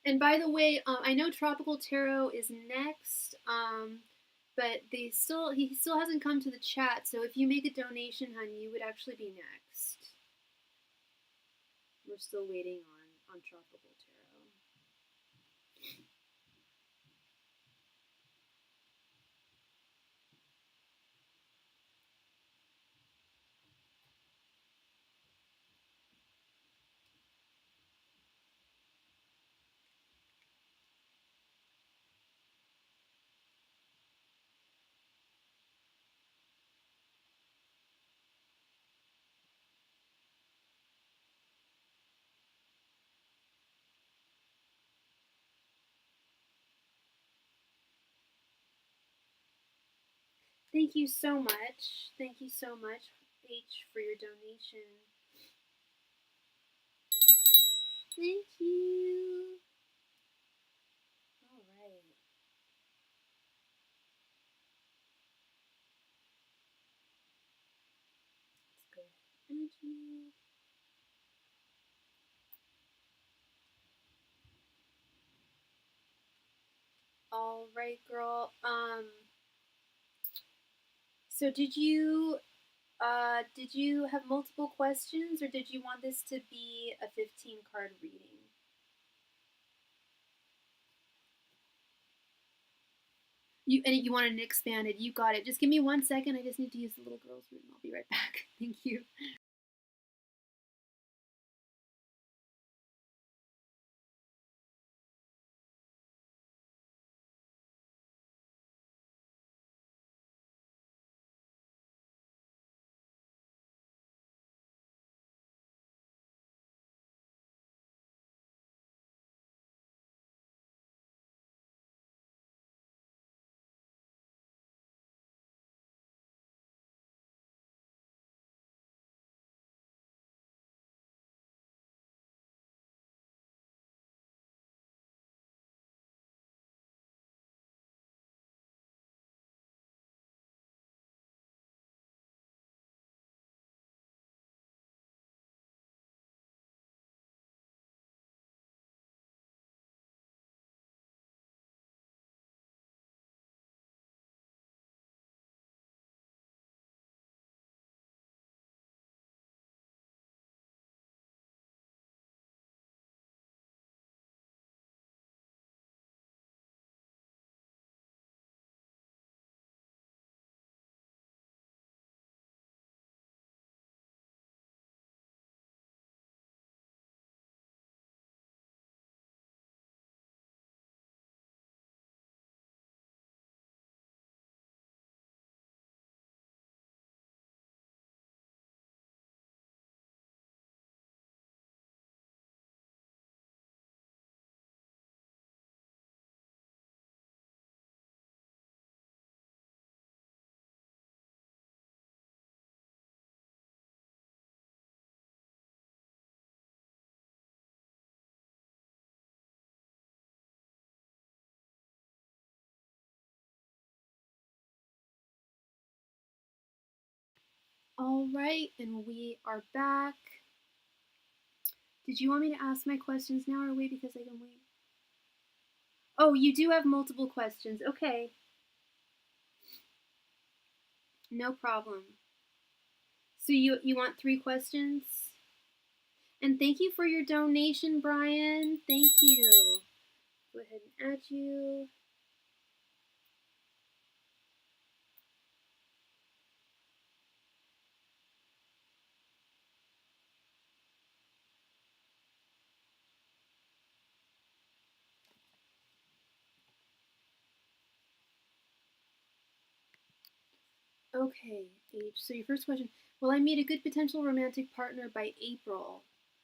And by the way, I know Tropical Tarot is next, but he still hasn't come to the chat. So if you make a donation, hun, you would actually be next. We're still waiting on Tropical Tarot. Thank you so much. Thank you so much, H, for your donation. Thank you. All right. Let's go ahead and add you. All right, girl. So did you have multiple questions, or did you want this to be a 15-card reading? You wanted it expanded. You got it. Just give me 1 second. I just need to use the little girl's room. I'll be right back. Thank you. All right, and we are back. Did you want me to ask my questions now or wait because I can wait? Oh, you do have multiple questions. Okay. No problem. So you want 3 questions? And thank you for your donation, Brian. Thank you. Go ahead and add you. Okay, H. So your first question, will I meet a good potential romantic partner by April?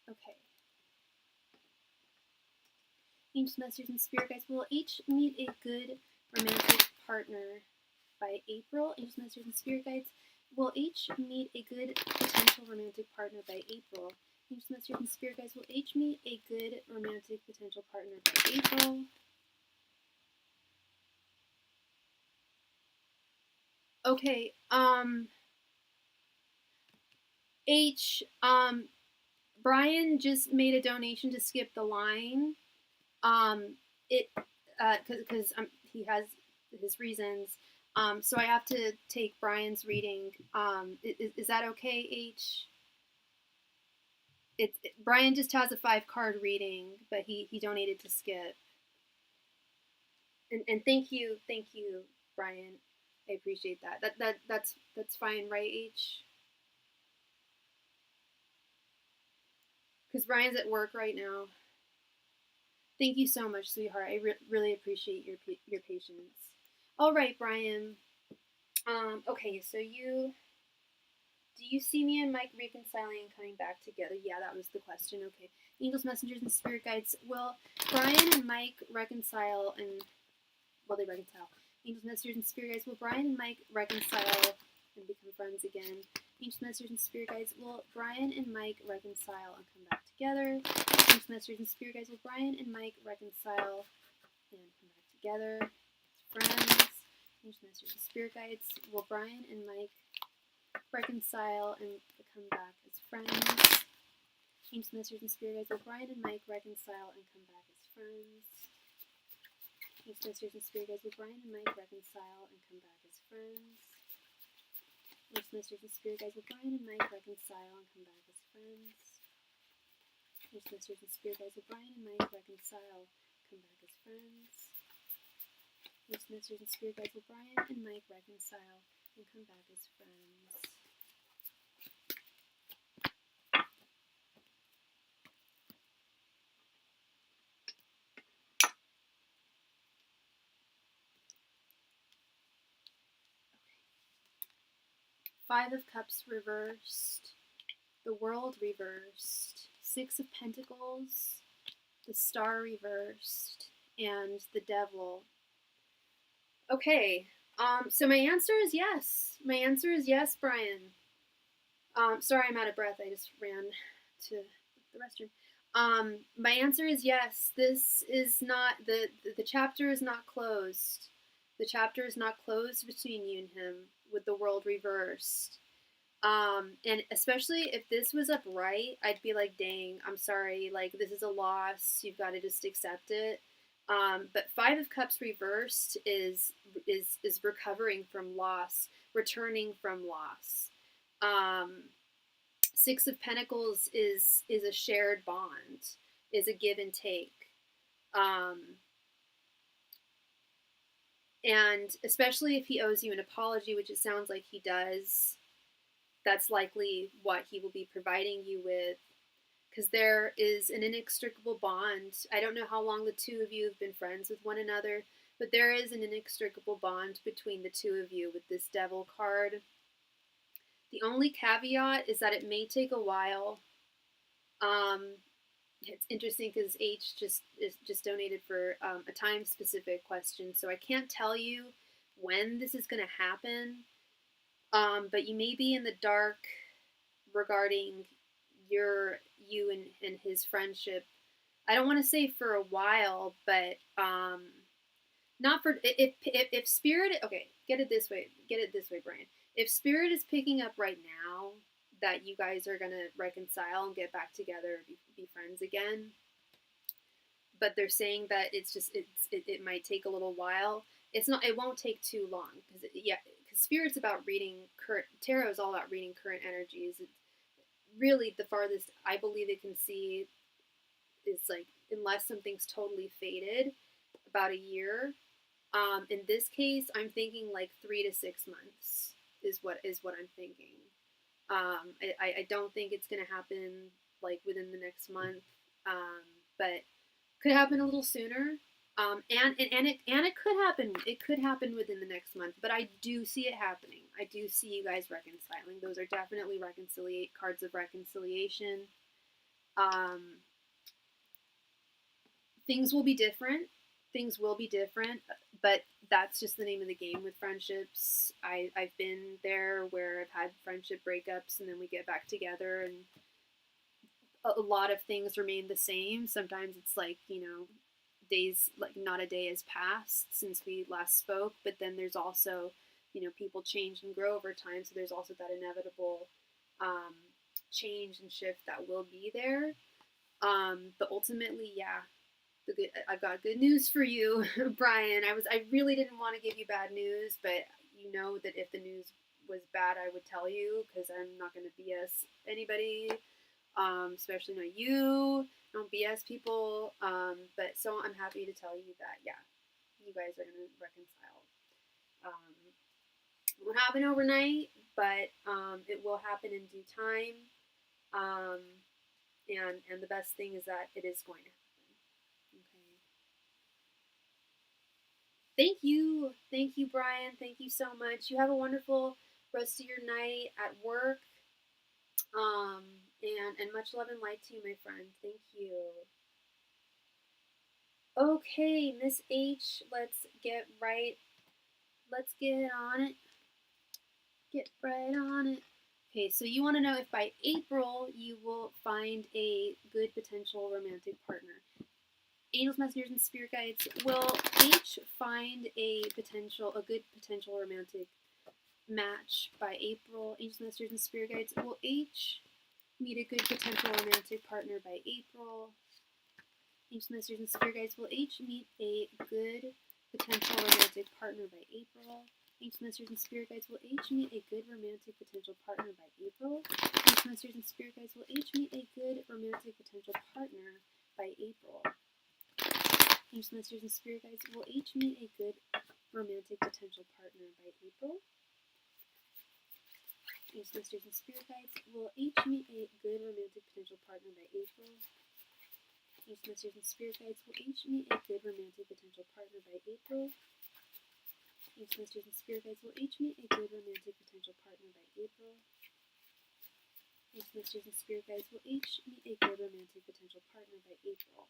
Okay. Angels, Masters, and Spirit Guides, will H meet a good romantic partner by April? Angels, Masters, and Spirit Guides, will H meet a good potential romantic partner by April? Angels, Masters, and Spirit Guides, will H meet a good romantic potential partner by April? Okay, H, Brian just made a donation to skip the line. It, because he has his reasons. So I have to take Brian's reading. Is that okay, H? Brian just has a 5-card reading, but he donated to skip. And thank you, Brian. I appreciate that. That's fine, right, H? Because Brian's at work right now. Thank you so much, sweetheart. I really appreciate your patience. All right, Brian. Okay, so do you see me and Mike reconciling and coming back together? Yeah, that was the question. Okay. Angels, messengers, and spirit guides. Will Brian and Mike reconcile and, well, they reconcile. Angels, messengers, and spirit guides, will Brian and Mike reconcile and become friends again? Angels, messengers, and spirit guides, will Brian and Mike reconcile and come back together? Angels, messengers, and spirit guides, will Brian and Mike reconcile and come back together as friends? Angels, messengers, and spirit guides, will Brian and Mike reconcile and come back as friends? Angels, messengers, and spirit guides, will Brian and Mike reconcile and come back as friends? Angels, messengers, and spirit guides, will Brian and Mike reconcile and come back as friends? Angels, messengers, and spirit guides, will Brian and Mike reconcile and come back as friends? Angels, messengers, and spirit guides, will Brian and Mike reconcile, come back as friends? Angels, messengers, and spirit guides, will Brian and Mike reconcile and come back as friends? 5 of Cups reversed, the World reversed, 6 of Pentacles, the Star reversed, and the Devil. Okay, so my answer is yes. My answer is yes, Brian. Sorry, I'm out of breath. I just ran to the restroom. My answer is yes. This is not, the chapter is not closed. The chapter is not closed between you and him with the World reversed. And especially if this was upright, I'd be like, dang, I'm sorry, like, this is a loss. You've got to just accept it. But 5 of Cups reversed is recovering from loss, returning from loss. 6 of Pentacles is a shared bond, is a give and take. And especially if he owes you an apology, which it sounds like he does, that's likely what he will be providing you with, because there is an inextricable bond. I don't know how long the two of you have been friends with one another, but there is an inextricable bond between the two of you with this Devil card. The only caveat is that it may take a while. It's interesting because H just donated for a time-specific question, so I can't tell you when this is going to happen. But you may be in the dark regarding you and his friendship. I don't want to say for a while, but not for if spirit. Okay, get it this way, Brian. If spirit is picking up right now that you guys are gonna reconcile and get back together, be friends again, but they're saying that it might take a little while. It's not. It won't take too long because Spirit's about reading current. Tarot is all about reading current energies. It's really the farthest I believe it can see is like, unless something's totally faded, about a year. In this case, I'm thinking like 3 to 6 months is what I'm thinking. I don't think it's gonna happen like within the next month, but could happen a little sooner. And it could happen. It could happen within the next month, but I do see it happening. I do see you guys reconciling. Those are definitely cards of reconciliation. Things will be different. But that's just the name of the game with friendships. I've been there where I've had friendship breakups and then we get back together and a lot of things remain the same. Sometimes it's like, days, like not a day has passed since we last spoke, but then there's also, people change and grow over time, so there's also that inevitable change and shift that will be there. But ultimately, yeah, I've got good news for you, Brian. I really didn't want to give you bad news, but you know that if the news was bad, I would tell you, because I'm not going to BS anybody, especially not you. Don't BS people. But so I'm happy to tell you that, yeah, you guys are going to reconcile. It won't happen overnight, but it will happen in due time. And the best thing is that it is going to happen. Okay. Thank you, Brian. Thank you so much. You have a wonderful rest of your night at work. And much love and light to you, my friend. Thank you. Okay, Miss H, let's get right let's get on it. Get right on it. Okay, so you want to know if by April you will find a good potential romantic partner. Angels, messengers, and spirit guides will each find a good potential romantic match by April. Angels, messengers, and spirit guides will each meet a good potential romantic partner by April. Angels, messengers, and spirit guides will each meet a good potential romantic partner by April. Angels, messengers, and spirit guides will each meet a good romantic potential partner by April. Angels, messengers, and spirit guides will each meet a good romantic potential partner by April. Angels, messengers, and spirit guides will each meet a good romantic potential partner by April. Angels, messengers, and spirit guides will each meet a good romantic potential partner by April. Angels, messengers, and spirit guides will each meet a good romantic potential partner by April. Angels, messengers, and spirit guides will each meet a good romantic potential partner by April. Angels, messengers, and spirit guides will each meet a good romantic potential partner by April.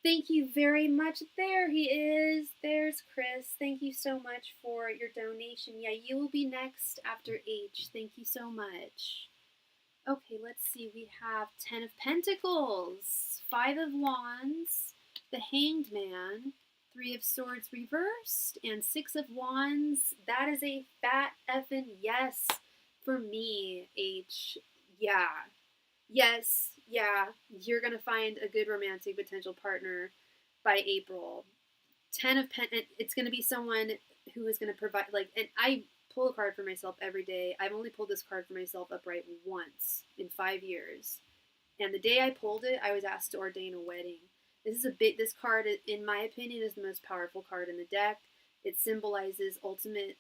Thank you very much. There he is. There's Chris. Thank you so much for your donation. Yeah, you will be next after H. Thank you so much. Okay, let's see. We have 10 of Pentacles, 5 of Wands, the Hanged Man, 3 of Swords reversed, and 6 of Wands. That is a fat effing yes for me, H. Yeah. Yes, yeah, you're going to find a good romantic potential partner by April. 10 of Pentacles, it's going to be someone who is going to provide, like, and I pull a card for myself every day. I've only pulled this card for myself upright once in 5 years. And the day I pulled it, I was asked to ordain a wedding. This card, in my opinion, is the most powerful card in the deck. It symbolizes ultimate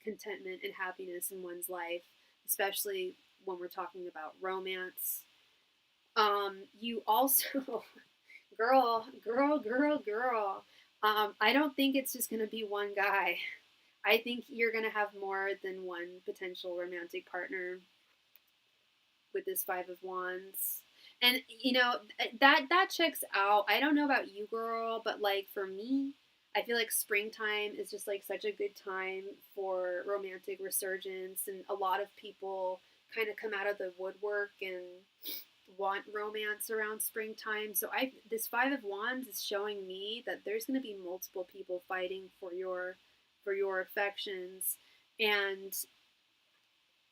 contentment and happiness in one's life, especially when we're talking about romance. You also, girl. I don't think it's just going to be one guy. I think you're going to have more than one potential romantic partner with this 5 of Wands. And, you know, that checks out. I don't know about you, girl, but, like, for me, I feel like springtime is just, like, such a good time for romantic resurgence, and a lot of people kind of come out of the woodwork and want romance around springtime. So this 5 of Wands is showing me that there's going to be multiple people fighting for your affections, and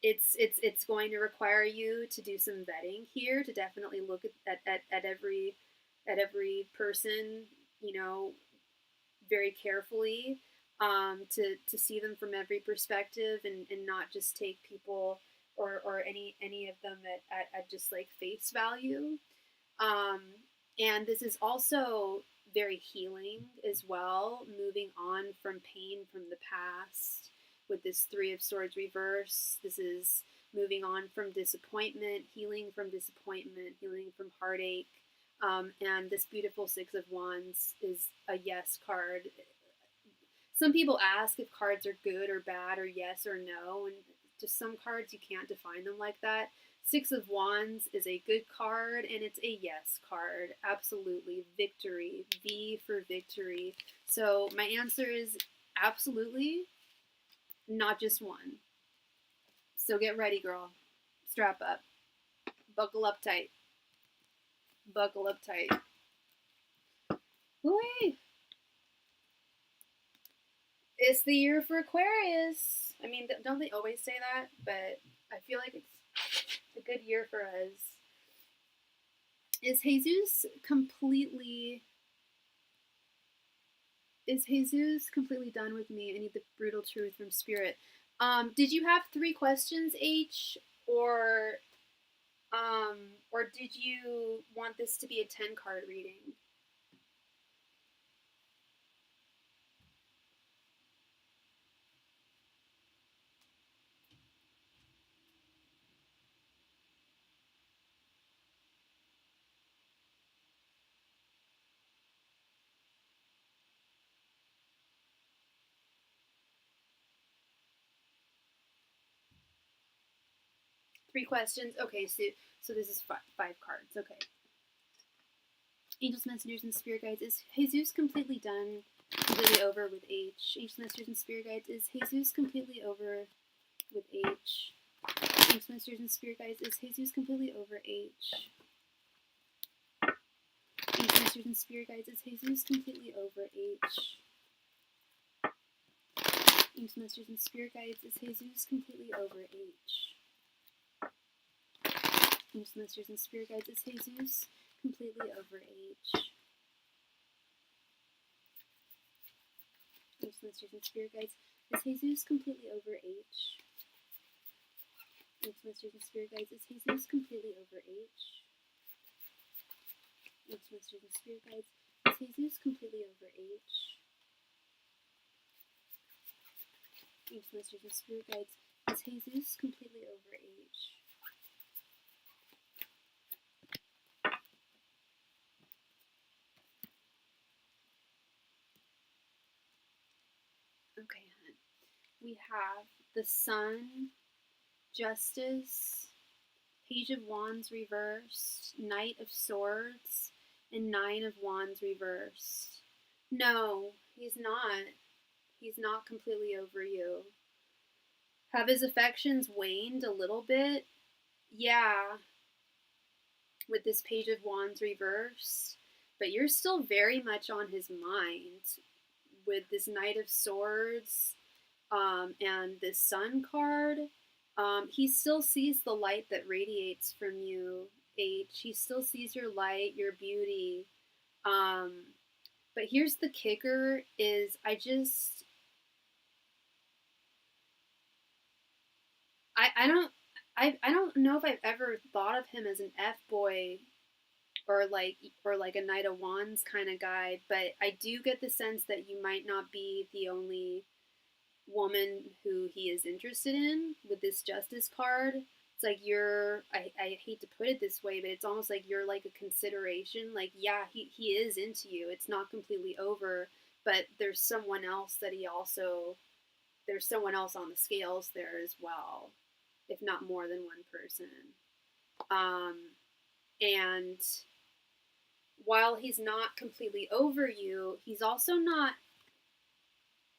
it's going to require you to do some vetting here, to definitely look at every person, you know, very carefully, to see them from every perspective, and not just take people or any of them at just like face value. And this is also very healing as well, moving on from pain from the past. With this 3 of Swords reverse, this is moving on from disappointment, healing from disappointment, healing from heartache. And this beautiful 6 of Wands is a yes card. Some people ask if cards are good or bad, or yes or no, and just some cards you can't define them like that. 6 of Wands is a good card, and it's a yes card. Absolutely. Victory. V for victory. So my answer is absolutely, not just one. So get ready, girl. Strap up. Buckle up tight. Buckle up tight. Whee! It's the year for Aquarius. I mean, don't they always say that? But I feel like it's a good year for us. Is Jesus completely done with me? I need the brutal truth from Spirit. Did you have 3 questions, H, or did you want this to be a 10-card reading? 3 questions. Okay, so this is 5 cards. Okay. Angels, messengers, and spirit guides. Is Jesus completely done, completely over with H? Angels, messengers, and spirit guides. Is Jesus completely over with H? Angels, messengers, and spirit guides. Is Jesus completely over H? Angels, messengers, and spirit guides. Is Jesus completely over H? Angels, messengers, and spirit guides. Is Jesus completely over H? Angels, messengers, and spirit guides. Is Jesus completely over H? Angels, messengers, and spirit guides. Is Jesus completely over H? Angels, messengers, and spirit guides. Is Jesus completely over H? Angels, messengers, and spirit guides. Is Jesus completely over H? Angels, messengers, and spirit guides. Is Jesus completely over H? Okay, hun. We have the Sun, Justice, Page of Wands reversed, Knight of Swords, and 9 of Wands reversed. No, he's not. He's not completely over you. Have his affections waned a little bit? Yeah, with this Page of Wands reversed. But you're still very much on his mind with this Knight of Swords and this Sun card. He still sees the light that radiates from you, H. He still sees your light, your beauty. But here's the kicker is I don't know if I've ever thought of him as an F-boy or like a Knight of Wands kind of guy, but I do get the sense that you might not be the only woman who he is interested in with this Justice card. It's like I hate to put it this way, but it's almost like you're like a consideration. Like, yeah, he is into you. It's not completely over, but there's someone else there's someone else on the scales there as well, if not more than one person. And while he's not completely over you, he's also not,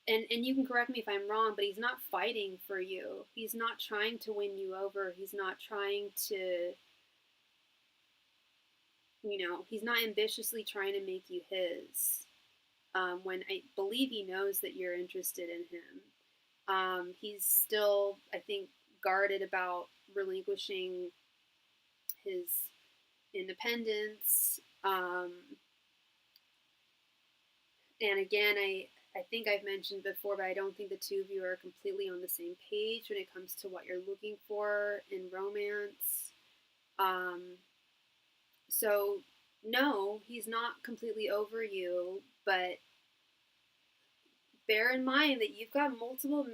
and you can correct me if I'm wrong, but he's not fighting for you. He's not trying to win you over. He's not trying to, he's not ambitiously trying to make you his. When I believe he knows that you're interested in him. He's still, I think, guarded about relinquishing his independence. And again, I think I've mentioned before, but I don't think the two of you are completely on the same page when it comes to what you're looking for in romance. So, no, he's not completely over you, but bear in mind that you've got multiple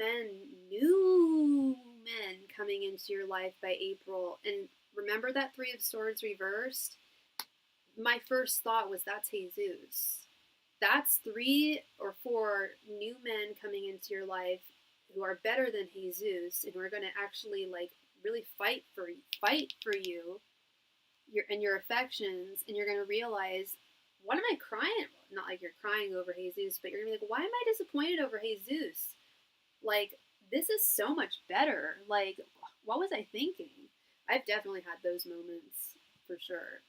new men coming into your life by April. And remember that 3 of Swords reversed? My first thought was that's Jesus. That's 3 or 4 new men coming into your life who are better than Jesus and who are going to actually like really fight for you, your affections, and you're going to realize, what am I crying? Not like you're crying over Jesus, but you're going to be like, why am I disappointed over Jesus? Like, this is so much better. Like, what was I thinking? I've definitely had those moments for sure.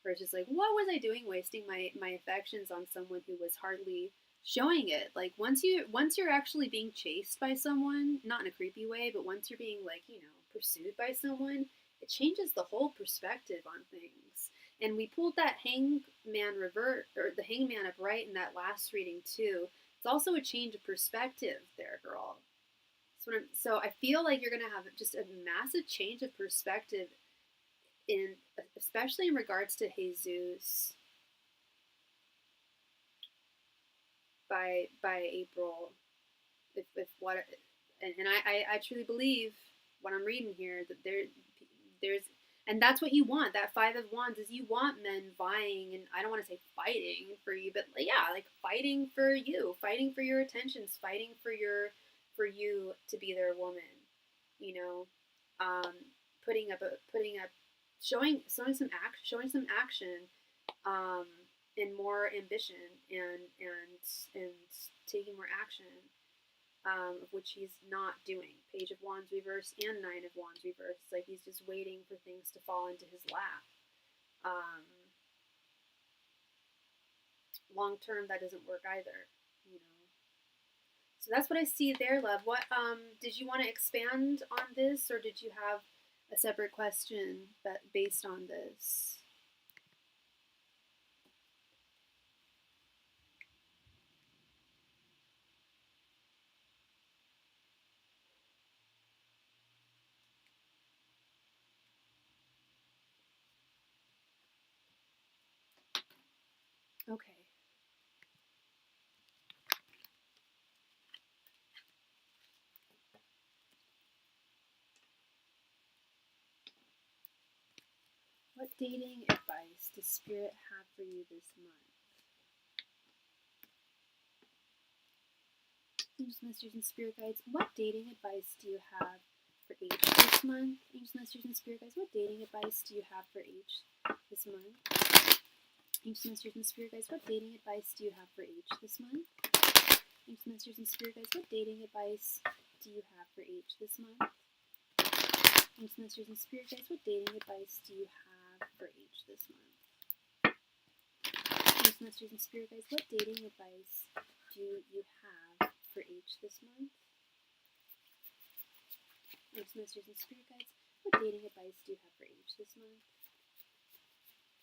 Where it's just like, what was I doing wasting my affections on someone who was hardly showing it? Like, once you're actually being chased by someone, not in a creepy way, but once you're being like, pursued by someone, it changes the whole perspective on things. And we pulled that hangman revert, or the hangman upright in that last reading too. It's also a change of perspective there, girl. So I feel like you're going to have just a massive change of perspective especially in regards to Jesus by April. If what, and I truly believe what I'm reading here, that there's, and that's what you want. That 5 of Wands is you want men vying, and I don't want to say fighting for you, but yeah, like fighting for you, fighting for your attentions, fighting for you to be their woman, showing some action, and more ambition, and taking more action, of which he's not doing. Page of Wands reverse and Nine of Wands reverse. It's like he's just waiting for things to fall into his lap. Long term, that doesn't work either, you know. So that's what I see there, love. What did you want to expand on this, or did you have a separate question based on this? Okay. What dating advice does Spirit have for you this month? Angels, Masters, and Spirit Guides, what dating advice do you have for H this month? Angels, Masters, and Spirit Guides, what dating advice do you have for H this month? Angels, Masters, and Spirit Guides, what dating advice do you have for H this month? Angels, Masters, and Spirit Guides, what dating advice do you have for H this month? Angels, Masters, and Spirit Guides, what dating advice do you have for H this month? Angels, Masters, and Spirit Guides, what dating advice do you have for H this month? Angels, Masters, and Spirit Guides, what dating advice do you have for H this month?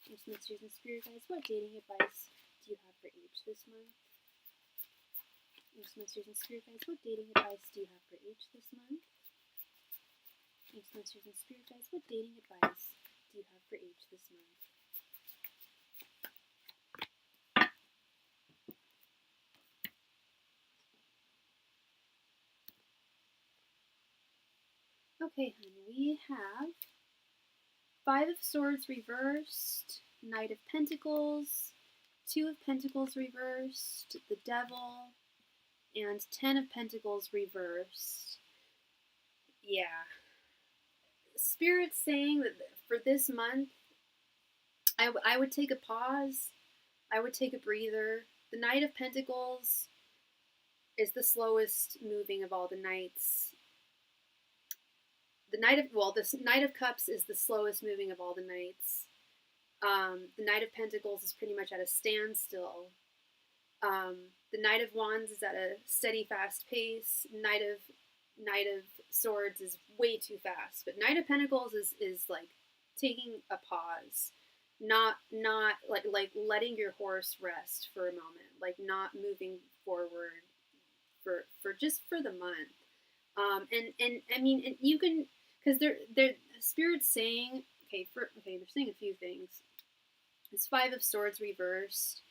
Angels, Masters, and Spirit Guides, what dating advice do you have for H this month? Angels, Masters, and Spirit Guides, what dating advice do you have for H this month? Angels, Masters, and Spirit Guides, what dating advice do you have for H this month? Okay, honey, we have Five of Swords reversed, Knight of Pentacles, Two of Pentacles reversed, the Devil, and 10 of Pentacles reversed. Yeah. Spirit's saying that for this month, I would take a pause. I would take a breather. The Knight of Pentacles is the slowest moving of all the knights. The Knight of Cups is the slowest moving of all the knights. The Knight of Pentacles is pretty much at a standstill. The Knight of Wands is at a steady, fast pace. Knight of Swords is way too fast. But Knight of Pentacles is like taking a pause, not like letting your horse rest for a moment, like not moving forward for the month. And I mean, and you can, because they're Spirit's saying, they're saying a few things. It's Five of Swords reversed.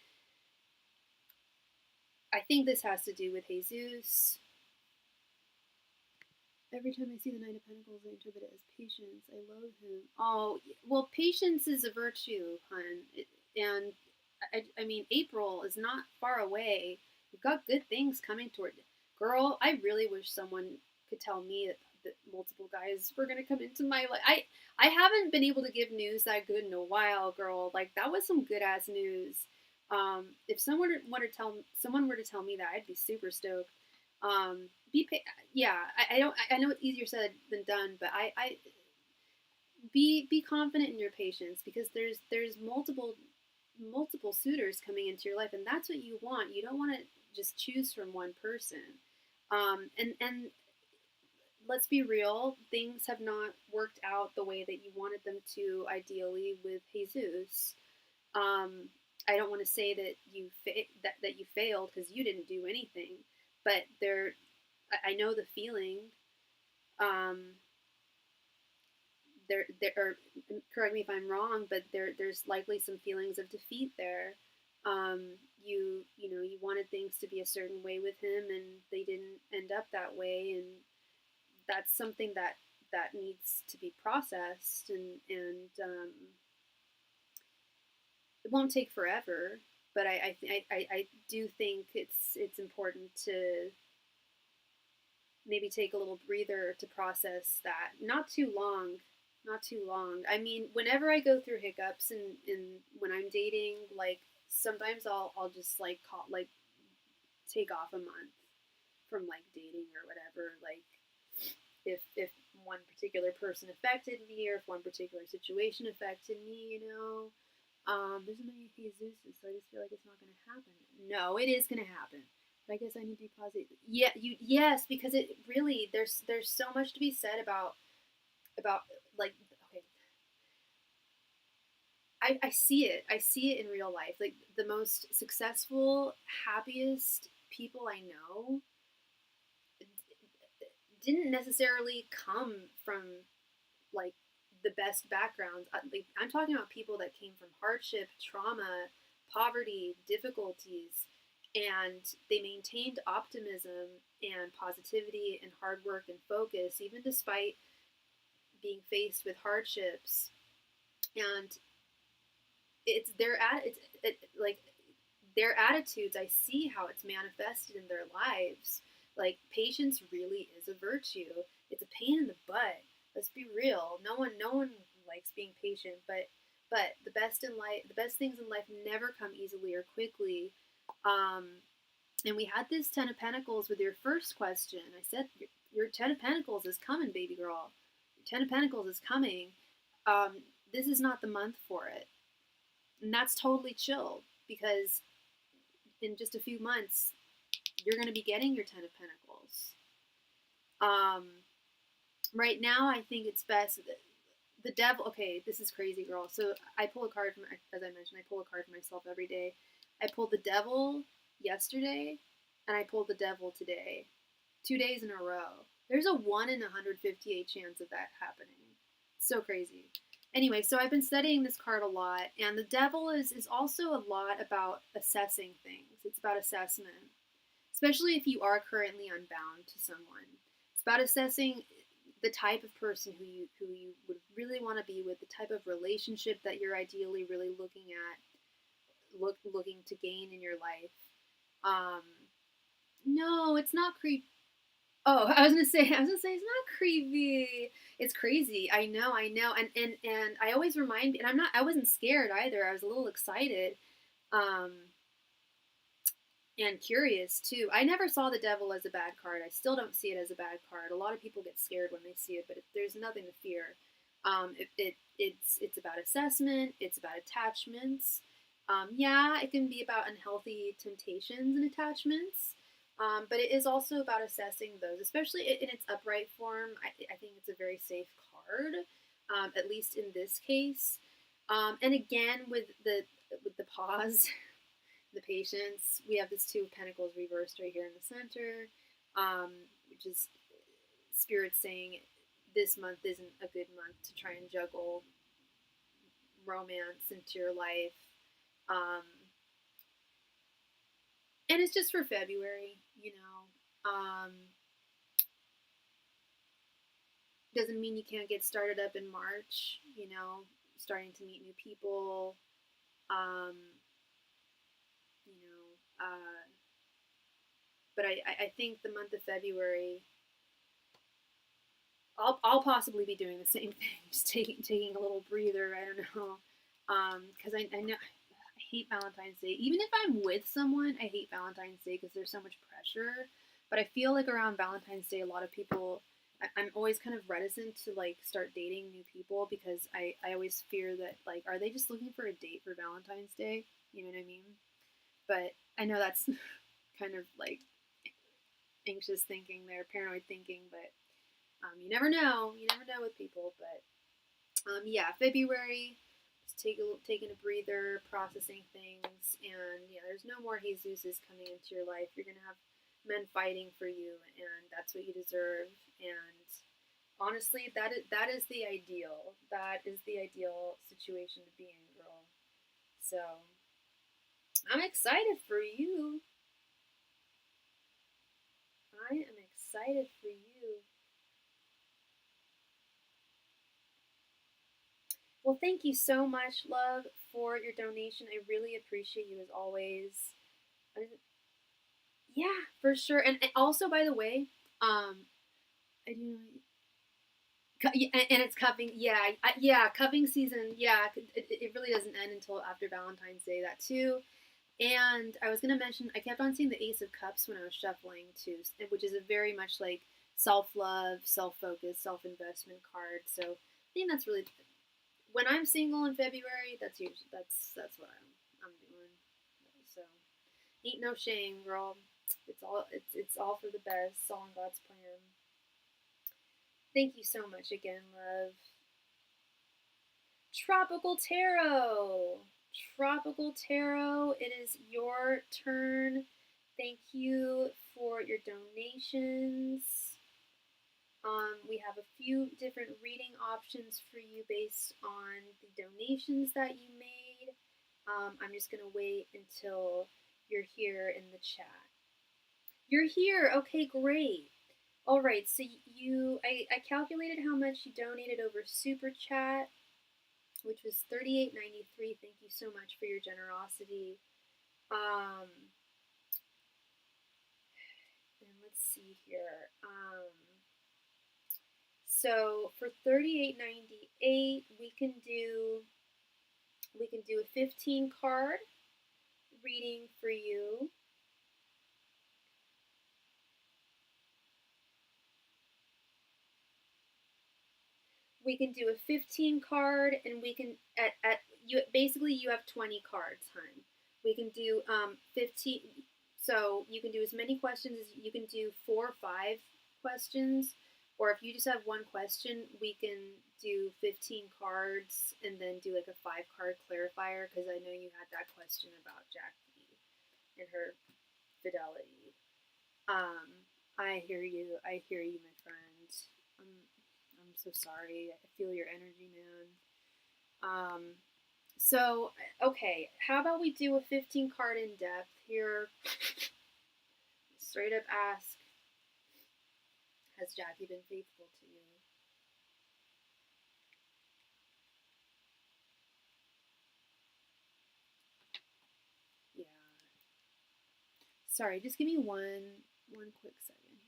I think this has to do with Jesus. Every time I see the Knight of Pentacles, I interpret it as patience. I loathe him. Oh, well, patience is a virtue, hun. And I mean, April is not far away. We've got good things coming toward it. Girl, I really wish someone could tell me that multiple guys were gonna come into my life. I haven't been able to give news that good in a while, girl. Like, that was some good ass news. If someone were to tell me that, I'd be super stoked. I know it's easier said than done, but I be confident in your patience, because there's multiple suitors coming into your life, and that's what you want. You don't want to just choose from one person. And let's be real, things have not worked out the way that you wanted them to, ideally, with Jesus. I don't want to say that you failed, because you didn't do anything, but I know the feeling. There are, correct me if I'm wrong, but there's likely some feelings of defeat there. You wanted things to be a certain way with him, and they didn't end up that way, and that's something that needs to be processed, and it won't take forever. But I do think it's important to maybe take a little breather to process that. Not too long, Not too long. I mean, whenever I go through hiccups and when I'm dating, like sometimes I'll just like call like take off a month from like dating or whatever. Like if one particular person affected me or if one particular situation affected me, you know. There's so many Jesus, so I just feel like it's not gonna happen. No, it is gonna happen. But I guess I need to be positive. Yeah, yes, because it really there's so much to be said about like okay, I see it. I see it in real life. Like the most successful, happiest people I know didn't necessarily come from like the best backgrounds. Like, I'm talking about people that came from hardship, trauma, poverty, difficulties, and they maintained optimism and positivity and hard work and focus, even despite being faced with hardships. And it's their like their attitudes. I see how it's manifested in their lives. Like patience really is a virtue. It's a pain in the butt. Let's be real. No one likes being patient, but the best in life, the best things in life never come easily or quickly. Um, and we had this Ten of Pentacles with your first question. I said your Ten of Pentacles is coming, baby girl. Your Ten of Pentacles is coming. Um, this is not the month for it, and that's totally chill because in just a few months you're going to be getting your Ten of Pentacles. Um, right now, I think it's best. The devil. Okay, this is crazy, girl. So I pull a card from, as I mentioned, I pull a card for myself every day. I pulled the devil yesterday, and I pulled the devil today, 2 days in a row. There's a 1 in 158 chance of that happening. So crazy. Anyway, so I've been studying this card a lot, and the devil is also a lot about assessing things. It's about assessment, especially if you are currently unbound to someone. It's about assessing the type of person who you would really want to be with, the type of relationship that you're ideally really looking at, looking to gain in your life. Um, no, it's not creepy. Oh, I was gonna say it's not creepy. It's crazy. I know, and I always remind, and I wasn't scared either. I was a little excited, um, and curious too. I never saw the devil as a bad card. I still don't see it as a bad card. A lot of people get scared when they see it, but there's nothing to fear. It's about assessment. It's about attachments. Yeah, it can be about unhealthy temptations and attachments. But it is also about assessing those, especially in its upright form. I think it's a very safe card, at least in this case. And again, with the pause, the patience, we have this Two of Pentacles reversed right here in the center, which is Spirit saying this month isn't a good month to try and juggle romance into your life. And it's just for February, you know. Doesn't mean you can't get started up in March, you know, starting to meet new people. Um, you know, but I think the month of February, I'll possibly be doing the same thing, just taking a little breather. I don't know, because I know I hate Valentine's Day. Even if I'm with someone, I hate Valentine's Day because there's so much pressure. But I feel like around Valentine's Day, a lot of people, I'm always kind of reticent to like start dating new people because I always fear that like, are they just looking for a date for Valentine's Day? You know what I mean? But I know that's kind of like anxious thinking there, paranoid thinking, but you never know. You never know with people. But yeah, February, just taking a breather, processing things, and yeah, there's no more Jesuses coming into your life. You're gonna have men fighting for you, and that's what you deserve. And honestly, that is the ideal. That is the ideal situation to be in, girl. So I'm excited for you. I am excited for you. Well, thank you so much, love, for your donation. I really appreciate you as always. Yeah, for sure. And also, by the way, I do. And it's cupping. Yeah, cupping season. Yeah, it really doesn't end until after Valentine's Day. That too. And I was gonna mention, I kept on seeing the Ace of Cups when I was shuffling too, which is a very much like self-love, self-focus, self-investment card. So I think that's really, when I'm single in February, that's what I'm doing. So ain't no shame, girl. It's all for the best. It's all in God's plan. Thank you so much again, love. Tropical Tarot. Tropical Tarot, it is your turn. Thank you for your donations. We have a few different reading options for you based on the donations that you made. I'm just going to wait until you're here in the chat. You're here. Okay, great. All right, so I calculated how much you donated over SuperChat, which was $38.93. Thank you so much for your generosity. And let's see here. So for $38.98, we can do a 15 card reading for you. We can do a 15 card, and we can basically you have 20 cards, hon. We can do 15. So you can do as many questions as you can do 4 or 5 questions, or if you just have one question, we can do 15 cards and then do like a 5-card clarifier, because I know you had that question about Jackie and her fidelity. I hear you, my friend. I'm so sorry. I feel your energy, man. So, okay, how about we do a 15 card in depth here? Straight up ask, has Jackie been faithful to you? Yeah. Sorry, just give me one quick second here.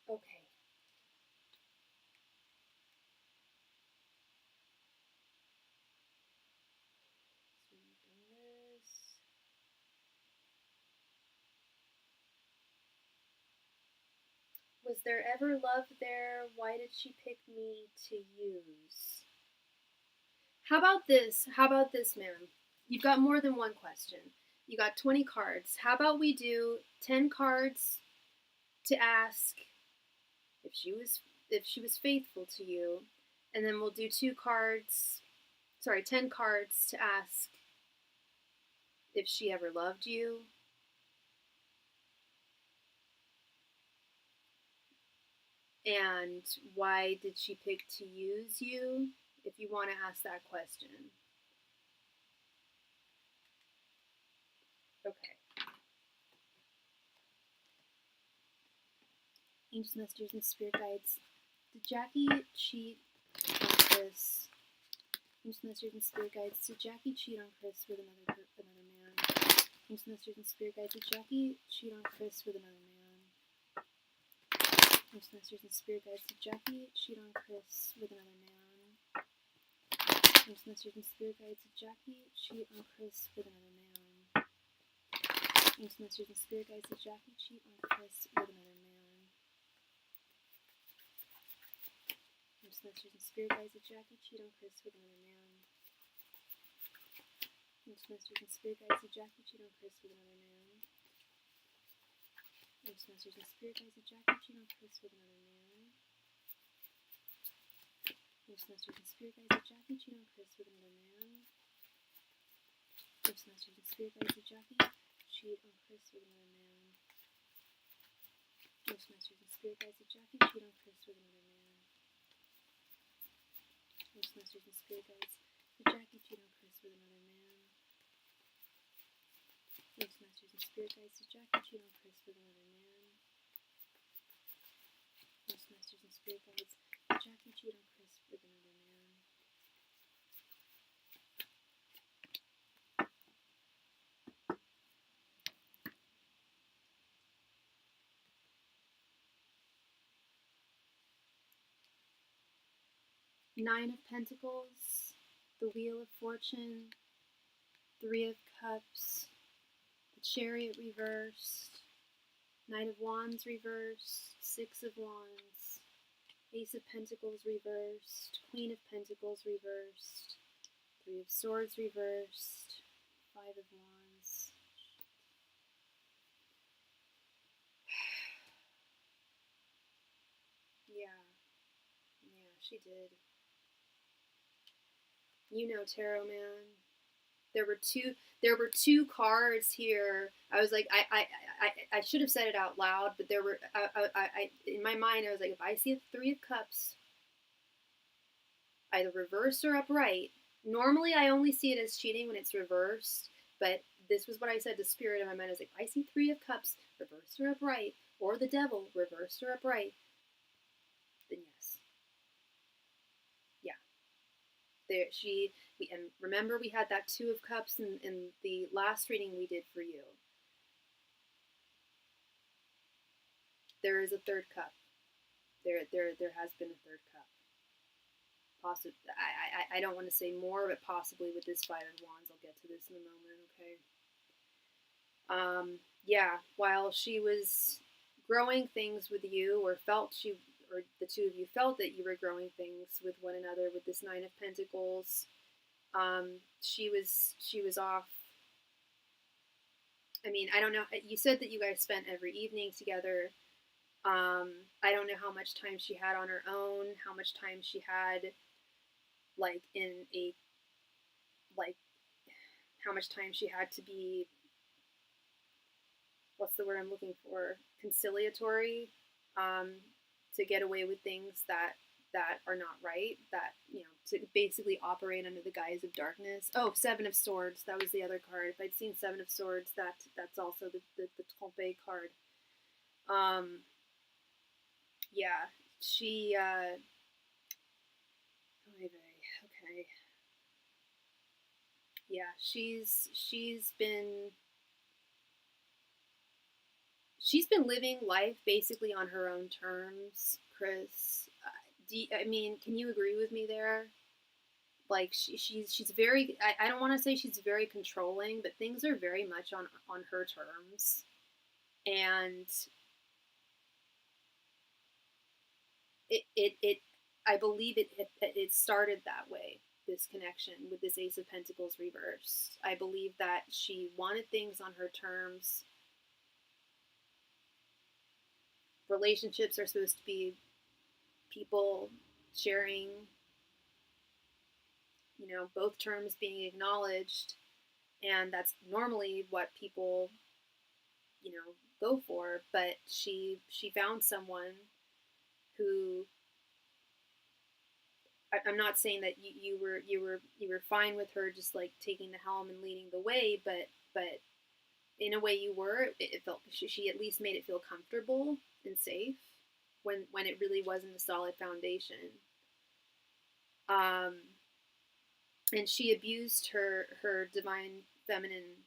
Okay. So we've done this. Was there ever love there? Why did she pick me to use? How about this? Ma'am? You've got more than one question. You got 20 cards. How about we do 10 cards to ask if she was faithful to you, and then we'll do 10 cards to ask if she ever loved you, and why did she pick to use you, if you want to ask that question. Okay. Angels, messengers, and spirit guides. Did Jackie cheat on Chris? Angels, messengers, and spirit guides. Did Jackie cheat on Chris with another man? Angels, messengers, and spirit guides. Did Jackie cheat on Chris with another man? Angels, messengers, and spirit guides. Did Jackie cheat on Chris with another man? Angels, messengers, and spirit guides. Did Jackie cheat on Chris with another man? Angels, messengers, and spirit guides. Did Jackie cheat on Chris with another man? Ghost masters and spirit guides that Jackie cheat on Chris with another man. Ghost masters and spirit guides that Jackie cheat on Chris with another man. Ghost masters and spirit guides that Jackie cheat on Chris with another man. Ghost masters and spirit guides that Jackie cheat on Chris with another man. Ghost masters and spirit guides that Jackie cheat on Chris with another man. Ghost masters and spirit guides that Jackie cheat on Chris with another man. Ghost masters and spirit guides that Jackie cheat on Chris with another man. Ghost masters and spirit guides that Jackie cheat on Chris with another man. Ghost masters and spirit guides that Jackie cheat on Chris with another man. 9 of Pentacles, the Wheel of Fortune, 3 of Cups, the Chariot reversed, Knight of Wands reversed, 6 of Wands, Ace of Pentacles reversed, Queen of Pentacles reversed, 3 of Swords reversed, 5 of Wands. Yeah, she did. You know, Tarot Man. There were two cards here. I was like, I should have said it out loud, but there were, in my mind, I was like, if I see the 3 of Cups, either reversed or upright. Normally, I only see it as cheating when it's reversed, but this was what I said to Spirit in my mind. I was like, if I see 3 of Cups, reversed or upright, or the Devil, reversed or upright, then yes. There, and remember we had that 2 of Cups in the last reading we did for you. There is a 3rd cup. There has been a 3rd cup. Possibly, I don't want to say more, but possibly with this 5 of Wands. I'll get to this in a moment, okay? Yeah, while she was growing things with you, or the 2 of you felt that you were growing things with one another with this 9 of Pentacles, she was off. I mean, I don't know. You said that you guys spent every evening together. I don't know how much time she had on her own, how much time she had, like, how much time she had to be, what's the word I'm looking for, conciliatory, to get away with things that are not right, that, to basically operate under the guise of darkness. Oh, 7 of Swords, that was the other card. If I'd seen 7 of Swords, that's also the trompe card. Yeah, she, okay. Yeah, she's been living life basically on her own terms, Chris. I mean, can you agree with me there? Like, she's very, I don't want to say she's very controlling, but things are very much on her terms. And I believe it started that way, this connection with this Ace of Pentacles reverse. I believe that she wanted things on her terms. Relationships are supposed to be people sharing, both terms being acknowledged, and that's normally what people, go for. But she found someone who, I'm not saying that you were fine with her just like taking the helm and leading the way, but in a way you were. It felt, she at least made it feel comfortable and safe when it really wasn't a solid foundation. And she abused her divine feminine.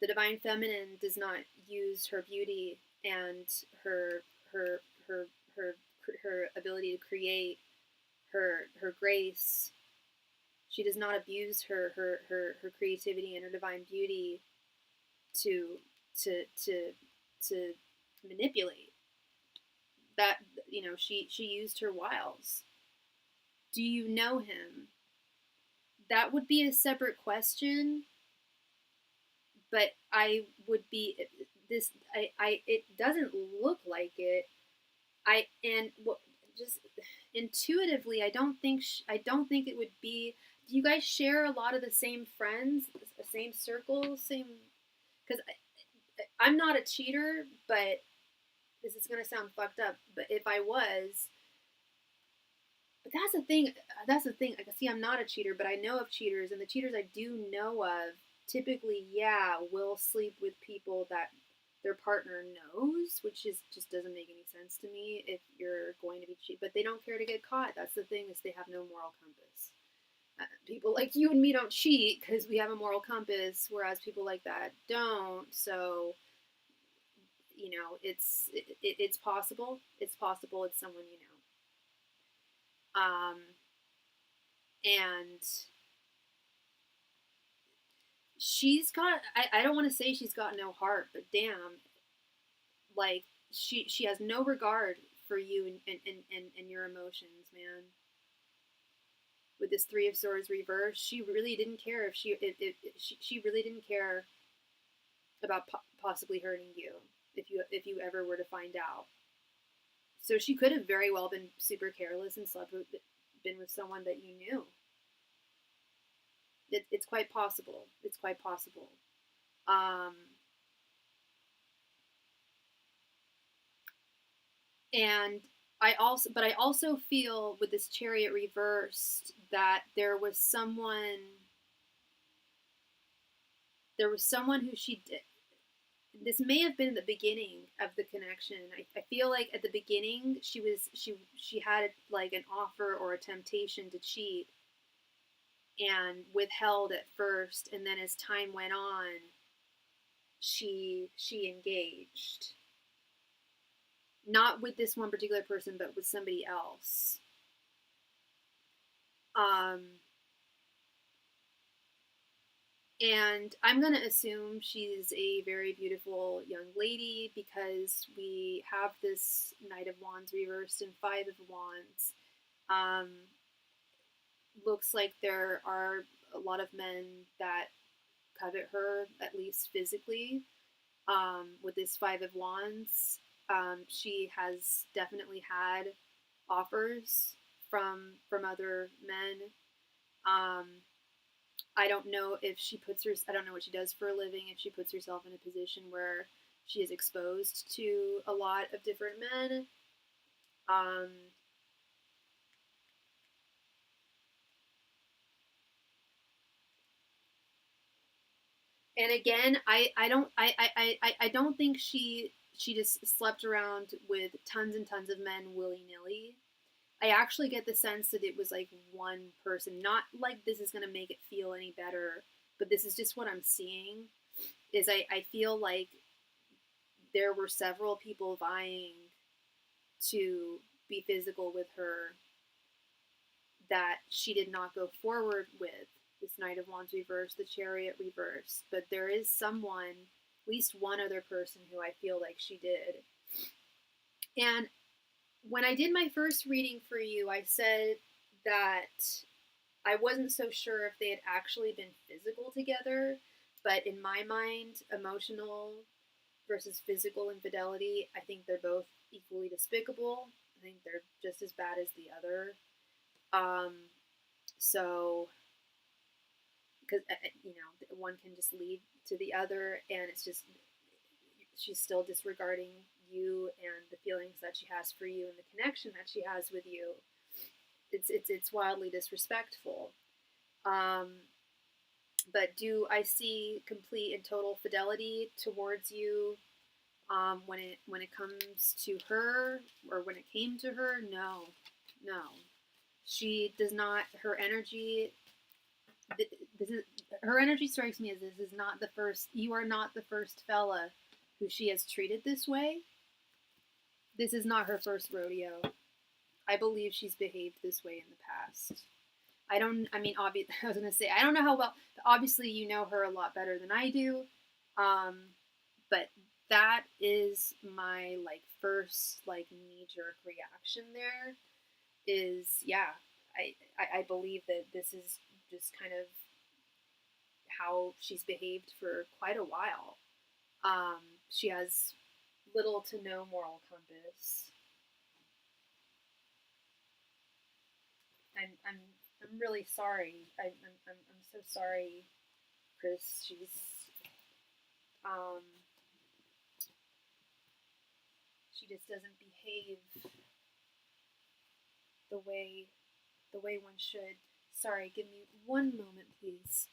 The divine feminine does not use her beauty and her ability to create, her grace. She does not abuse her creativity and her divine beauty to manipulate. that, she used her wiles. Do you know him? That would be a separate question, but I would be this. It doesn't look like it. Just intuitively, I don't think it would be. Do you guys share a lot of the same friends, the same circle, same? Because I'm not a cheater, but this is gonna sound fucked up. But if I was, but that's the thing. Like, see, I'm not a cheater, but I know of cheaters, and the cheaters I do know of typically, will sleep with people that their partner knows, which just doesn't make any sense to me if you're going to be cheat. But they don't care to get caught. That's the thing, is they have no moral compass. People like you and me don't cheat because we have a moral compass, whereas people like that don't. So, it's possible. It's possible it's someone you know. And she's got, I don't want to say she's got no heart, but damn, like, she has no regard for you and your emotions, man. With this Three of Swords reverse, she really didn't care she really didn't care about possibly hurting you if you ever were to find out. So she could have very well been super careless and been with someone that you knew. It's quite possible. It's quite possible. And I also feel with this Chariot reversed that there was someone who she did. This may have been the beginning of the connection. I feel like at the beginning she had like an offer or a temptation to cheat and withheld at first, and then as time went on, she engaged. Not with this one particular person, but with somebody else. And I'm going to assume she's a very beautiful young lady because we have this Knight of Wands reversed and Five of Wands. Looks like there are a lot of men that covet her, at least physically. With this Five of Wands, she has definitely had offers from other men. I don't know if I don't know what she does for a living, if she puts herself in a position where she is exposed to a lot of different men. And again, I don't think she just slept around with tons and tons of men willy-nilly. I actually get the sense that it was like one person. Not like this is going to make it feel any better, but this is just what I'm seeing. Is I feel like there were several people vying to be physical with her that she did not go forward with. This Knight of Wands reverse, the Chariot reverse. But there is someone, at least one other person, who I feel like she did. And when I did my first reading for you, I said that I wasn't so sure if they had actually been physical together, but in my mind, emotional versus physical infidelity, I think they're both equally despicable. I think they're just as bad as the other. So, because, one can just lead to the other, and it's just, she's still disregarding you and the feelings that she has for you and the connection that she has with you. It's wildly disrespectful. But do I see complete and total fidelity towards you when it comes to her, or when it came to her? No. She does not. Her energy. Her energy strikes me as this is not the first. You are not the first fella who she has treated this way. This is not her first rodeo. I believe she's behaved this way in the past. I was going to say, I don't know how well, obviously you know her a lot better than I do, but that is my like first like knee-jerk reaction there is, yeah, I believe that this is just kind of how she's behaved for quite a while. She has little to no moral compass. I'm really sorry. I'm so sorry, Chris. Um she just doesn't behave the way one should. Sorry, give me one moment, please.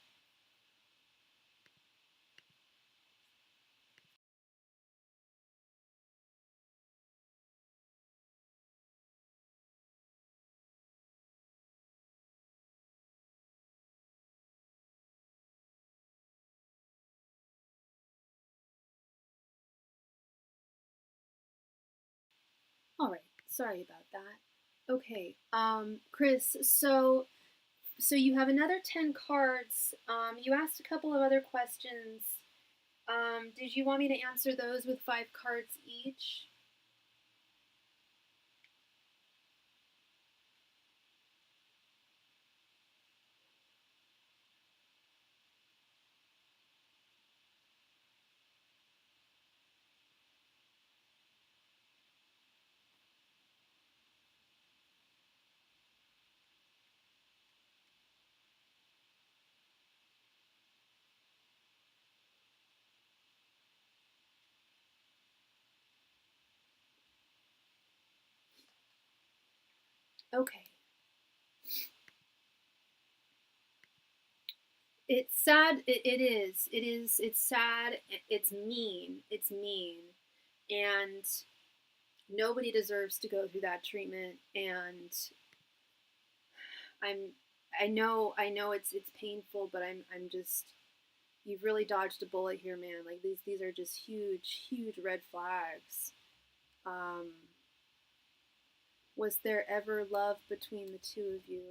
All right, sorry about that. Okay, Chris, so you have another 10 cards. You asked a couple of other questions. Did you want me to answer those with 5 cards each? Okay. It's sad. It is. It is. It's sad. It's mean. It's mean. And nobody deserves to go through that treatment. And I'm. I know it's painful, but I'm just. You've really dodged a bullet here, man. Like these are just huge red flags. Um, was there ever love between the two of you?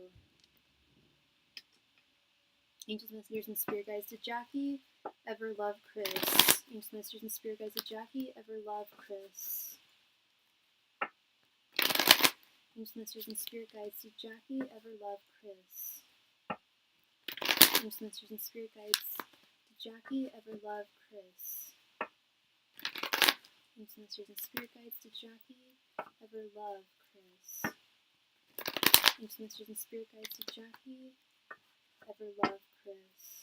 Angels, messengers, and spirit guides, did Jackie ever love Chris? Angels, messengers, and spirit guides, did Jackie ever love Chris? Angels, messengers, and spirit guides, did Jackie ever love Chris? Angels, messengers, and spirit guides, did Jackie ever love Chris? Angels, messengers, and spirit guides, did Jackie ever love Chris? Angels, messengers, and spirit guides, did Jackie ever love Chris?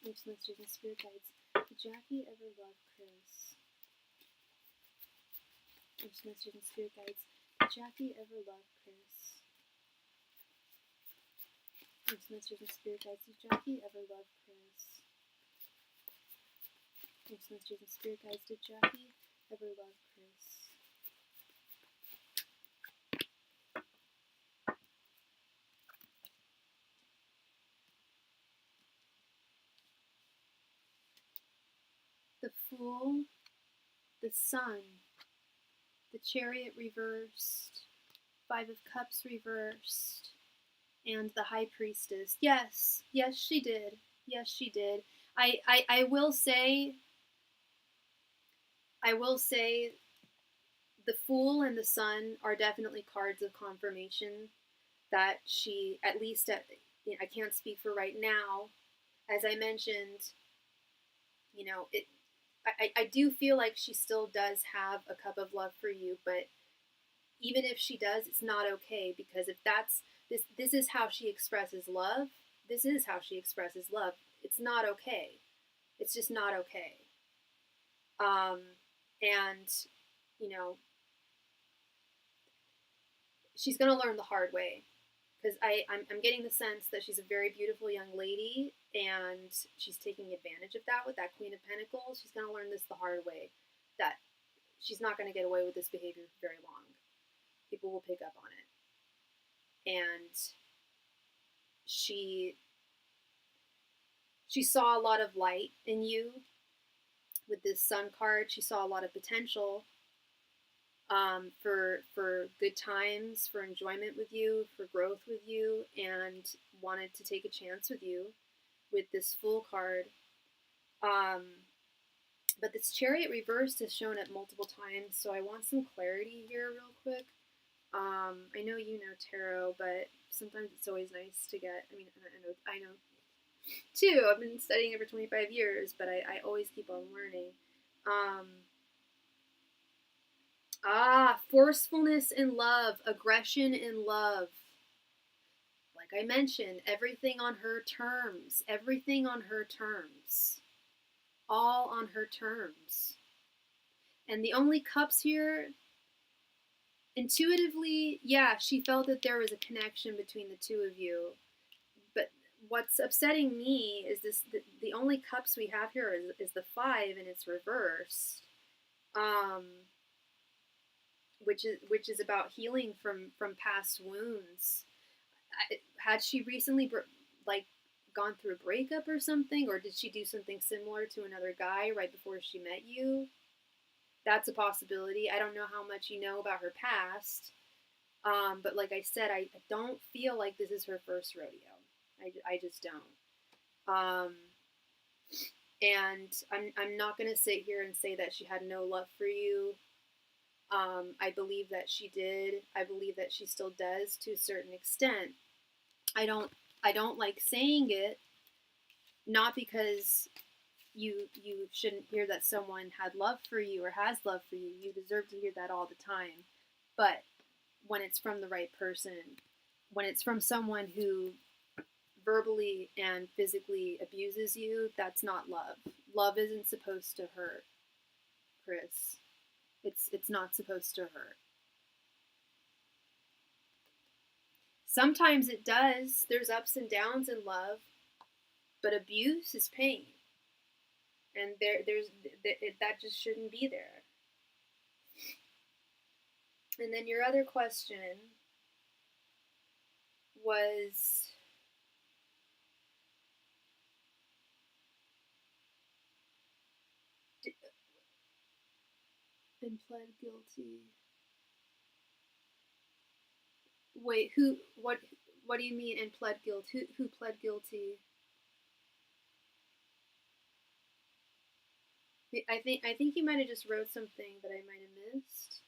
Angels, messengers, and spirit guides, did Jackie ever love Chris? Angels, messengers, and spirit guides, did Jackie ever love Chris? Angels, messengers, and spirit guides, did Jackie ever love Chris? Angels, messengers, and spirit guides, did Jackie ever love Chris? The Fool, the Sun, the Chariot reversed, 5 of Cups reversed, and the High Priestess. Yes, yes, she did. Yes, she did. I will say, the Fool and the Sun are definitely cards of confirmation that she, at least I can't speak for right now. As I mentioned, I do feel like she still does have a cup of love for you, but even if she does, it's not okay, because if that's this is how she expresses love. This is how she expresses love. It's not okay. It's just not okay. And you know, she's gonna learn the hard way, because I'm getting the sense that she's a very beautiful young lady, and she's taking advantage of that with that Queen of Pentacles. She's gonna learn this the hard way, that she's not gonna get away with this behavior for very long. People will pick up on it, and she saw a lot of light in you with this Sun card. She saw a lot of potential, for good times, for enjoyment with you, for growth with you, and wanted to take a chance with you with this Fool card. But this Chariot reversed is shown up multiple times, so I want some clarity here real quick. I know you know tarot, but sometimes it's always nice to get, I know too, I've been studying it for 25 years, but I always keep on learning. Forcefulness in love, aggression in love. Like I mentioned, everything on her terms, everything on her terms, all on her terms. And the only cups here, intuitively, yeah, she felt that there was a connection between the two of you. But what's upsetting me is the only cups we have here is the 5 and it's reversed. Which is about healing from past wounds. Had she recently gone through a breakup or something, or did she do something similar to another guy right before she met you? That's a possibility. I don't know how much you know about her past, but like I said, I don't feel like this is her first rodeo. I just don't. And I'm not gonna sit here and say that she had no love for you. I believe that she did. I believe that she still does to a certain extent. I don't like saying it, not because you shouldn't hear that someone had love for you or has love for you. You deserve to hear that all the time. But when it's from the right person, when it's from someone who verbally and physically abuses you, that's not love. Love isn't supposed to hurt, Chris. It's not supposed to hurt. Sometimes it does. There's ups and downs in love, but abuse is pain, and that just shouldn't be there. And then your other question was, and pled guilty. Wait, what do you mean and pled guilty? Who pled guilty? I think you might have just wrote something that I might have missed.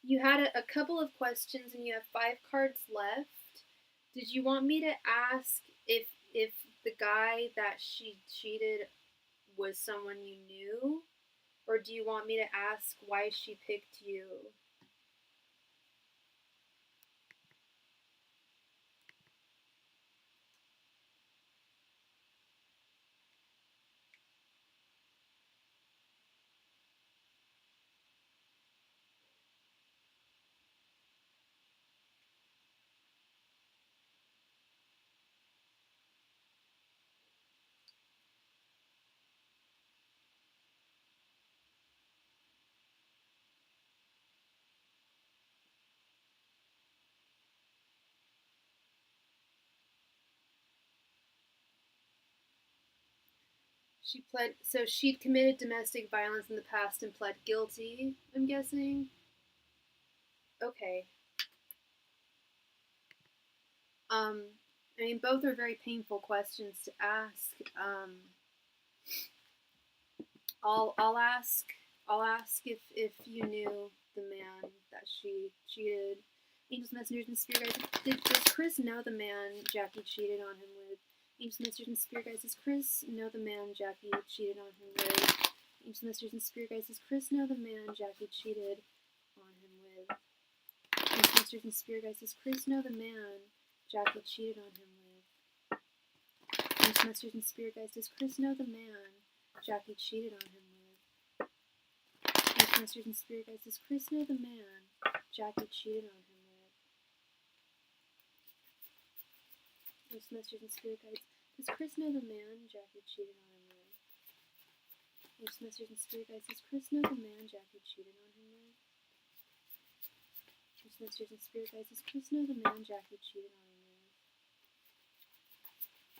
You had a couple of questions and you have 5 cards left. Did you want me to ask if the guy that she cheated was someone you knew? Or do you want me to ask why she picked you? So she'd committed domestic violence in the past and pled guilty, I'm guessing? Okay. Both are very painful questions to ask. I'll ask if you knew the man that she cheated. Angels, messengers, and spirit guides. Does Chris know the man Jackie cheated on him with? Angels, messengers, and spirit guides. Does Chris know the man Jackie cheated on him with? Angels, messengers, and spirit guides. Does Chris know the man Jackie cheated on him with? Angels, messengers, and spirit guides. Does Chris know the man Jackie cheated on him with? Angels, messengers, and spirit guides. Does Chris know the man Jackie cheated on him with? Angels, messengers, and spirit guides. Does Chris know the man Jackie cheated on him with? Angels, messengers, and spirit guides. Does Chris know the man Jackie cheated on him with? Angels, messengers, and spirit guides. Does Chris know the man Jackie cheated on him with? Angels, messengers, and spirit guides. Does Chris know the man Jackie cheated on him with?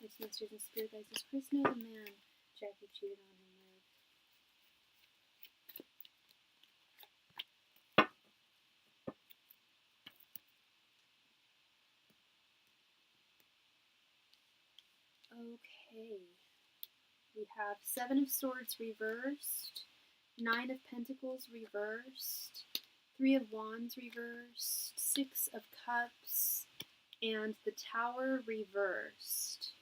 Angels, messengers, and spirit guides. Does Chris know the man Jackie cheated on him with? Okay. We have 7 of Swords reversed, 9 of Pentacles reversed, 3 of Wands reversed, 6 of Cups, and the Tower reversed.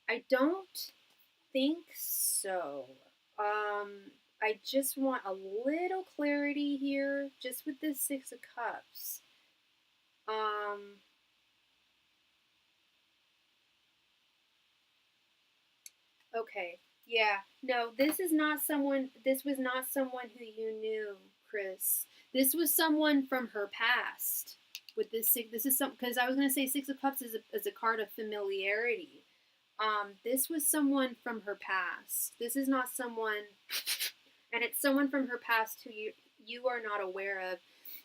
I don't think so. I just want a little clarity here, just with this 6 of Cups. Okay. Yeah. No, this was not someone who you knew, Chris. This was someone from her past. With this is some, because I was going to say 6 of Cups is a card of familiarity. This was someone from her past. This is not someone, and it's someone from her past who you are not aware of.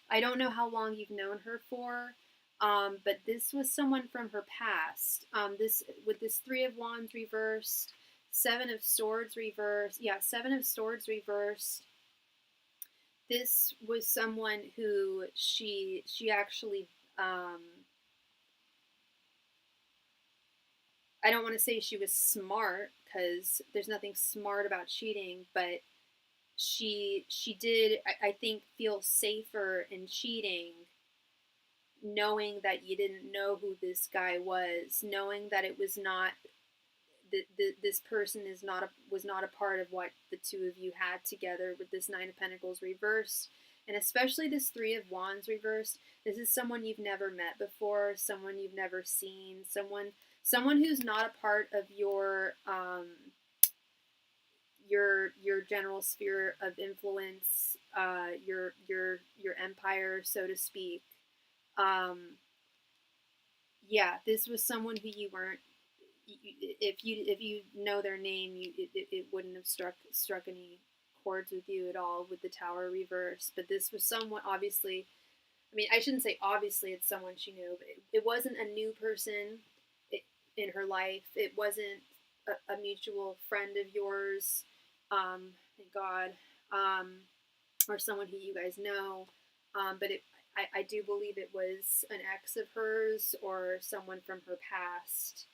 I don't know how long you've known her for, but this was someone from her past. This with this 3 of Wands reversed, 7 of Swords reversed. Yeah, 7 of Swords reversed. This was someone who she actually. I don't want to say she was smart, because there's nothing smart about cheating, but she did, I think, feel safer in cheating, knowing that you didn't know who this guy was, knowing that it was not this person was not a part of what the two of you had together, with this 9 of Pentacles reversed, and especially this 3 of Wands reversed. This is someone you've never met before, someone you've never seen, someone who's not a part of your general sphere of influence, your empire, so to speak. Yeah, this was someone who you weren't. If you know their name, it wouldn't have struck any chords with you at all with the Tower reverse. But this was someone, obviously. I mean, I shouldn't say obviously it's someone she knew, but it wasn't a new person in her life. It wasn't a mutual friend of yours, thank God, or someone who you guys know. But I do believe it was an ex of hers or someone from her past.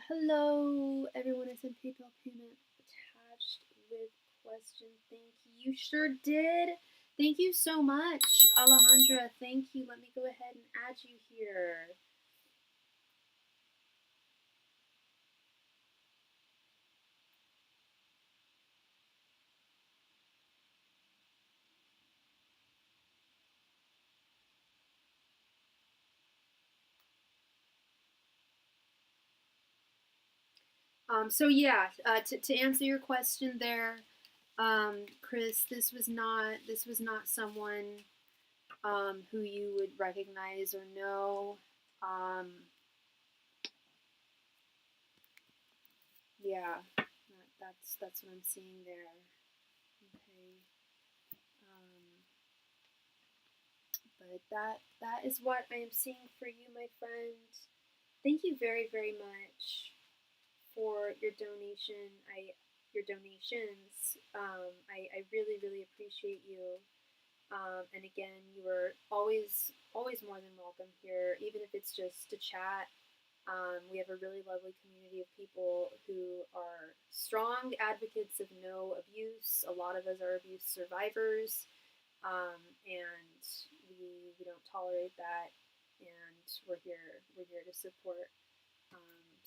Hello, everyone. I sent PayPal payment attached with question. Thank you. You sure did. Thank you so much, Alejandra. Thank you. Let me go ahead and add you here. So yeah, to answer your question there, Chris, this was not someone who you would recognize or know. Yeah, that's what I'm seeing there. Okay. But that is what I am seeing for you, my friend. Thank you very, very much for your donation. Your donations. I really, really appreciate you. And again, you are always more than welcome here, even if it's just to chat. We have a really lovely community of people who are strong advocates of no abuse. A lot of us are abuse survivors, and we don't tolerate that. And we're here to support.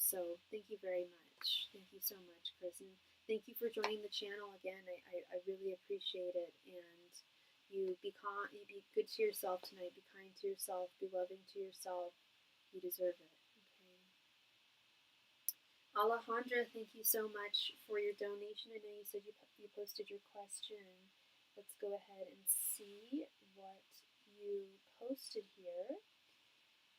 So thank you very much. Thank you so much, Chris, and thank you for joining the channel again. I really appreciate it. And you be good to yourself tonight. Be kind to yourself. Be loving to yourself. You deserve it. Okay. Alejandra, thank you so much for your donation. I know you said you posted your question. Let's go ahead and see what you posted here.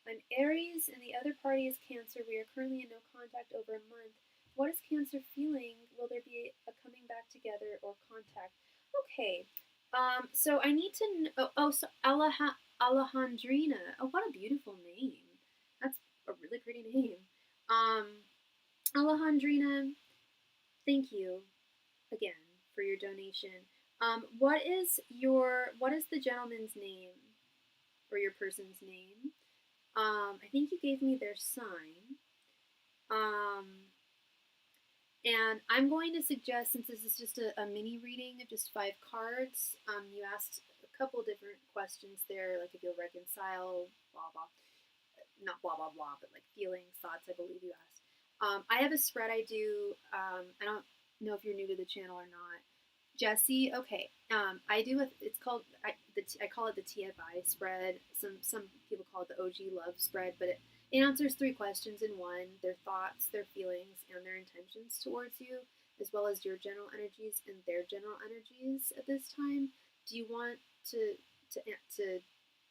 I'm Aries and the other party is Cancer. We are currently in no contact over a month. What is Cancer feeling? Will there be a coming back together or contact? Okay. So I need to know. So Alejandrina. Oh, what a beautiful name. That's a really pretty name. Alejandrina, thank you again for your donation. What is the gentleman's name or your person's name? I think you gave me their sign. And I'm going to suggest, since this is just a mini reading of just 5 cards, you asked a couple different questions there, like if you'll reconcile, blah, blah. Not blah, blah, blah, but like feelings, thoughts, I believe you asked. I have a spread I do. I don't know if you're new to the channel or not. Jesse, okay. I do it's called I call it the TFI spread. Some people call it the OG love spread, but it answers 3 questions in one: their thoughts, their feelings, and their intentions towards you, as well as your general energies and their general energies at this time. Do you want to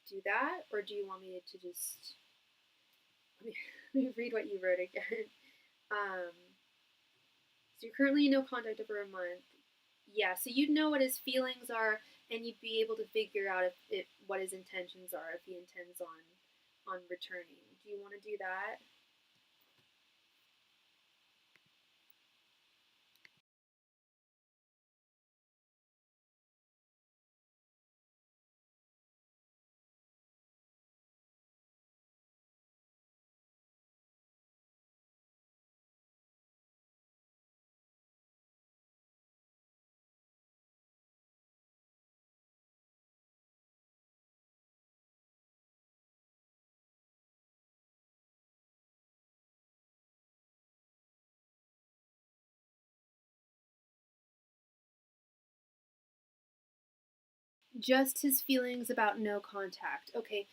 do that, or do you want me to just let me read what you wrote again? So you're currently in no contact over a month. Yeah, so you'd know what his feelings are, and you'd be able to figure out if what his intentions are, if he intends on returning. Do you want to do that? Just his feelings about no contact. Okay,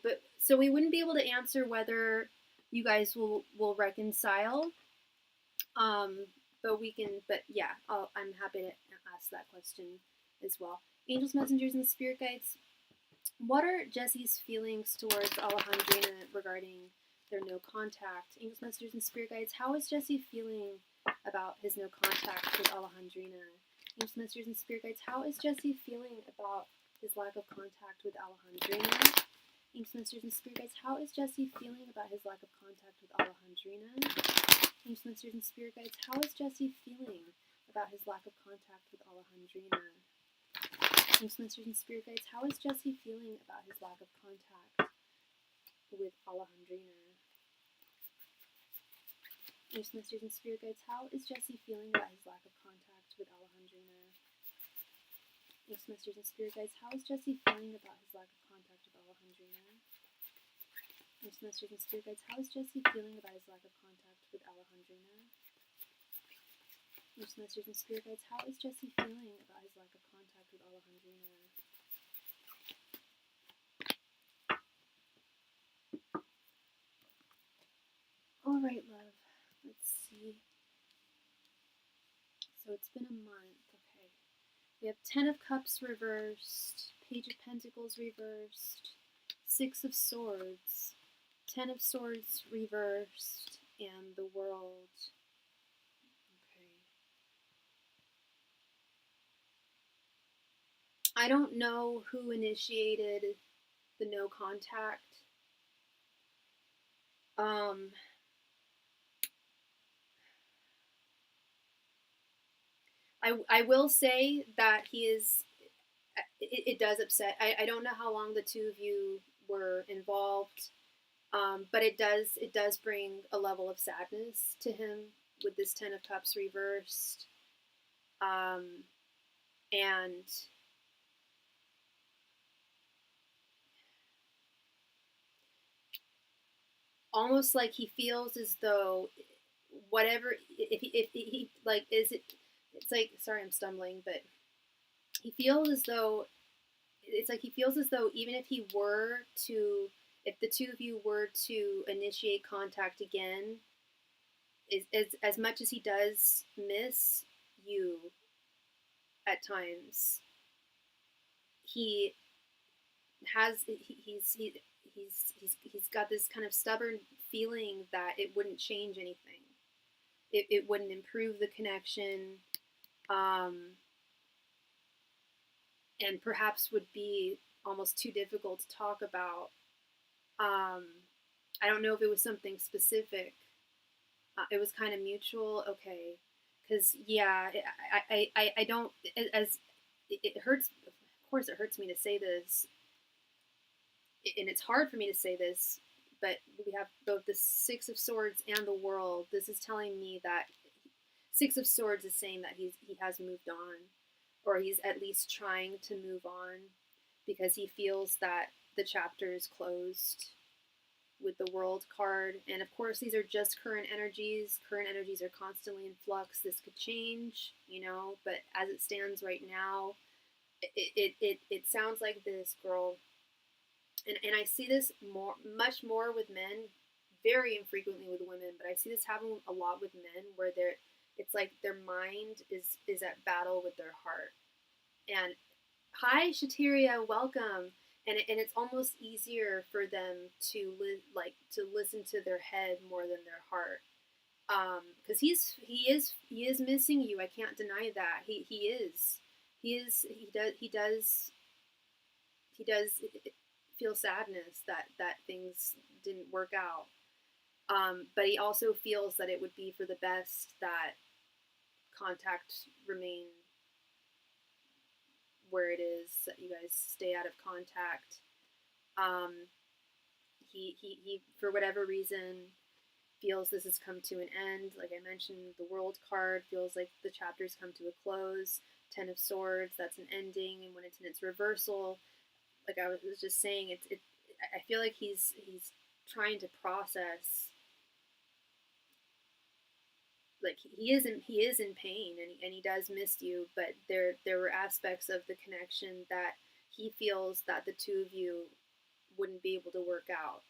but so we wouldn't be able to answer whether you guys will reconcile. But we can. But yeah, I'm happy to ask that question as well. Angels, messengers, and spirit guides. What are Jesse's feelings towards Alejandrina regarding their no contact? Angels, messengers, and spirit guides. How is Jesse feeling about his no contact with Alejandrina? Angels, messengers, and spirit guides. How is Jesse feeling about his lack of contact with Alejandrina? Angels, messengers, and spirit guides. How is Jesse feeling about his lack of contact with Alejandrina? Angels, messengers, and spirit guides. How is Jesse feeling about his lack of contact with Alejandrina? Angels, messengers, and spirit guides. How is Jesse feeling about his lack of contact with Alejandrina? Angels, messengers, and spirit guides. How is Jesse feeling about his lack of contact with Alejandrina? Angels, messengers, and spirit guides. How is Jesse feeling about his lack of contact with Alejandrina? Angels, messengers, and spirit guides. How is Jesse feeling about his lack of contact with Alejandrina? Angels, messengers, and spirit guides. How is Jesse feeling about his lack of contact with Alejandrina? All right, love. Let's see. So it's been a month. Okay. We have 10 of Cups reversed, Page of Pentacles reversed, 6 of Swords, 10 of Swords reversed, and the World. Okay. I don't know who initiated the no contact. I will say that he is. It does upset. I don't know how long the two of you were involved, but it does bring a level of sadness to him with this 10 of Cups reversed, and almost like he feels as though whatever if he like is it it's like, sorry I'm stumbling, but he feels as though even if he were to, if the two of you were to initiate contact again, as much as he does miss you at times, he he's got this kind of stubborn feeling that it wouldn't change anything. It wouldn't improve the connection, and perhaps would be almost too difficult to talk about. I don't know if it was something specific. It was kind of mutual. Okay. Because yeah, I don't, as it hurts. Of course, it hurts me to say this, and it's hard for me to say this. But we have both the Six of Swords and the World. This is telling me that Six of Swords is saying that he has moved on, or he's at least trying to move on, because he feels that the chapter is closed with the World card. And of course, these are just current energies. Current energies are constantly in flux. This could change, but as it stands right now, it sounds like this girl, and I see this much more with men, very infrequently with women, but I see this happen a lot with men, where it's like their mind is at battle with their heart. And hi, Shateria, welcome. And it's almost easier for them to listen to their head more than their heart, because he is missing you. I can't deny that. He does feel sadness that things didn't work out. But he also feels that it would be for the best that contact remain where it is, that you guys stay out of contact. He for whatever reason feels this has come to an end. Like I mentioned, the World card feels like the chapter's come to a close. Ten of Swords, that's an ending, and when it's in its reversal, like I was just saying, I feel like he's trying to process. Like he is in pain, and he does miss you, but there were aspects of the connection that he feels that the two of you wouldn't be able to work out.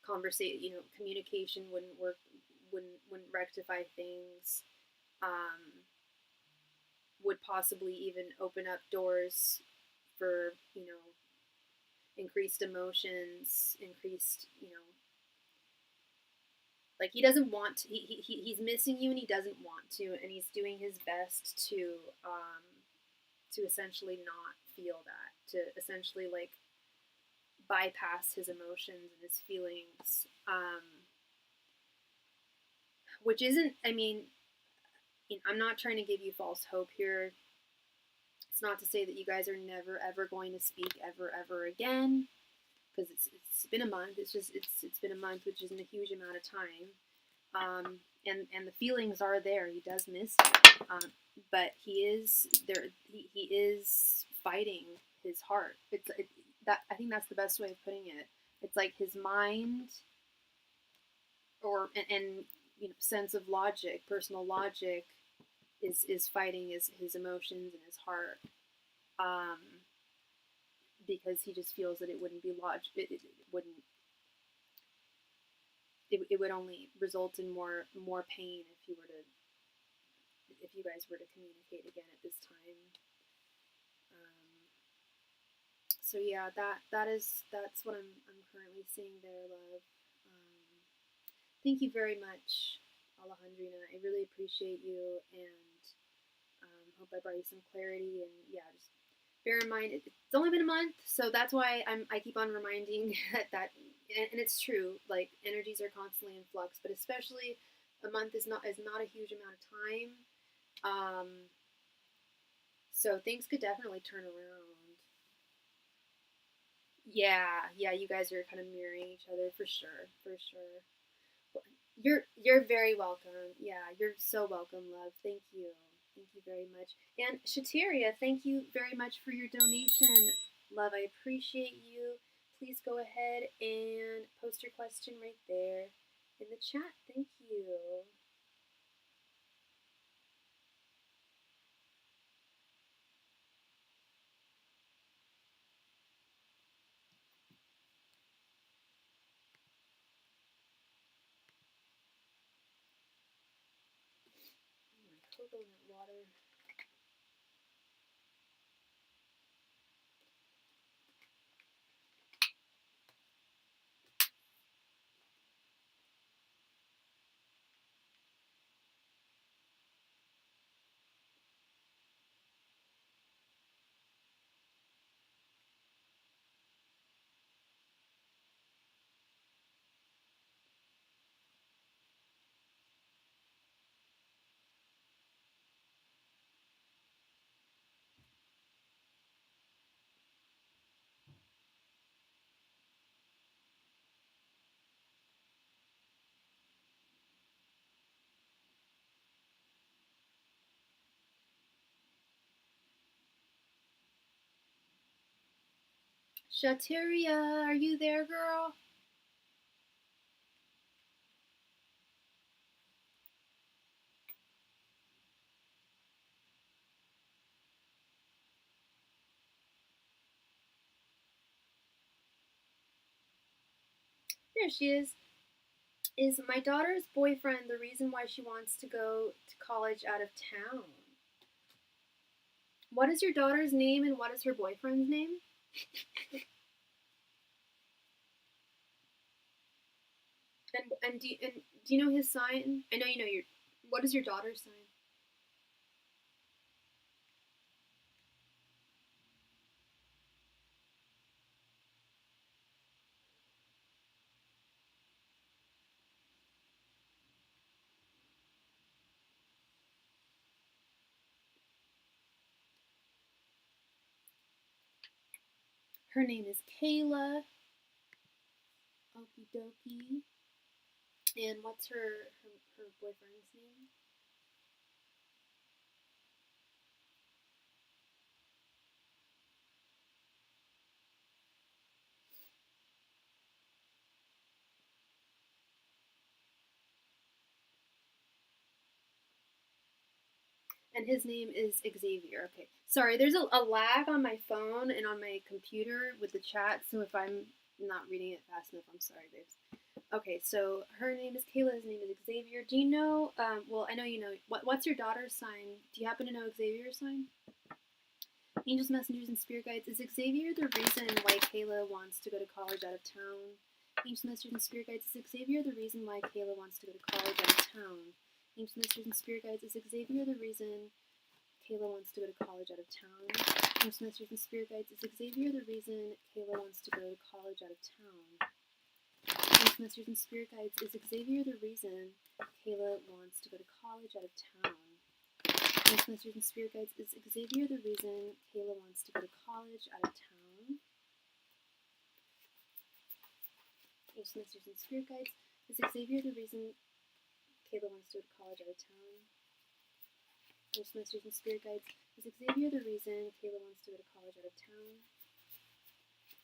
Communication wouldn't work, wouldn't rectify things. Would possibly even open up doors for increased emotions, increased like he doesn't want to, he's missing you, and he doesn't want to, and he's doing his best to essentially not feel that, to essentially like bypass his emotions and his feelings, which isn't, I mean, I'm not trying to give you false hope here. It's not to say that you guys are never ever going to speak ever again, because it's been a month. It's been a month, which isn't a huge amount of time. And the feelings are there. He does miss you, but he is there. He is fighting his heart. That I think that's the best way of putting it. It's like his mind, and sense of logic, personal logic, is fighting his emotions and his heart, because he just feels that it wouldn't be it wouldn't it would only result in more pain if you guys were to communicate again at this time. So yeah, that's what I'm currently seeing there, love. Thank you very much, Alejandrina. I really appreciate you, and hope I brought you some clarity. And yeah, just bear in mind it's only been a month, so that's why I keep on reminding that, and it's true. Like energies are constantly in flux, but especially a month is not a huge amount of time. So things could definitely turn around. Yeah, you guys are kind of mirroring each other for sure, for sure. You're very welcome. Yeah, you're so welcome, love. Thank you. Thank you very much. And Shateria, thank you very much for your donation. Love, I appreciate you. Please go ahead and post your question right there in the chat. Thank you. Oh, my coconut water. Shateria, are you there, girl? There she is. Is my daughter's boyfriend the reason why she wants to go to college out of town? What is your daughter's name and what is her boyfriend's name? And do you know his sign? I know you know your. What is your daughter's sign? Her name is Kayla. Okie dokie. And what's her boyfriend's name? And his name is Xavier. Okay. Sorry, there's a lag on my phone and on my computer with the chat, so if I'm not reading it fast enough, I'm sorry, babes. Okay, so her name is Kayla, his name is Xavier. Do you know, well, I know you know, what's your daughter's sign? Do you happen to know Xavier's sign? Angels, messengers, and spirit guides. Is Xavier the reason why Kayla wants to go to college out of town? Angels, messengers, and spirit guides. Is Xavier the reason why Kayla wants to go to college out of town? Angels, messengers, and spirit guides. Is Xavier the reason Kayla wants to go to college out of town? Angels, messengers, and spirit guides. Is Xavier the reason Kayla wants to go to college out of town? Angels, messengers, and spirit guides. Is Xavier the reason Kayla wants to go to college out of town? Angels, messengers, and spirit guides. Is Xavier the reason Kayla wants to go to college out of town? Angels, messengers, and spirit guides. Is Xavier the reason Kayla wants to go to college out of town? Angels, messengers, and spirit guides. Is Xavier the reason Kayla wants to go to college out of town?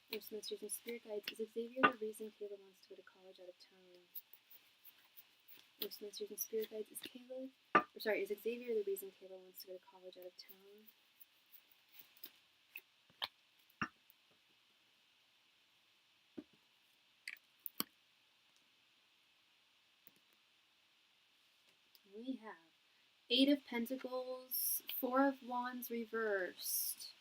Angels, messengers, and spirit guides. Is Xavier the reason Kayla wants to go to college out of town? Angels, messengers, and spirit guides. Is Xavier the reason Kayla wants to go to college out of town? We have 8 of Pentacles, 4 of Wands reversed,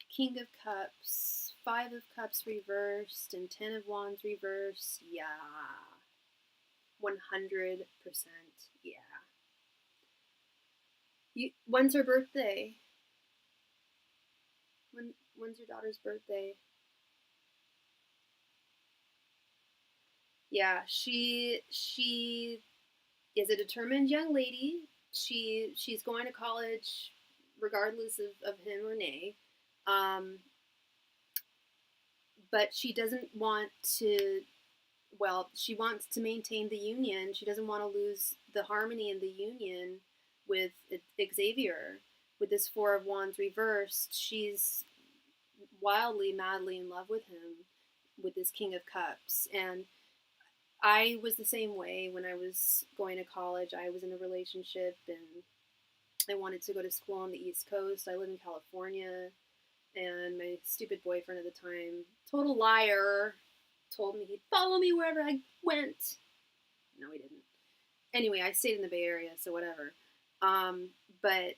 King of Cups, 5 of Cups reversed, and 10 of Wands reversed. Yeah. 100%. Yeah. When's her birthday? When's your daughter's birthday? Yeah, she is a determined young lady. She's going to college regardless of him or nay. But she doesn't want to, well, she wants to maintain the union. She doesn't want to lose the harmony in the union with Xavier. With this 4 of Wands reversed, she's wildly, madly in love with him, with this King of Cups. And I was the same way when I was going to college. I was in a relationship and I wanted to go to school on the East Coast. I live in California, and my stupid boyfriend at the time, total liar, told me he'd follow me wherever I went. No, he didn't. Anyway, I stayed in the Bay Area, so whatever. But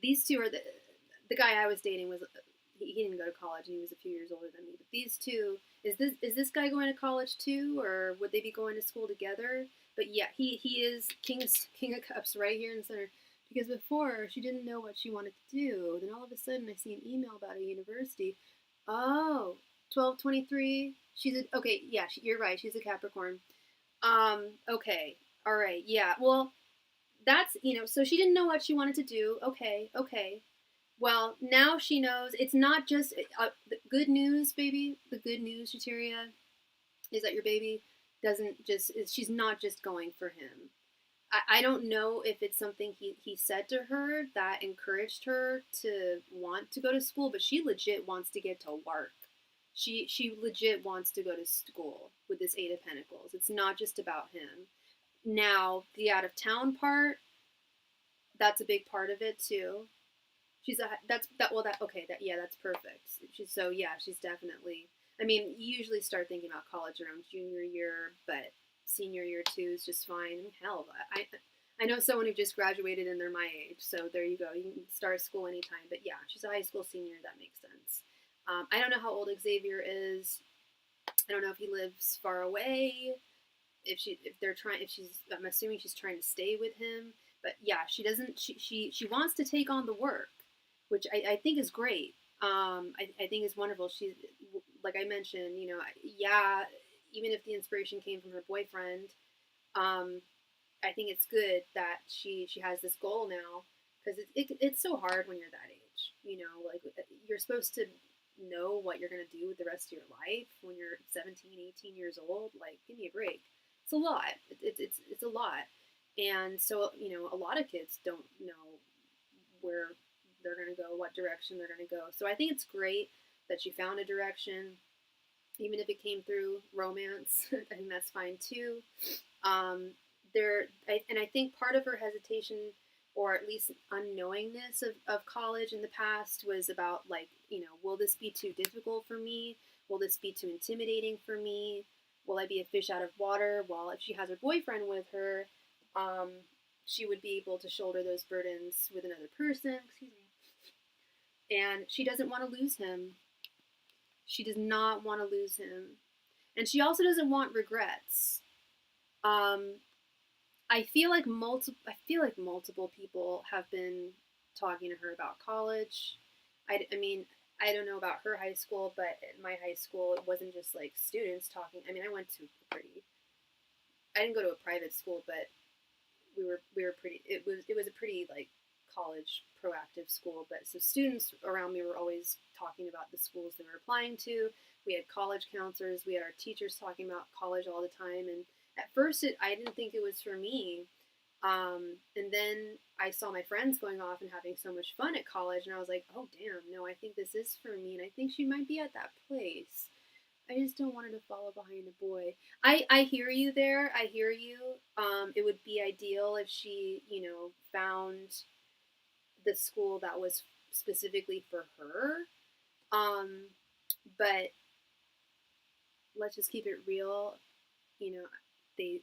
these two are the guy I was dating was he didn't go to college and he was a few years older than me. But these two, is this guy going to college too, or would they be going to school together? But yeah, he is King of Cups right here in the center. Because before she didn't know what she wanted to do. Then all of a sudden I see an email about a university. Oh, 1223. She's a okay. Yeah, you're right. She's a Capricorn. Okay. All right. Yeah. Well, that's so she didn't know what she wanted to do. Okay. Okay. Well, now she knows. It's not just the good news, baby. The good news, Shateria, is that your baby doesn't just. She's not just going for him. I don't know if it's something he said to her that encouraged her to want to go to school, but she legit wants to get to work. She legit wants to go to school with this Eight of Pentacles. It's not just about him. Now, the out of town part, that's a big part of it too. That's perfect. She's definitely. I mean, you usually start thinking about college around junior year, but senior year too is just fine. I mean, hell, I know someone who just graduated and they're my age, so there you go. You can start school anytime. But yeah, she's a high school senior. That makes sense. I don't know how old Xavier is. I don't know if he lives far away. I'm assuming she's trying to stay with him. But yeah, she doesn't. She wants to take on the work, which I think is great. I think is wonderful. She's, like I mentioned, yeah. Even if the inspiration came from her boyfriend, I think it's good that she has this goal now, because it's so hard when you're that age. Like, you're supposed to know what you're going to do with the rest of your life when you're 17, 18 years old. Like, give me a break. It's a lot. It's a lot. And so, a lot of kids don't know where they're going to go, what direction they're going to go. So I think it's great that she found a direction, even if it came through romance. I think that's fine too. I think part of her hesitation, or at least unknowingness of college in the past, was about, like, will this be too difficult for me? Will this be too intimidating for me? Will I be a fish out of water? Well, if she has her boyfriend with her, she would be able to shoulder those burdens with another person. Excuse me. And she doesn't want to lose him. She does not want to lose him. And she also doesn't want regrets. I feel like multiple people have been talking to her about college. I mean, I don't know about her high school, but at my high school, it wasn't just like students talking. I mean, I didn't go to a private school, but we were pretty. It was a pretty, like, college proactive school. But so students around me were always talking about the schools they were applying to. We had college counselors. We had our teachers talking about college all the time. And at first, I didn't think it was for me. And then I saw my friends going off and having so much fun at college, and I was like, oh damn, no, I think this is for me, and I think she might be at that place. I just don't want her to follow behind a boy. I hear you there. I hear you. It would be ideal if she, found the school that was specifically for her. But let's just keep it real. They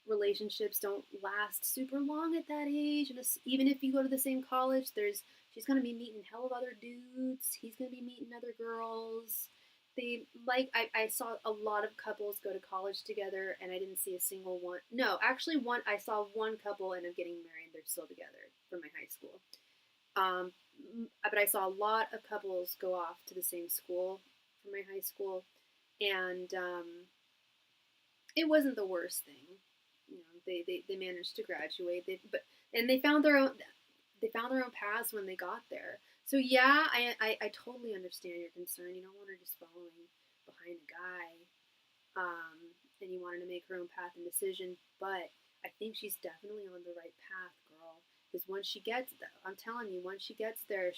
relationships don't last super long at that age, and even if you go to the same college, she's gonna be meeting hell of other dudes. He's gonna be meeting other girls. I saw a lot of couples go to college together, and I didn't see a single one. No, actually, I saw one couple end up getting married. They're still together from my high school. But I saw a lot of couples go off to the same school from my high school, and it wasn't the worst thing. They managed to graduate. They found their own paths when they got there. So yeah, I totally understand your concern. You don't want her just following behind a guy, and you want her to make her own path and decision. But I think she's definitely on the right path, girl. Because once she gets there, I'm telling you, once she gets there,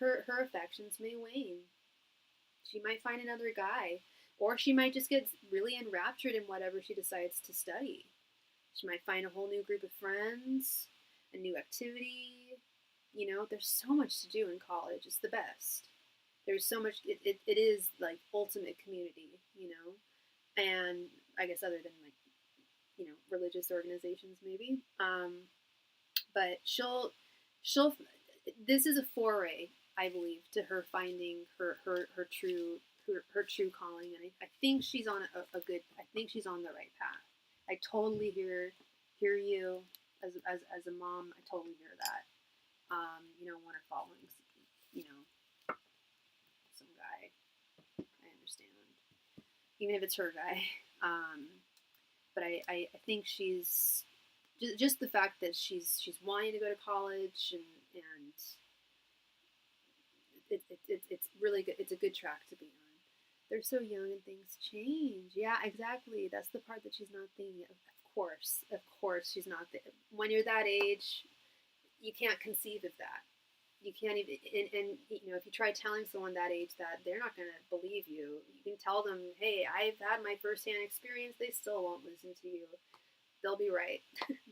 her affections may wane. She might find another guy. Or she might just get really enraptured in whatever she decides to study. She might find a whole new group of friends, a new activity. There's so much to do in college. It's the best. There's so much. It is like ultimate community, and I guess other than, like, religious organizations maybe. But this is a foray, I believe, to her finding her true calling, and I think she's on I think she's on the right path. I totally hear you as a mom. I totally hear that. You don't want her following, some guy. I understand, even if it's her guy. But I think she's just the fact that she's wanting to go to college, and it's really good. It's a good track to be on. They're so young and things change. Yeah, exactly. That's the part that she's not thinking. Of course, she's not. When you're that age, you can't conceive of that. You can't even. And if you try telling someone that age that, they're not gonna believe you. You can tell them, "Hey, I've had my firsthand experience." They still won't listen to you. They'll be right,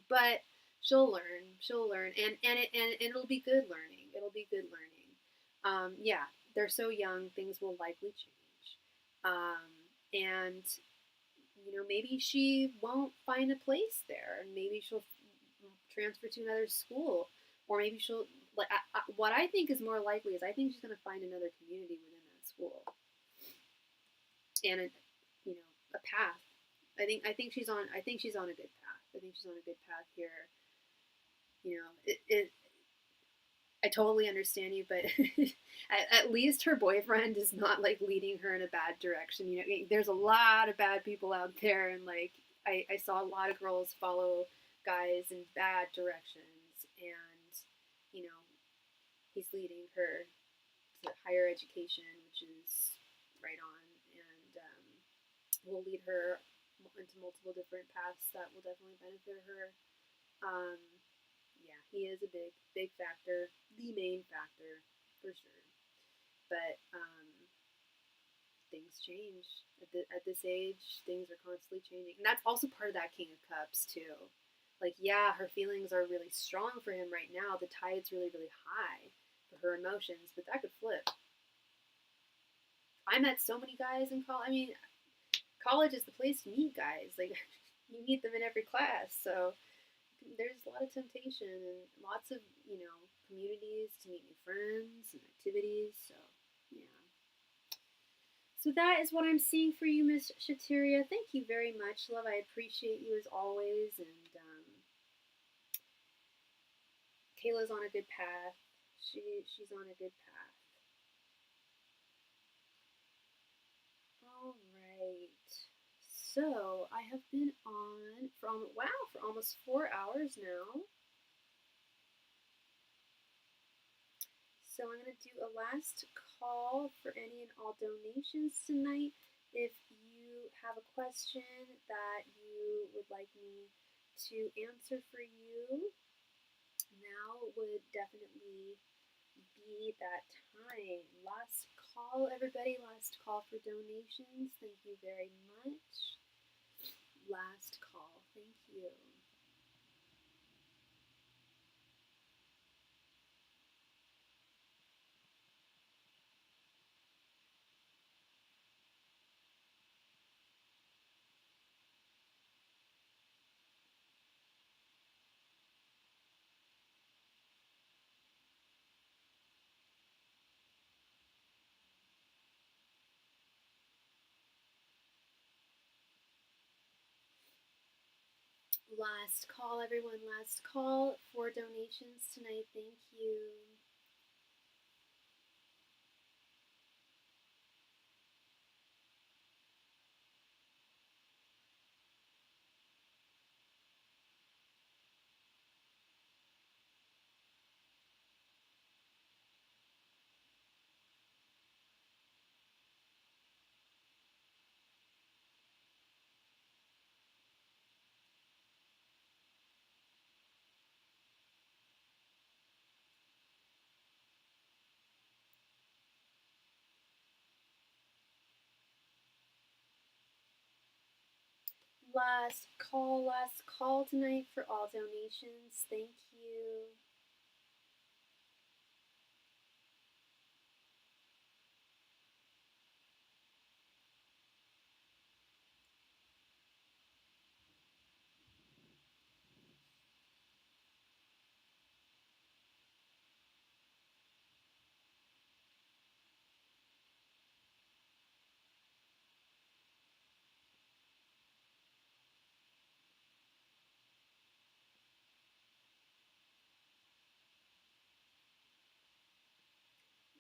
but she'll learn. She'll learn, and it'll be good learning. It'll be good learning. Yeah, they're so young. Things will likely change, and maybe she won't find a place there. Maybe she'll transfer to another school, or maybe she'll like. What I think is more likely is I think she's going to find another community within that school, and a path. I think she's on a good path. I think she's on a good path here. I totally understand you, but at least her boyfriend is not like leading her in a bad direction. There's a lot of bad people out there, and like I saw a lot of girls follow guys in bad directions, and he's leading her to higher education, which is right on, and will lead her into multiple different paths that will definitely benefit her. Yeah, he is a big factor, the main factor for sure. But things change at this age. Things are constantly changing, and that's also part of that King of Cups too. Like, yeah, her feelings are really strong for him right now. The tide's really, really high for her emotions, but that could flip. I met so many guys in college. I mean, college is the place to meet guys. Like, you meet them in every class, so there's a lot of temptation and lots of communities to meet new friends and activities. So yeah. So that is what I'm seeing for you, Miss Shatiria. Thank you very much, love. I appreciate you as always, and Kayla's on a good path. She's on a good path. All right. So I have been on for almost 4 hours now. So I'm going to do a last call for any and all donations tonight. If you have a question that you would like me to answer for you, now would definitely be that time. Last call, everybody. Last call for donations. Thank you very much. Last call. Thank you. Last call, everyone. Last call for donations tonight. Thank you. Last call tonight for all donations. Thank you.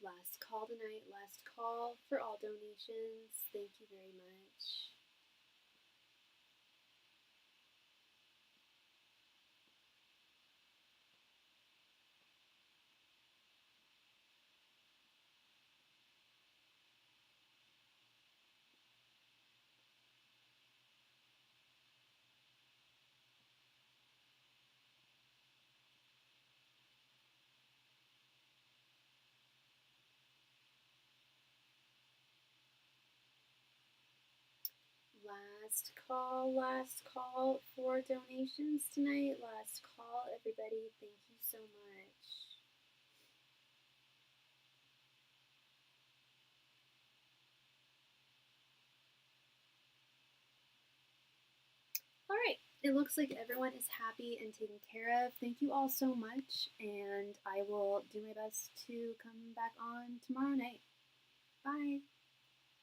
Last call tonight. Last call for all donations. Thank you very much. Last call for donations tonight. Last call, everybody. Thank you so much. All right, it looks like everyone is happy and taken care of. Thank you all so much, and I will do my best to come back on tomorrow night. Bye.